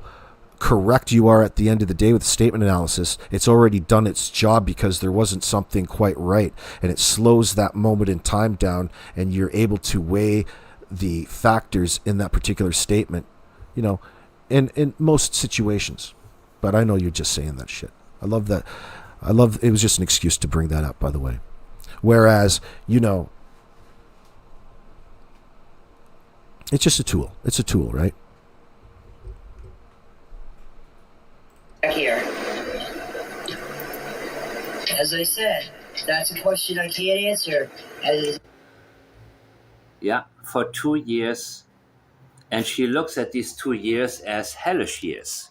correct you are at the end of the day with statement analysis, it's already done its job because there wasn't something quite right, and it slows that moment in time down, and you're able to weigh the factors in that particular statement, in most situations. But I know you're just saying that shit. I love that. It was just an excuse to bring that up, by the way. Whereas, it's just a tool. It's a tool, right?
Here. As I said, that's a question I can't answer.
Yeah, for 2 years. And she looks at these 2 years as hellish years.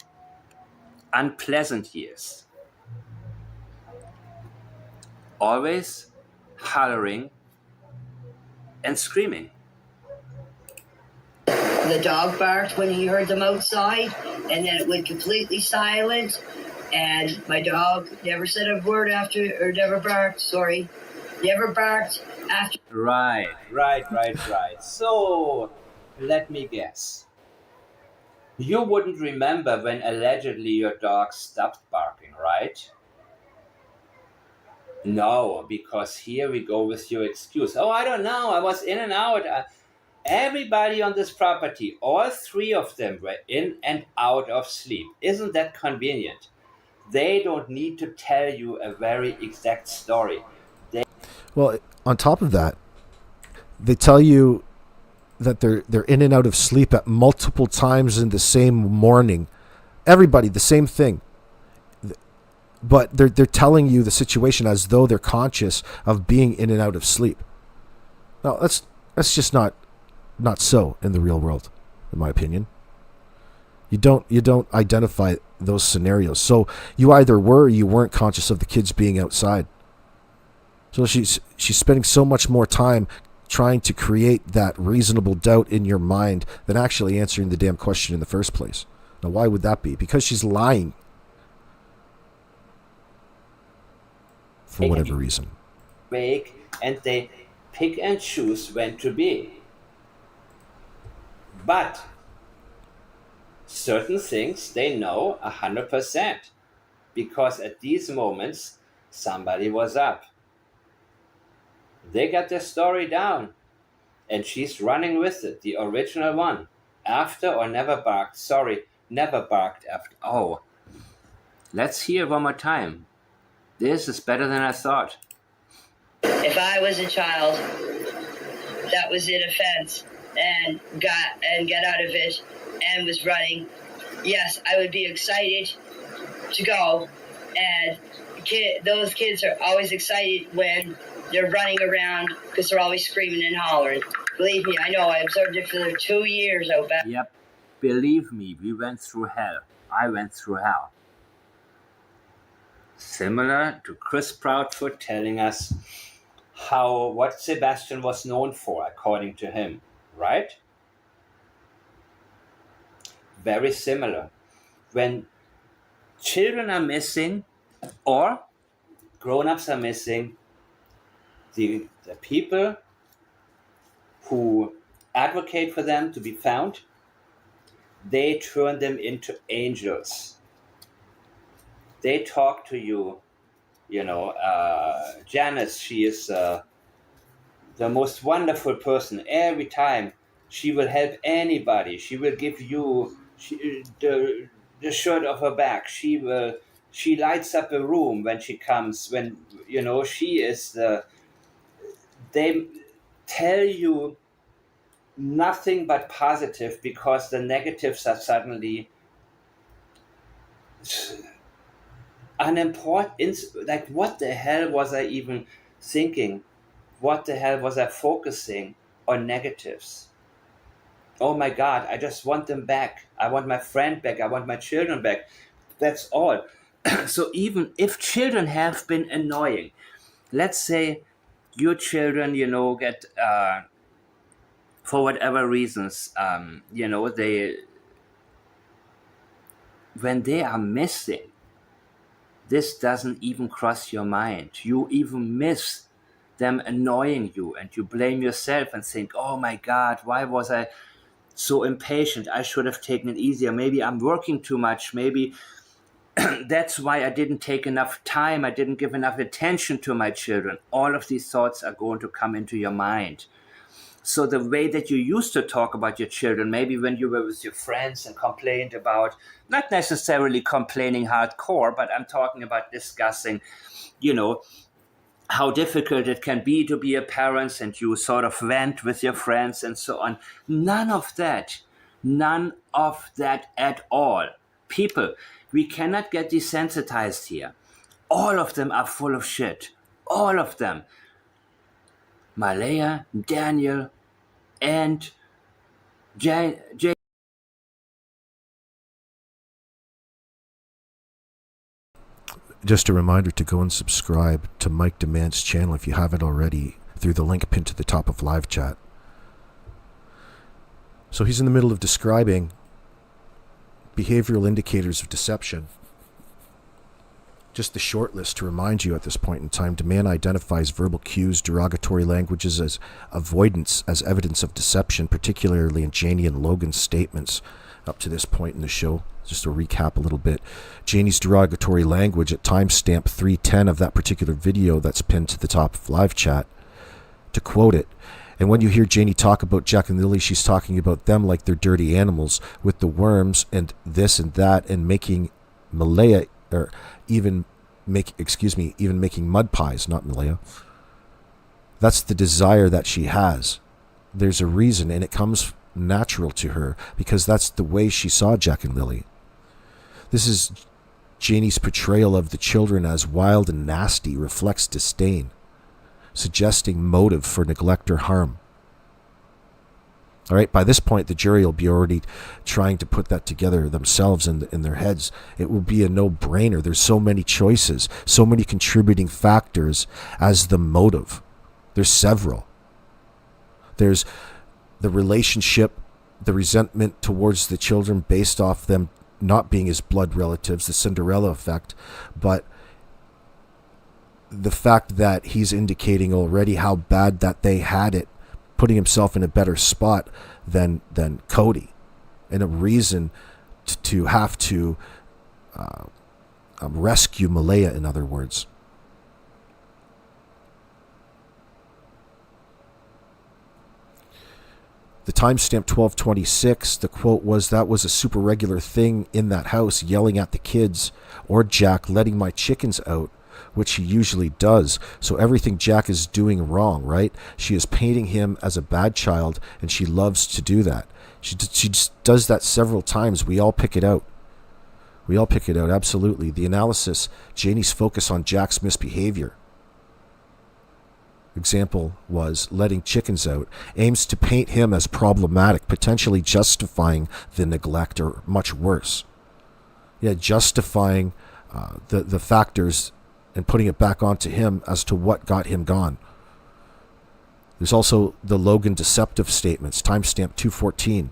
Unpleasant years. Always hollering and screaming.
The dog barked when he heard them outside, and then it went completely silent. And my dog never said a word after, or never barked, sorry. Never barked after.
Right. So, let me guess. You wouldn't remember when allegedly your dog stopped barking, right? No, because here we go with your excuse. Oh, I don't know. I was in and out. Everybody on this property, all 3 of them were in and out of sleep. Isn't that convenient? They don't need to tell you a very exact story.
Well, on top of that, they tell you that they're in and out of sleep at multiple times in the same morning. Everybody, the same thing. But they're telling you the situation as though they're conscious of being in and out of sleep. Now, that's just not so in the real world, in my opinion. You don't identify those scenarios. So you either were or you weren't conscious of the kids being outside. So she's spending so much more time trying to create that reasonable doubt in your mind than actually answering the damn question in the first place. Now, why would that be? Because she's lying. For whatever reason.
Make, and they pick and choose when to be. But certain things they know 100%, because at these moments somebody was up. They got their story down, and she's running with it, the original one. After or never barked. Sorry, never barked after. Oh, let's hear one more time. This is better than I thought.
If I was a child that was in a fence and got out of it and was running, yes, I would be excited to go. And those kids are always excited when they're running around because they're always screaming and hollering. Believe me, I know. I observed it for 2 years out back.
Yep. Believe me, we went through hell. I went through hell. Similar to Chris Proudfoot telling us what Sebastian was known for, according to him, right? Very similar. When children are missing or grown-ups are missing, the people who advocate for them to be found, they turn them into angels. They talk to you, Janice, she is the most wonderful person. Every time she will help anybody. She will give you the shirt off her back. She lights up a room when she comes, when, she is they tell you nothing but positive, because the negatives are suddenly unimportant. Like, what the hell was I even thinking? What the hell was I focusing on negatives? Oh my God, I just want them back. I want my friend back. I want my children back. That's all. So even if children have been annoying, let's say your children, get, for whatever reasons, when they are missing, this doesn't even cross your mind. You even miss them annoying you, and you blame yourself and think, oh my God, why was I so impatient? I should have taken it easier. Maybe I'm working too much. Maybe that's why I didn't take enough time. I didn't give enough attention to my children. All of these thoughts are going to come into your mind. So the way that you used to talk about your children, maybe when you were with your friends and complained about, not necessarily complaining hardcore, but I'm talking about discussing, how difficult it can be to be a parent, and you sort of vent with your friends and so on. None of that at all. People, we cannot get desensitized here. All of them are full of shit. All of them. Maleyha, Daniel, and Janie.
Just a reminder to go and subscribe to Mike Dammann's channel if you haven't already, through the link pinned to the top of live chat. So he's in the middle of describing behavioral indicators of deception. Just the short list to remind you at this point in time. Dammann identifies verbal cues, derogatory languages as avoidance as evidence of deception, particularly in Janie and Logan's statements up to this point in the show. Just to recap a little bit. Janie's derogatory language at timestamp 310 of that particular video that's pinned to the top of live chat. To quote it, and when you hear Janie talk about Jack and Lily, she's talking about them like they're dirty animals with the worms and this and that, and making Maleyha, or even making mud pies, not Maleyha. That's the desire that she has. There's a reason, and it comes natural to her because that's the way she saw Jack and Lily. This is Janie's portrayal of the children as wild and nasty, reflects disdain, suggesting motive for neglect or harm. All right, by this point, the jury will be already trying to put that together themselves in their heads. It will be a no-brainer. There's so many choices, so many contributing factors as the motive. There's several. There's the relationship, the resentment towards the children based off them not being his blood relatives, the Cinderella effect, but the fact that he's indicating already how bad that they had it, putting himself in a better spot than Cody, and a reason to have to rescue Maleyha, in other words. The timestamp 12:26, the quote was, "That was a super regular thing in that house, yelling at the kids, or Jack letting my chickens out, which he usually does. So everything Jack is doing wrong, right? She is painting him as a bad child, and she loves to do that. She just does that several times. We all pick it out. We all pick it out, absolutely. The analysis, Janie's focus on Jack's misbehavior. Example was letting chickens out, aims to paint him as problematic, potentially justifying the neglect, or much worse. Yeah, justifying the factors and putting it back onto him as to what got him gone. There's also the Logan deceptive statements, timestamp 2:14.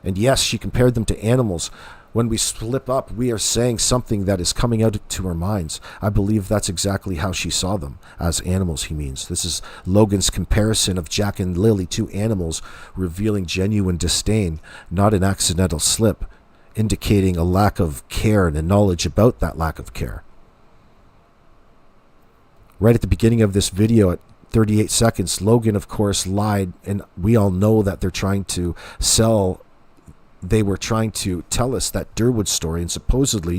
And yes, she compared them to animals. When we slip up, we are saying something that is coming out to our minds. I believe that's exactly how she saw them, as animals, he means. This is Logan's comparison of Jack and Lily to animals, revealing genuine disdain, not an accidental slip, indicating a lack of care and a knowledge about that lack of care. Right at the beginning of this video, at 38 seconds, Logan, of course, lied, and we all know that they were trying to tell us that Durwood story, and supposedly,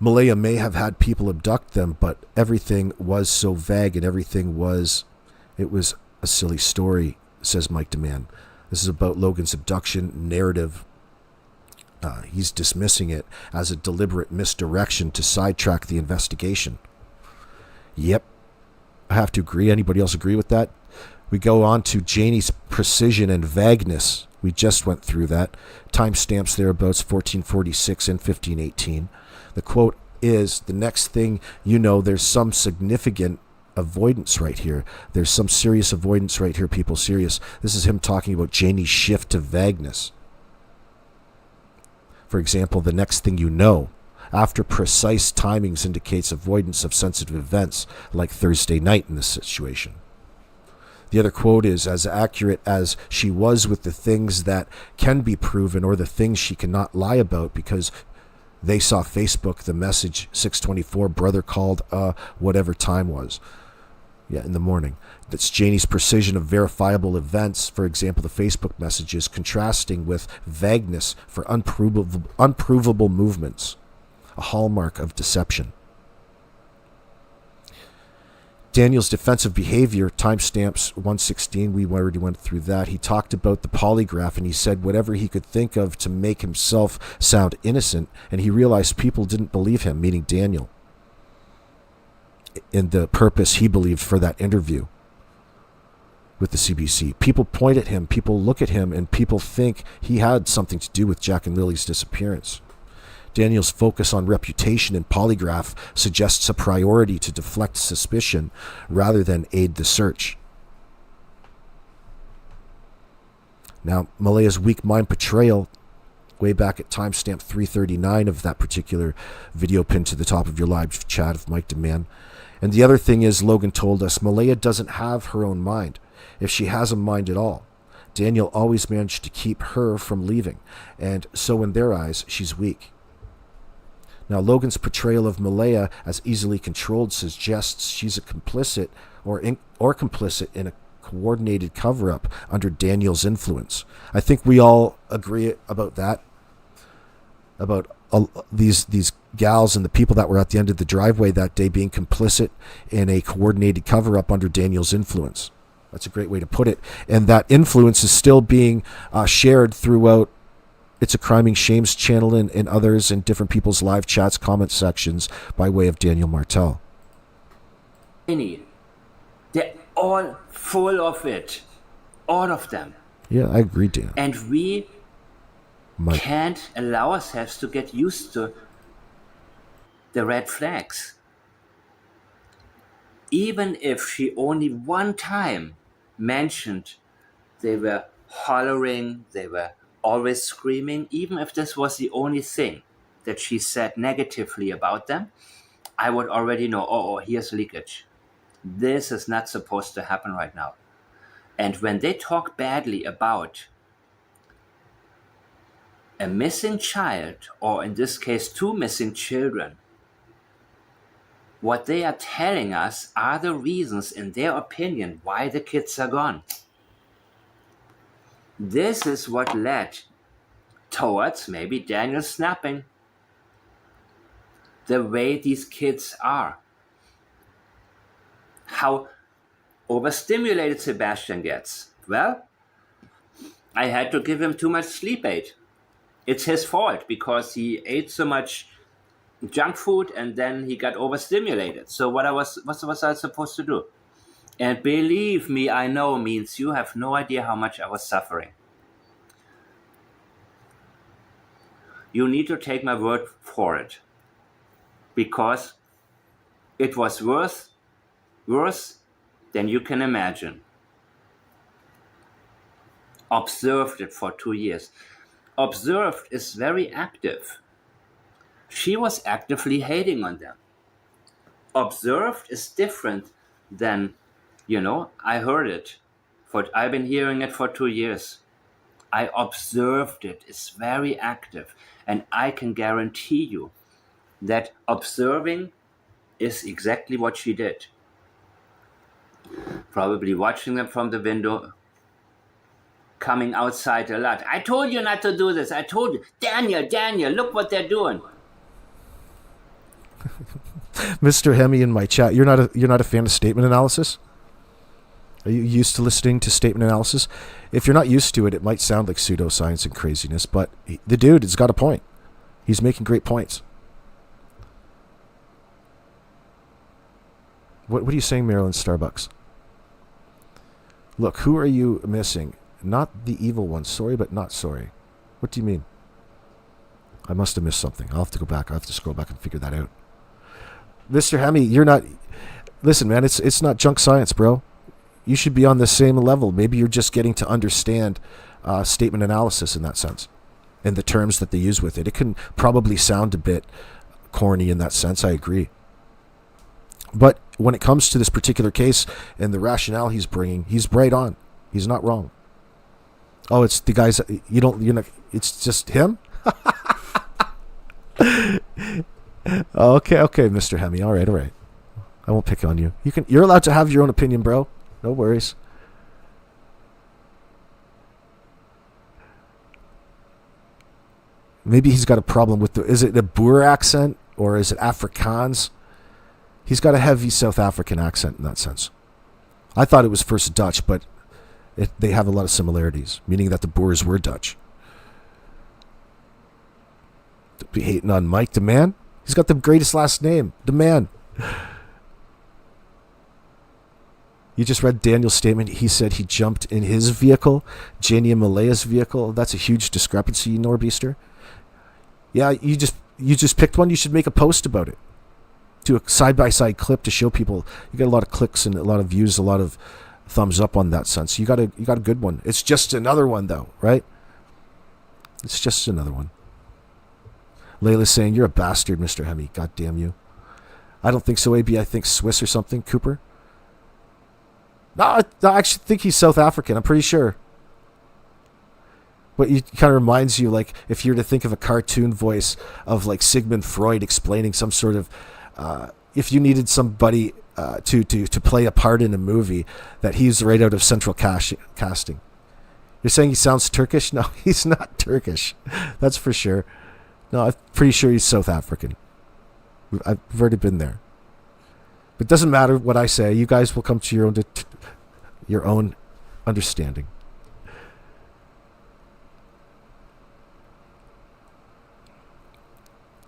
Maleyha may have had people abduct them, but everything was so vague, and it was a silly story, says Mike Dammann. This is about Logan's abduction narrative. He's dismissing it as a deliberate misdirection to sidetrack the investigation. Yep, I have to agree. Anybody else agree with that? We go on to Janie's precision and vagueness. We just went through that. Timestamps thereabouts 1446 and 1518. The quote is, "The next thing you know, there's some significant avoidance right here. There's some serious avoidance right here, people, serious." This is him talking about Janie's shift to vagueness. For example, the next thing you know, after precise timings indicates avoidance of sensitive events, like Thursday night in this situation. The other quote is, "As accurate as she was with the things that can be proven or the things she cannot lie about because they saw Facebook, the message 6:24, brother called whatever time was." Yeah, in the morning. That's Janie's precision of verifiable events, for example, the Facebook messages, contrasting with vagueness for unprovable movements, a hallmark of deception. Daniel's defensive behavior, timestamps 116, we already went through that. He talked about the polygraph, and he said whatever he could think of to make himself sound innocent, and he realized people didn't believe him, meaning Daniel, in the purpose he believed for that interview with the CBC. People point at him, people look at him, and people think he had something to do with Jack and Lily's disappearance. Daniel's focus on reputation and polygraph suggests a priority to deflect suspicion rather than aid the search. Now, Maleyha's weak mind portrayal, way back at timestamp 339 of that particular video pinned to the top of your live chat of Mike Dammann. And the other thing is, Logan told us, Maleyha doesn't have her own mind, if she has a mind at all. Daniel always managed to keep her from leaving, and so in their eyes, she's weak. Now, Logan's portrayal of Maleyha as easily controlled suggests she's a complicit or complicit in a coordinated cover-up under Daniel's influence. I think we all agree about that, about these gals and the people that were at the end of the driveway that day being complicit in a coordinated cover-up under Daniel's influence. That's a great way to put it. And that influence is still being shared throughout It's a Criming Shames channel and others in different people's live chats, comment sections by way of Daniel Martel.
They're all full of it. All of them.
Yeah, I agree, Dan.
And we can't allow ourselves to get used to the red flags. even if she only one time mentioned they were hollering, they were always screaming, even if this was the only thing that she said negatively about them, I would already know, oh, here's leakage. This is not supposed to happen right now. And when they talk badly about a missing child, or in this case, 2 missing children, what they are telling us are the reasons, in their opinion, why the kids are gone. This is what led towards maybe Daniel snapping the way these kids are. How overstimulated Sebastian gets. Well, I had to give him too much sleep aid. It's his fault because he ate so much junk food and then he got overstimulated. So what was I supposed to do? And believe me, I know means you have no idea how much I was suffering. You need to take my word for it, because it was worse than you can imagine. Observed it for 2 years. Observed is very active. She was actively hating on them. Observed is different than, I heard it. I've been hearing it for 2 years. I observed it. It's very active. And I can guarantee you that observing is exactly what she did. Probably watching them from the window, coming outside a lot. I told you not to do this. I told you. Daniel, look what they're doing.
Mr. Hemi in my chat, you're not a fan of statement analysis? Are you used to listening to statement analysis? If you're not used to it, it might sound like pseudoscience and craziness, but the dude has got a point. He's making great points. What are you saying, Marilyn Starbucks? Look, who are you missing? Not the evil one. Sorry, but not sorry. What do you mean? I must have missed something. I'll have to go back. I'll have to scroll back and figure that out. Mr. Hemi, you're not... Listen, man, it's not junk science, bro. You should be on the same level. Maybe you're just getting to understand statement analysis in that sense, and the terms that they use with it. It can probably sound a bit corny in that sense. I agree. But when it comes to this particular case and the rationale he's bringing, he's right on. He's not wrong. Oh, it's the guys. It's just him. Okay, Mr. Hemi. All right. I won't pick on you. You're allowed to have your own opinion, bro. No worries. Maybe he's got a problem with is it a Boer accent or is it Afrikaans? He's got a heavy South African accent in that sense. I thought it was first Dutch, but they have a lot of similarities, meaning that the Boers were Dutch. Be hating on Mike Dammann? He's got the greatest last name, Dammann. You just read Daniel's statement. He said he jumped in his vehicle, Janie and Maleyha's vehicle. That's a huge discrepancy, Norbeaster. Yeah, you just picked one. You should make a post about it. Do a side-by-side clip to show people. You get a lot of clicks and a lot of views, a lot of thumbs up on that sense. You got a good one. It's just another one, though, right? It's just another one. Layla's saying, you're a bastard, Mr. Hemi. God damn you. I don't think so, AB. I think Swiss or something. Cooper? No, I actually think he's South African. I'm pretty sure. But it kind of reminds you, like, if you were to think of a cartoon voice of, like, Sigmund Freud explaining some sort of... if you needed somebody to play a part in a movie, that he's right out of Central Casting. You're saying he sounds Turkish? No, he's not Turkish. That's for sure. No, I'm pretty sure he's South African. I've already been there. But it doesn't matter what I say. You guys will come to your own understanding.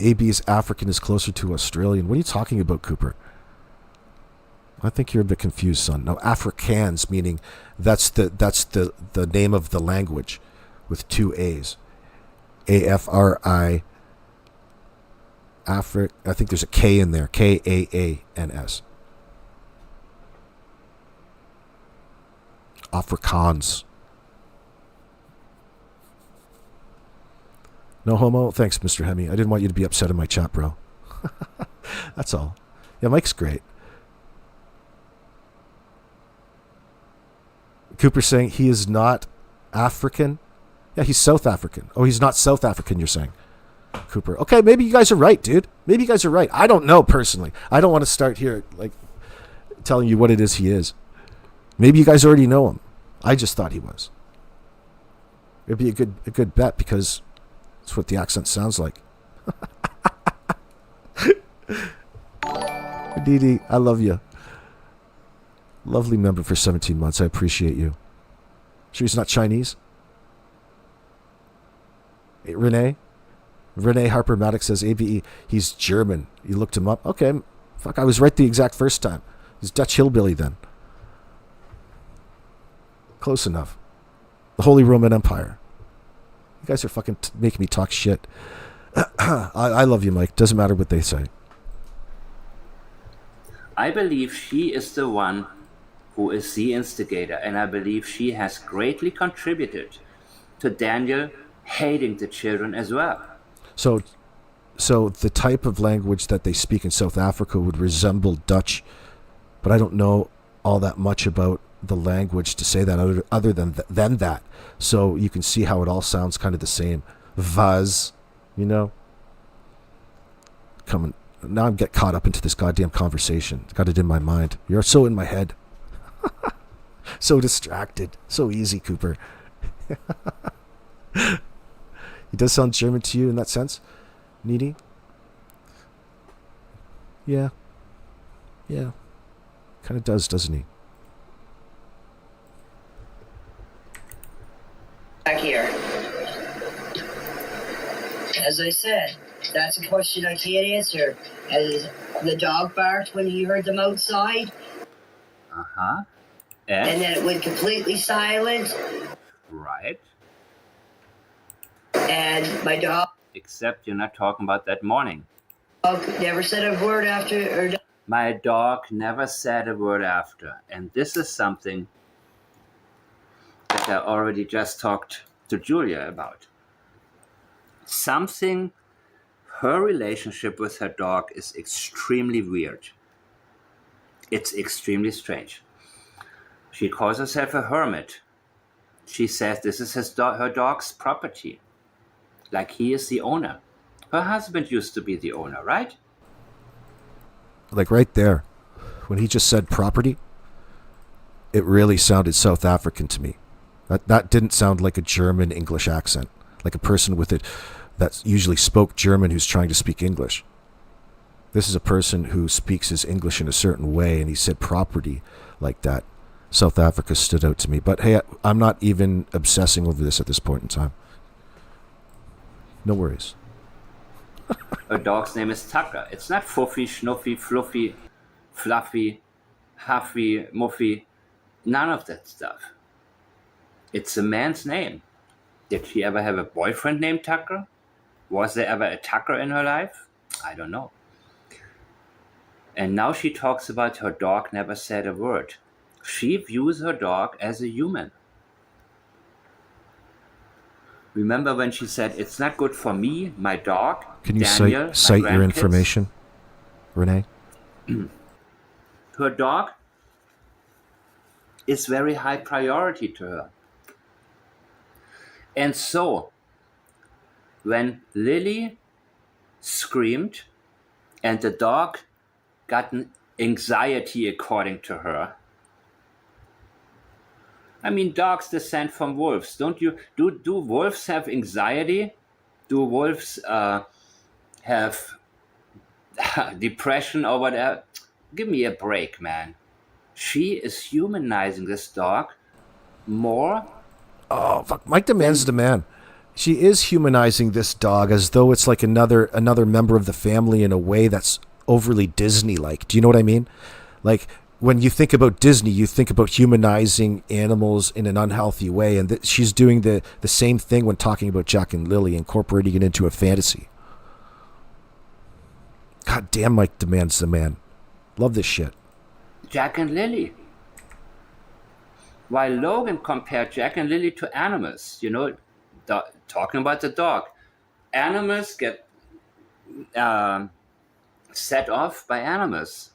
AB's African is closer to Australian. What are you talking about, Cooper? I think you're a bit confused, son. No, Afrikaans, meaning that's the name of the language with 2 A's. AFRI. I think there's a K in there. KAANS. Afrikaans. No homo? Thanks, Mr. Hemi. I didn't want you to be upset in my chat, bro. That's all. Yeah, Mike's great. Cooper's saying he is not African. Yeah, he's South African. Oh, he's not South African, you're saying. Cooper. Okay, maybe you guys are right, dude. Maybe you guys are right. I don't know personally. I don't want to start here like telling you what it is he is. Maybe you guys already know him. I just thought he was. It'd be a good bet because that's what the accent sounds like. Dee, I love you. Lovely member for 17 months. I appreciate you. Sure he's not Chinese? Hey, Renee Harper Maddox says AVE. He's German. You looked him up? Okay. Fuck, I was right the exact first time. He's Dutch hillbilly then. Close enough. The Holy Roman Empire. You guys are fucking making me talk shit. I love you, Mike. Doesn't matter what they say.
I believe she is the one who is the instigator, and I believe she has greatly contributed to Daniel hating the children as well.
So the type of language that they speak in South Africa would resemble Dutch, but I don't know all that much about the language to say that other than that. So you can see how it all sounds kind of the same. Vaz, you know. Now I'm getting caught up into this goddamn conversation. Got it in my mind. You're so in my head. So distracted. So easy, Cooper. He does sound German to you in that sense, Needy? Yeah. Kind of does, doesn't he?
Back here. As I said, that's a question I can't answer. As the dog barked when he heard them outside.
Uh-huh.
And then it went completely silent.
Right.
And my dog
Except you're not talking about that morning.
never said a word after.
My dog never said a word after. And this is something that I already just talked to Julia about. Her relationship with her dog is extremely weird. It's extremely strange. She calls herself a hermit. She says this is her dog's property. Like he is the owner. Her husband used to be the owner, right?
Like right there, when he just said property, it really sounded South African to me. That didn't sound like a German English accent, like a person with it that usually spoke German who's trying to speak English. This is a person who speaks his English in a certain way, and he said property like that. South Africa stood out to me. But hey, I'm not even obsessing over this at this point in time. No worries.
Her dog's name is Tucker. It's not Fuffy, Schnuffy, Fluffy, Fluffy, Huffy, Muffy. None of that stuff. It's a man's name. Did she ever have a boyfriend named Tucker? Was there ever a Tucker in her life? I don't know. And now she talks about her dog never said a word. She views her dog as a human. Remember when she said, it's not good for me, my dog,
Can you
Daniel,
cite
my
your
grandkids?"
information, Renee?
Her dog is very high priority to her. And so, when Lily screamed and the dog got an anxiety according to her, I mean, dogs descend from wolves. Don't you? Do wolves have anxiety? Do wolves have depression or whatever? Give me a break, man. She is humanizing this dog more.
Oh, fuck. Mike demands demand. She is humanizing this dog as though it's like another member of the family in a way that's overly Disney-like. Do you know what I mean? Like, when you think about Disney, you think about humanizing animals in an unhealthy way, and she's doing the same thing when talking about Jack and Lily, incorporating it into a fantasy. God damn, Mike demands the man. Love this shit.
Jack and Lily. While Logan compared Jack and Lily to animals, talking about the dog. Animals get set off by animals,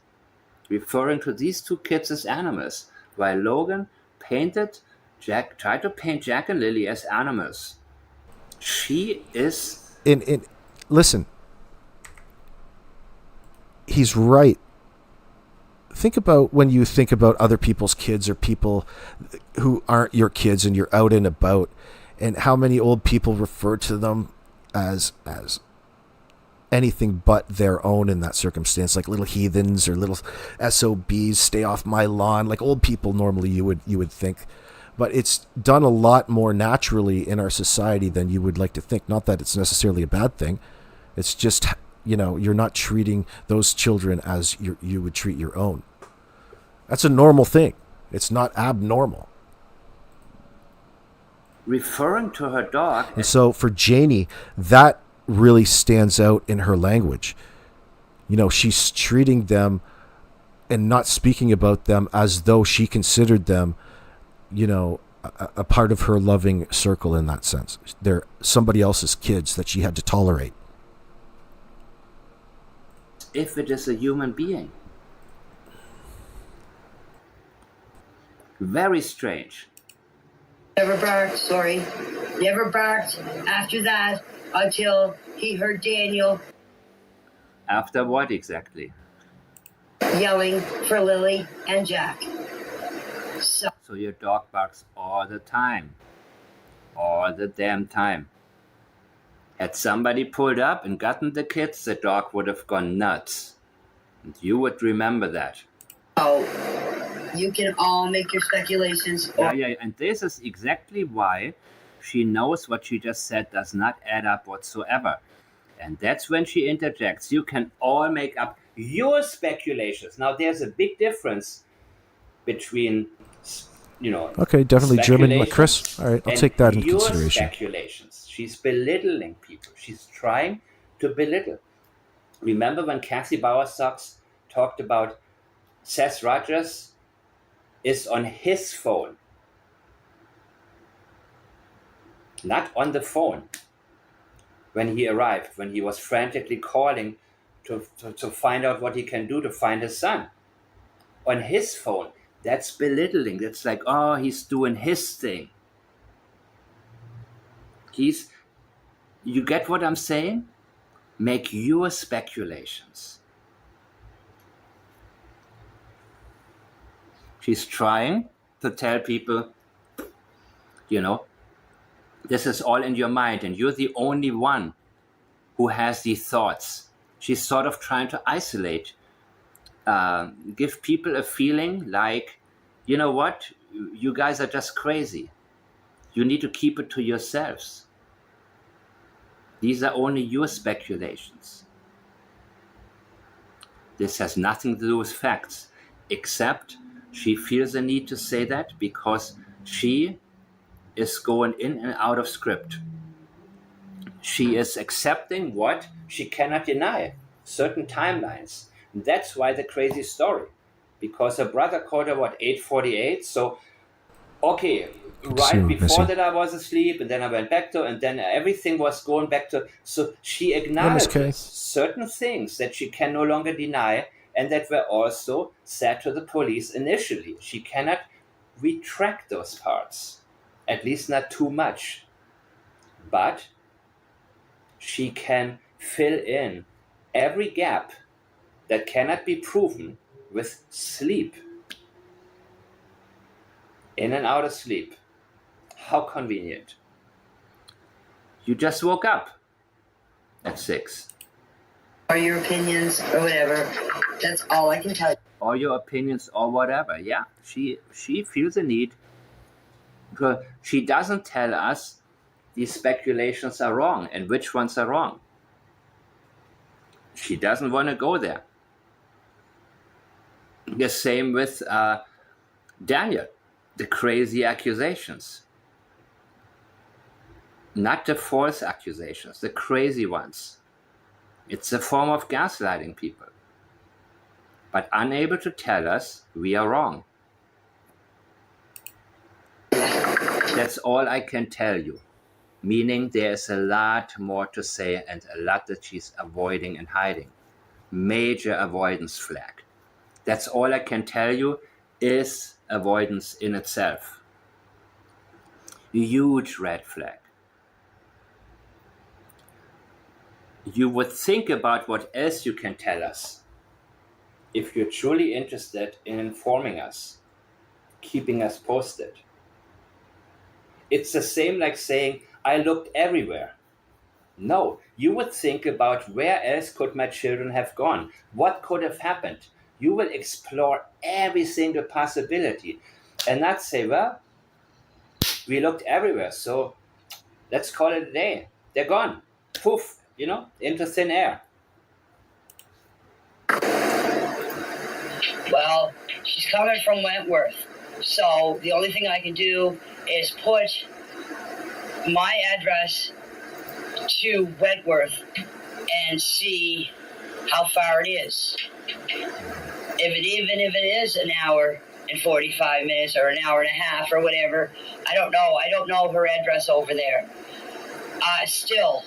referring to these two kids as animals, while Logan tried to paint Jack and Lily as animals. She is.
Listen, he's right. Think about when you think about other people's kids or people who aren't your kids and you're out and about, and how many old people refer to them as anything but their own in that circumstance, like little heathens or little SOBs, stay off my lawn, like old people normally you would think. But it's done a lot more naturally in our society than you would like to think. Not that it's necessarily a bad thing. It's just, you're not treating those children as you would treat your own. That's a normal thing. It's not abnormal.
Referring to her dog.
And so for Janie, that really stands out in her language. She's treating them and not speaking about them as though she considered them, a part of her loving circle in that sense. They're somebody else's kids that she had to tolerate.
If it is a human being. Very strange.
Never barked after that until he heard Daniel.
After what exactly?
Yelling for Lily and Jack.
So your dog barks all the time. All the damn time. Had somebody pulled up and gotten the kids, the dog would have gone nuts. And you would remember that.
Oh, you can all make your speculations.
Yeah, and this is exactly why she knows what she just said does not add up whatsoever. And that's when she interjects. You can all make up your speculations. Now, there's a big difference between,
Okay, definitely German, like Chris. All right, I'll take that into consideration.
Speculations. She's belittling people. She's trying to belittle. Remember when Cassie Bowersox talked about Seth Rogers is on his phone, not on the phone. When he arrived, when he was frantically calling to find out what he can do to find his son. On his phone. That's belittling. That's like, oh, he's doing his thing. You get what I'm saying? Make your speculations. She's trying to tell people, this is all in your mind and you're the only one who has these thoughts. She's sort of trying to isolate, give people a feeling like, you know what, you guys are just crazy. You need to keep it to yourselves. These are only your speculations. This has nothing to do with facts, except she feels the need to say that because she is going in and out of script. She is accepting what she cannot deny, certain timelines. And that's why the crazy story. Because her brother called her, 8:48? So, okay, right before that I was asleep, and then I went back to, and then everything was going back to, so she acknowledges certain things that she can no longer deny, and that were also said to the police initially. She cannot retract those parts, at least not too much. But she can fill in every gap that cannot be proven with sleep. In and out of sleep. How convenient. You just woke up at 6.
Or your opinions or whatever. That's all I can tell you.
Or your opinions or whatever. Yeah, she feels a need. She doesn't tell us these speculations are wrong and which ones are wrong. She doesn't want to go there. The same with Daniel, the crazy accusations. Not the false accusations, the crazy ones. It's a form of gaslighting people, but unable to tell us we are wrong. That's all I can tell you. Meaning there's a lot more to say and a lot that she's avoiding and hiding. Major avoidance flag. That's all I can tell you is avoidance in itself. Huge red flag. You would think about what else you can tell us if you're truly interested in informing us, keeping us posted. It's the same like saying, I looked everywhere. No, you would think about where else could my children have gone? What could have happened? You will explore every single possibility and not say, well, we looked everywhere, so let's call it a day. They're gone. Poof, into thin air.
Well, she's coming from Wentworth, so the only thing I can do is put my address to Wentworth and see how far it is. Even if it is an hour and 45 minutes or an hour and a half or whatever, I don't know. I don't know her address over there. Still,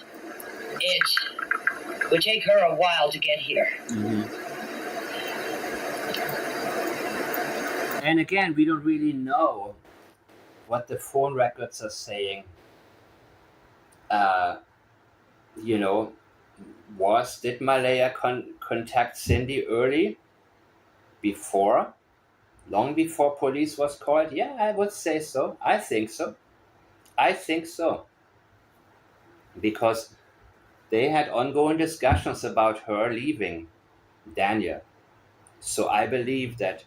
it would take her a while to get here.
Mm-hmm. And again, we don't really know what the phone records are saying. Did Maleyha contact Cindy early? Long before police was called? Yeah, I would say so. I think so. Because they had ongoing discussions about her leaving Daniel. So I believe that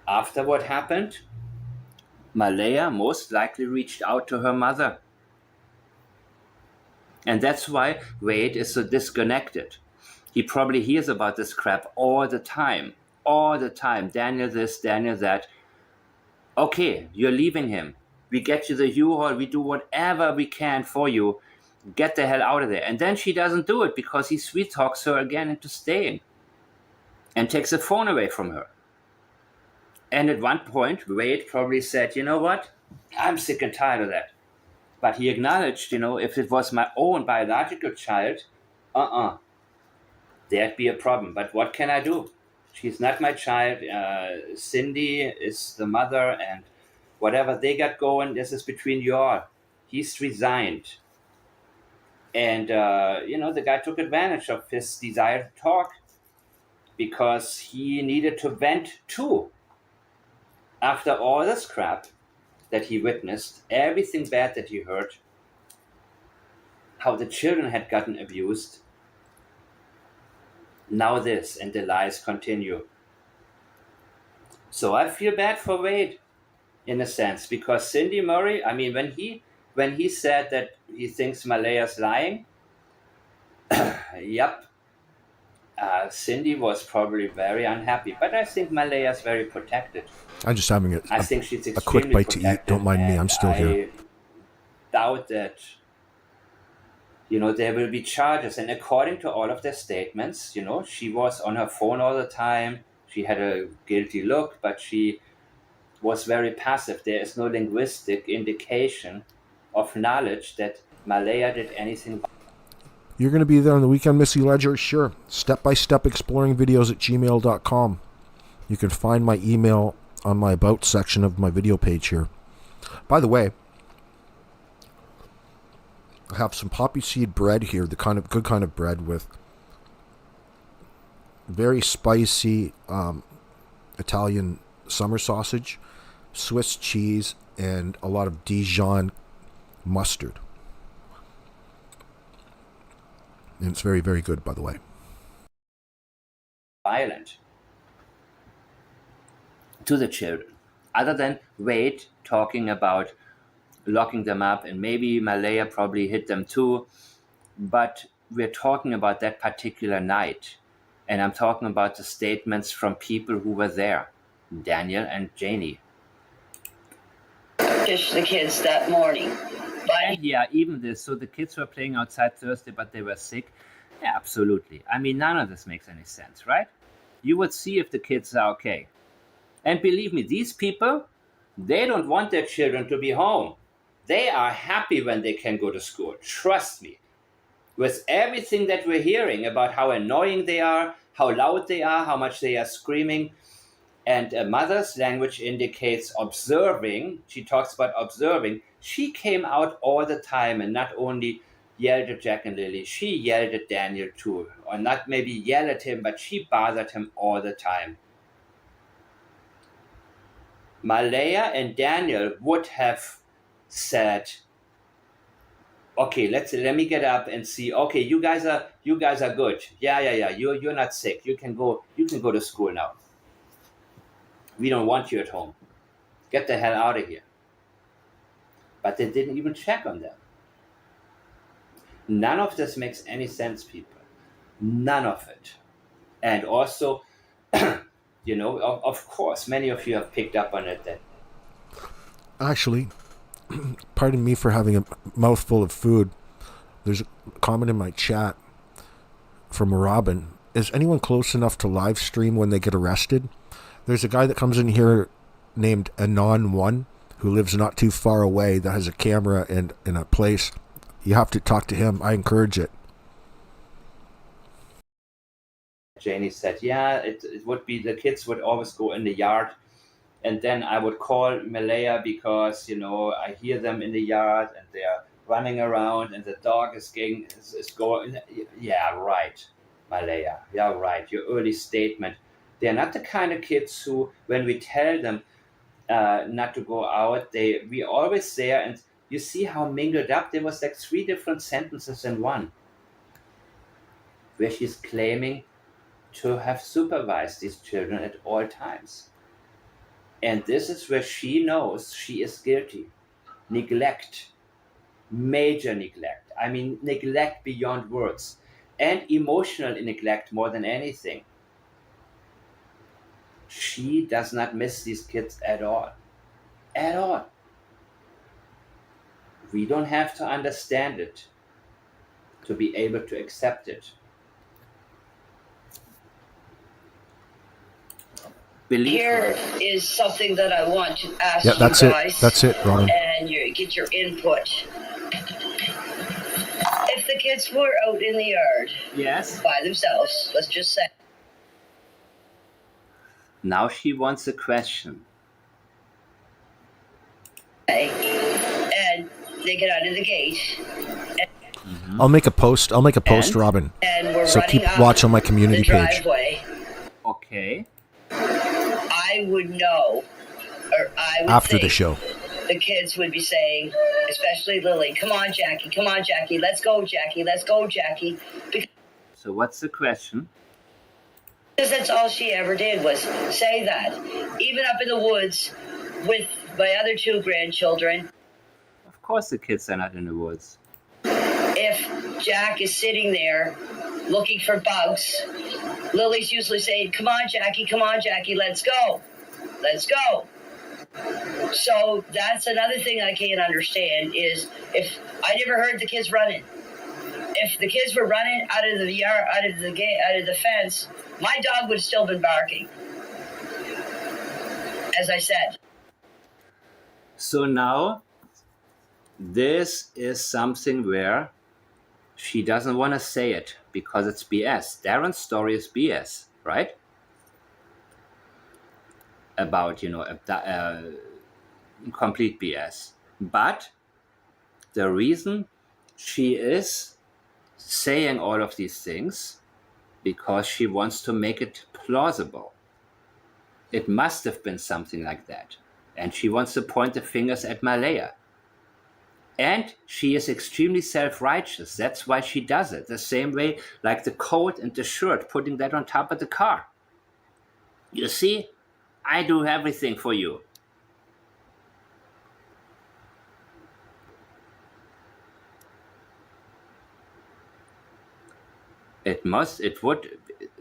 after what happened, Maleyha most likely reached out to her mother. And that's why Wade is so disconnected. He probably hears about this crap all the time. Daniel this, Daniel that. Okay, you're leaving him. We get you the U-Haul, we do whatever we can for you. Get the hell out of there. And then she doesn't do it because he sweet talks her again into staying and takes the phone away from her. And at one point, Wade probably said, you know what? I'm sick and tired of that. But he acknowledged, if it was my own biological child, there'd be a problem. But what can I do? She's not my child. Cindy is the mother, and whatever they got going, this is between you all. He's resigned. And, the guy took advantage of his desire to talk because he needed to vent too. After all this crap that he witnessed, everything bad that he heard, how the children had gotten abused, now this, and the lies continue. So I feel bad for Wade, in a sense, because Cindy Murray, when he said that he thinks Maleyha's lying, yep, Cindy was probably very unhappy, but I think Maleyha's very protected.
I'm just having
I think she's
a
extremely
quick bite to eat.
protected,
Don't mind me. I'm
and
still here.
I doubt that, there will be charges. And according to all of their statements, she was on her phone all the time. She had a guilty look, but she was very passive. There is no linguistic indication of knowledge that Maleyha did anything.
You're going to be there on the weekend, Missy Ledger? Sure. Step-by-step exploring videos at gmail.com. You can find my email on my About section of my video page here. By the way, I have some poppy seed bread here, the good kind of bread with very spicy Italian summer sausage, Swiss cheese, and a lot of Dijon mustard. And it's very, very good, by the way.
Violent to the children, other than Wade talking about locking them up, and maybe Maleyha probably hit them too, but we're talking about that particular night, and I'm talking about the statements from people who were there, Daniel and Janie.
Fish the kids that morning. But
Yeah, even this. So the kids were playing outside Thursday, but they were sick. Yeah, absolutely. None of this makes any sense, right? You would see if the kids are okay. And believe me, these people, They don't want their children to be home. They are happy when they can go to school. Trust me. With everything that we're hearing about how annoying they are, how loud they are, how much they are screaming, and a mother's language indicates observing. She talks about observing. She came out all the time and not only yelled at Jack and Lily, she yelled at Daniel too. Or not maybe yell at him, but she bothered him all the time. Maleyha and Daniel would have said, okay, let me get up and see. Okay, you guys are good. Yeah. You're not sick. You can go to school now. We don't want you at home. Get the hell out of here. But they didn't even check on them. None of this makes any sense, people. None of it. And also, of course, many of you have picked up on it. That
Actually, pardon me for having a mouthful of food. There's a comment in my chat from Robin. Is anyone close enough to live stream when they get arrested? There's a guy that comes in here named Anon1 who lives not too far away that has a camera and in a place. You have to talk to him. I encourage it.
Janie said, yeah, it would be, the kids would always go in the yard. And then I would call Maleyha because, I hear them in the yard and they're running around and the dog is going. Yeah, right, Maleyha. Yeah, right. Your early statement. They're not the kind of kids who, when we tell them not to go out, we always there. And you see how mingled up. There was like 3 different sentences in one, where she's claiming to have supervised these children at all times. And this is where she knows she is guilty. Neglect. Major neglect. I mean, neglect beyond words. And emotional neglect more than anything. She does not miss these kids at all. At all. We don't have to understand it to be able to accept it.
Here is something that I want to ask
Yeah, that's
you
it.
guys.
That's it, Robin.
And get your input. If the kids were out in the yard,
yes,
by themselves, let's just say.
Now she wants a question.
Okay. And they get out of the gate.
I'll make a post.
And?
Robin.
And we're
So
running
keep
up
watch on my community
the
page.
driveway.
Okay.
I would know, or I would
After
think
the show.
the kids would be saying, especially Lily, come on, Jackie, let's go, Jackie.
So what's the question?
Because that's all she ever did was say that. Even up in the woods with my other 2 grandchildren.
Of course the kids are not in the woods.
If Jack is sitting there looking for bugs, Lily's usually saying, come on, Jackie, let's go. So that's another thing I can't understand is if I never heard the kids running. If the kids were running out of the yard, out of the gate, out of the fence, my dog would have still been barking. As I said.
So now, this is something where she doesn't want to say it because it's BS. Darren's story is BS, right? About, complete BS. But the reason she is saying all of these things because she wants to make it plausible. It must have been something like that. And she wants to point the fingers at Maleyha. And she is extremely self-righteous. That's why she does it. The same way like the coat and the shirt, putting that on top of the car. You see, I do everything for you.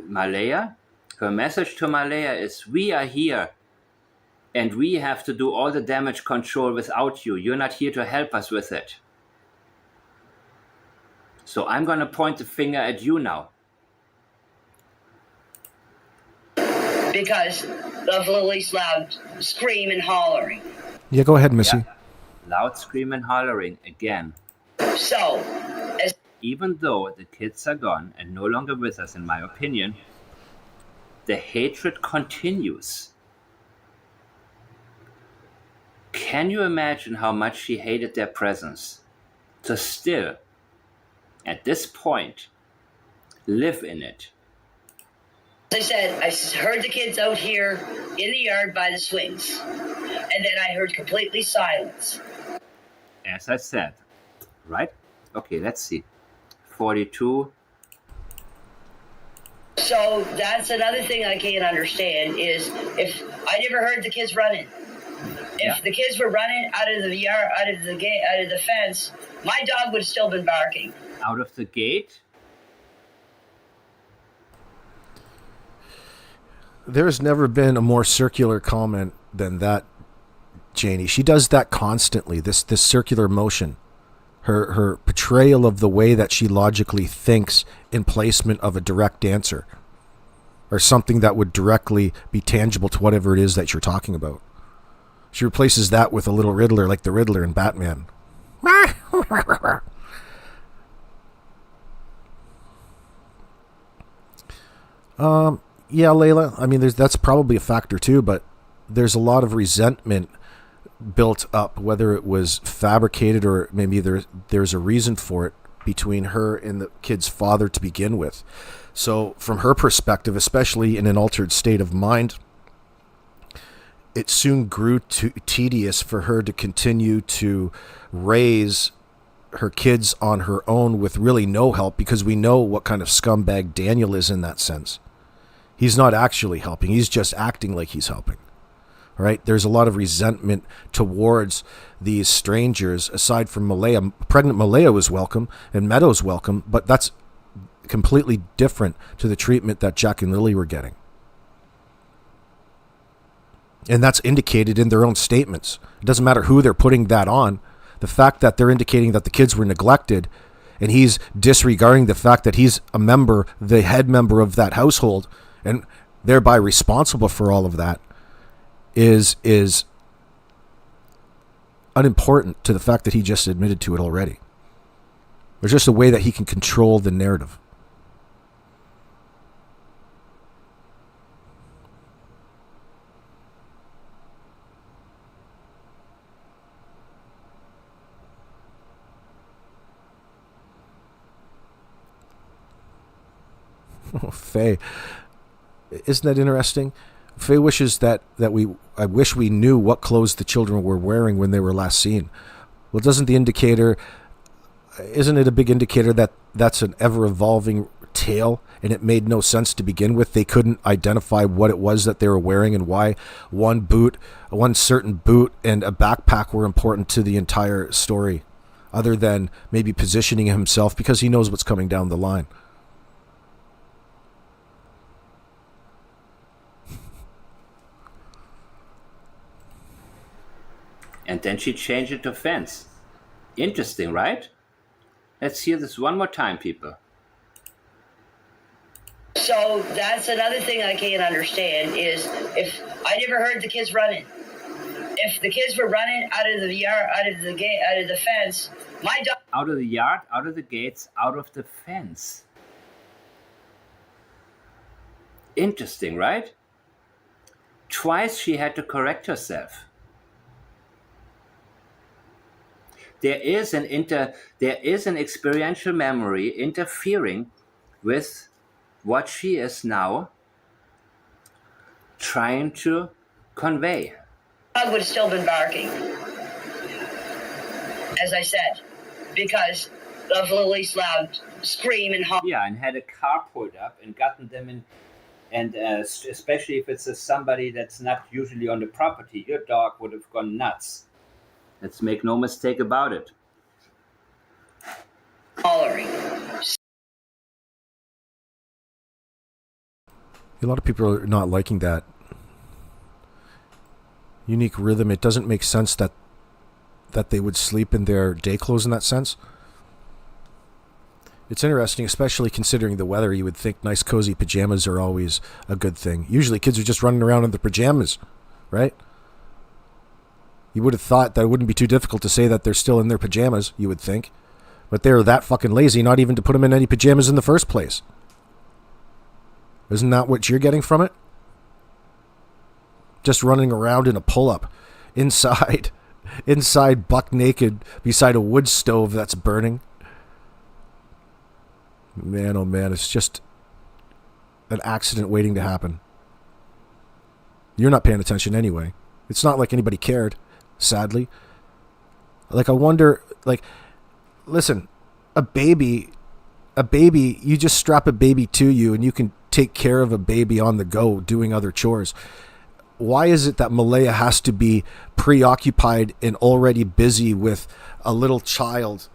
Maleyha, her message to Maleyha is, we are here and we have to do all the damage control without you. You're not here to help us with it. So I'm going to point the finger at you now.
Because of Lily's loud scream and hollering.
Yeah, go ahead, Missy.
Yeah. Loud scream and hollering again.
So, as
Even though the kids are gone and no longer with us, in my opinion, the hatred continues. Can you imagine how much she hated their presence? To still, at this point, live in it.
I said, I heard the kids out here in the yard by the swings. And then I heard completely silence.
As I said, right? Okay, let's see. 42.
So that's another thing I can't understand is if I never heard the kids running. If the kids were running out of the yard, out of the gate, out of the fence, my dog would have still been barking.
Out of the gate?
There's never been a more circular comment than that, Janie. She does that constantly, this circular motion. Her portrayal of the way that she logically thinks in placement of a direct answer. Or something that would directly be tangible to whatever it is that you're talking about. She replaces that with a little Riddler like the Riddler in Batman. Yeah, Layla, I mean, that's probably a factor too, but there's a lot of resentment built up, whether it was fabricated or maybe there's a reason for it between her and the kid's father to begin with. So from her perspective, especially in an altered state of mind, it soon grew too tedious for her to continue to raise her kids on her own with really no help, because we know what kind of scumbag Daniel is in that sense. He's not actually helping. He's just acting like he's helping. All right? There's a lot of resentment towards these strangers. Aside from Maleyha, pregnant Maleyha was welcome and Meadows welcome, but that's completely different to the treatment that Jack and Lily were getting. And that's indicated in their own statements. It doesn't matter who they're putting that on. The fact that they're indicating that the kids were neglected and he's disregarding the fact that he's a member, the head member of that household, and thereby responsible for all of that, is unimportant to the fact that he just admitted to it already. There's just a way that he can control the narrative. Oh, Faye. Isn't that interesting? Faye wishes I wish we knew what clothes the children were wearing when they were last seen. Well, isn't it a big indicator that that's an ever-evolving tale, and it made no sense to begin with? They couldn't identify what it was that they were wearing and why one certain boot and a backpack were important to the entire story, other than maybe positioning himself because he knows what's coming down the line.
And then she changed it to fence. Interesting, right? Let's hear this one more time, people.
So that's another thing I can't understand is if I never heard the kids running. If the kids were running out of the yard, out of the gate, out of the fence, my dog...
Out of the yard, out of the gates, out of the fence. Interesting, right? Twice she had to correct herself. There is an experiential memory interfering with what she is now trying to convey.
Dog would have still been barking, as I said, because of Lily's loud scream and holler.
Yeah, and had a car pulled up and gotten them in, and especially if it's somebody that's not usually on the property, your dog would have gone nuts. Let's make no mistake about it.
Hollering.
A lot of people are not liking that unique rhythm. It doesn't make sense that they would sleep in their day clothes in that sense. It's interesting, especially considering the weather. You would think nice cozy pajamas are always a good thing. Usually kids are just running around in their pajamas, right? You would have thought that it wouldn't be too difficult to say that they're still in their pajamas, you would think. But they're that fucking lazy not even to put them in any pajamas in the first place. Isn't that what you're getting from it? Just running around in a pull-up inside buck naked beside a wood stove that's burning. Man, oh man, it's just an accident waiting to happen. You're not paying attention anyway. It's not like anybody cared, sadly. Like, I wonder, like, listen, a baby, you just strap a baby to you and you can take care of a baby on the go doing other chores. Why is it that Maleyha has to be preoccupied and already busy with a little child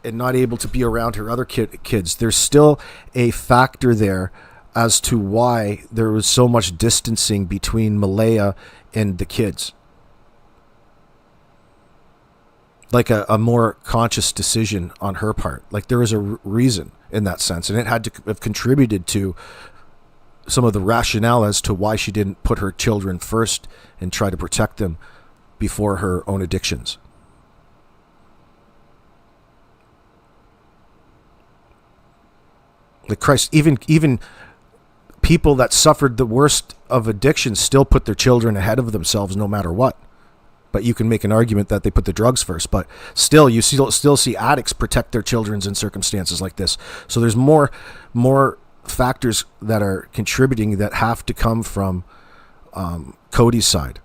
and not able to be around her other kids? There's still a factor there as to why there was so much distancing between Maleyha and the kids. Like a more conscious decision on her part. Like, there was a reason in that sense, and it had to have contributed to some of the rationale as to why she didn't put her children first and try to protect them before her own addictions. Like, Christ, even people that suffered the worst of addiction still put their children ahead of themselves no matter what. But you can make an argument that they put the drugs first. But still, you still see addicts protect their children in circumstances like this. So there's more factors that are contributing that have to come from Cody's side.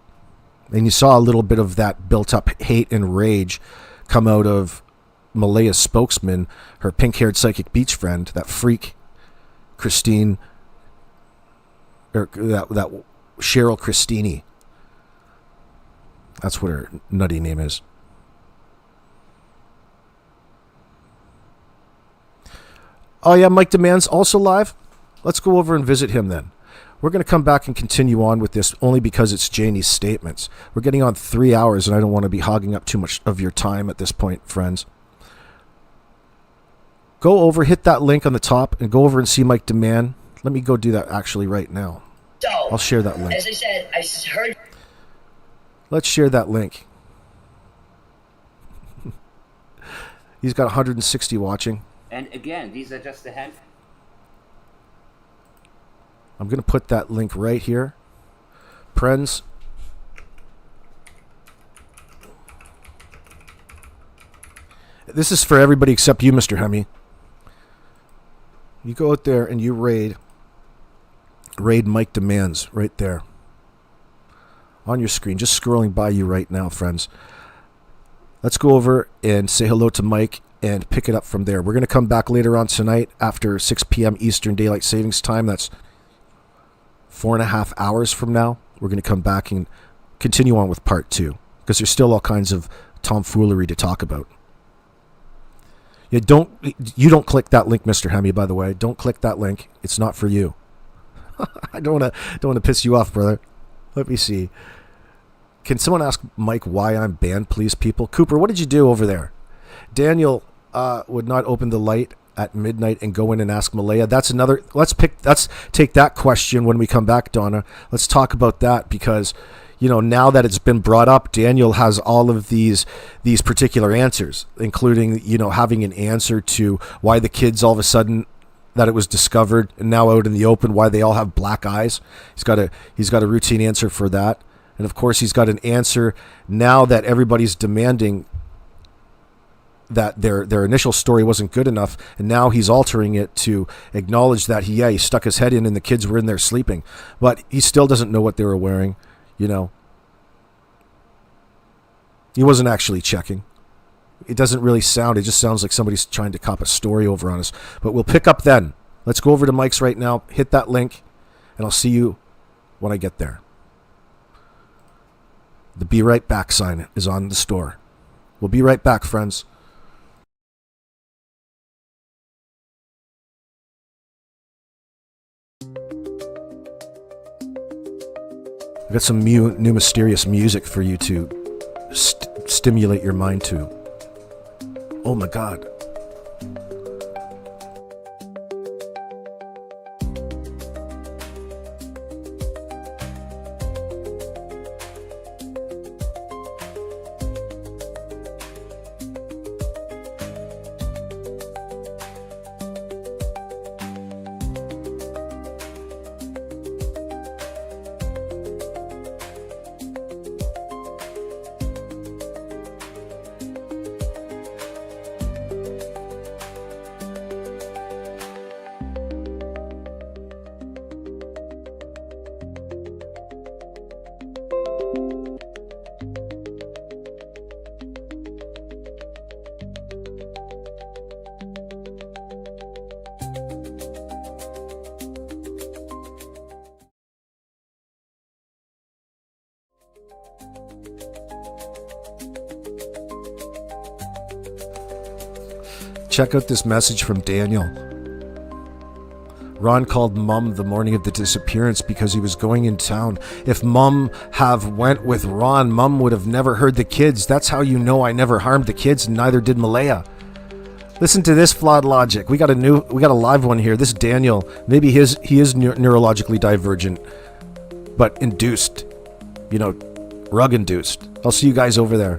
And you saw a little bit of that built-up hate and rage come out of Maleyha's spokesman, her pink-haired psychic beach friend, that freak Christine, or that Cheryl Christini. That's what her nutty name is. Oh yeah, Mike Dammann's also live. Let's go over and visit him then. We're going to come back and continue on with this only because it's Janie's statements. We're getting on 3 hours and I don't want to be hogging up too much of your time at this point, friends. Go over, hit that link on the top and go over and see Mike Dammann. Let me go do that actually right now.
So,
I'll share that link.
as I said, I heard...
Let's share that link. He's got 160 watching.
And again, these are just a handful.
I'm going to put that link right here. Friends. This is for everybody except you, Mr. Hemi. You go out there and you raid Mike Dammann's right there. On your screen, just scrolling by you right now, friends. Let's go over and say hello to Mike and pick it up from there. We're going to come back later on tonight after 6 p.m. Eastern Daylight Savings Time. That's 4.5 hours from now. We're going to come back and continue on with part 2 because there's still all kinds of tomfoolery to talk about. You don't click that link, Mr. Hemi, by the way. Don't click that link. It's not for you. I don't want to piss you off, brother. Let me see. Can someone ask Mike why I'm banned, please, people? Cooper, what did you do over there? Daniel would not open the light at midnight and go in and ask Maleyha. That's another. Let's take that question when we come back, Donna. Let's talk about that because, now that it's been brought up, Daniel has all of these particular answers, including, having an answer to why the kids all of a sudden that it was discovered and now out in the open, why they all have black eyes. He's got a routine answer for that. And of course, he's got an answer now that everybody's demanding that their initial story wasn't good enough, and now he's altering it to acknowledge that he stuck his head in and the kids were in there sleeping. But he still doesn't know what they were wearing, He wasn't actually checking. It doesn't really sound, it just sounds like somebody's trying to cop a story over on us. But we'll pick up then. Let's go over to Mike's right now, hit that link, and I'll see you when I get there. The Be Right Back sign is on the store. We'll be right back, friends. I've got some new mysterious music for you to stimulate your mind to. Oh my God. Check out this message from Daniel. Ron called Mum the morning of the disappearance because he was going in town. If Mum have went with Ron, Mum would have never heard the kids. That's how you know I never harmed the kids, and neither did Maleyha. Listen to this flawed logic. We got a live one here. This Daniel, maybe he is neurologically divergent, but induced, rug induced. I'll see you guys over there.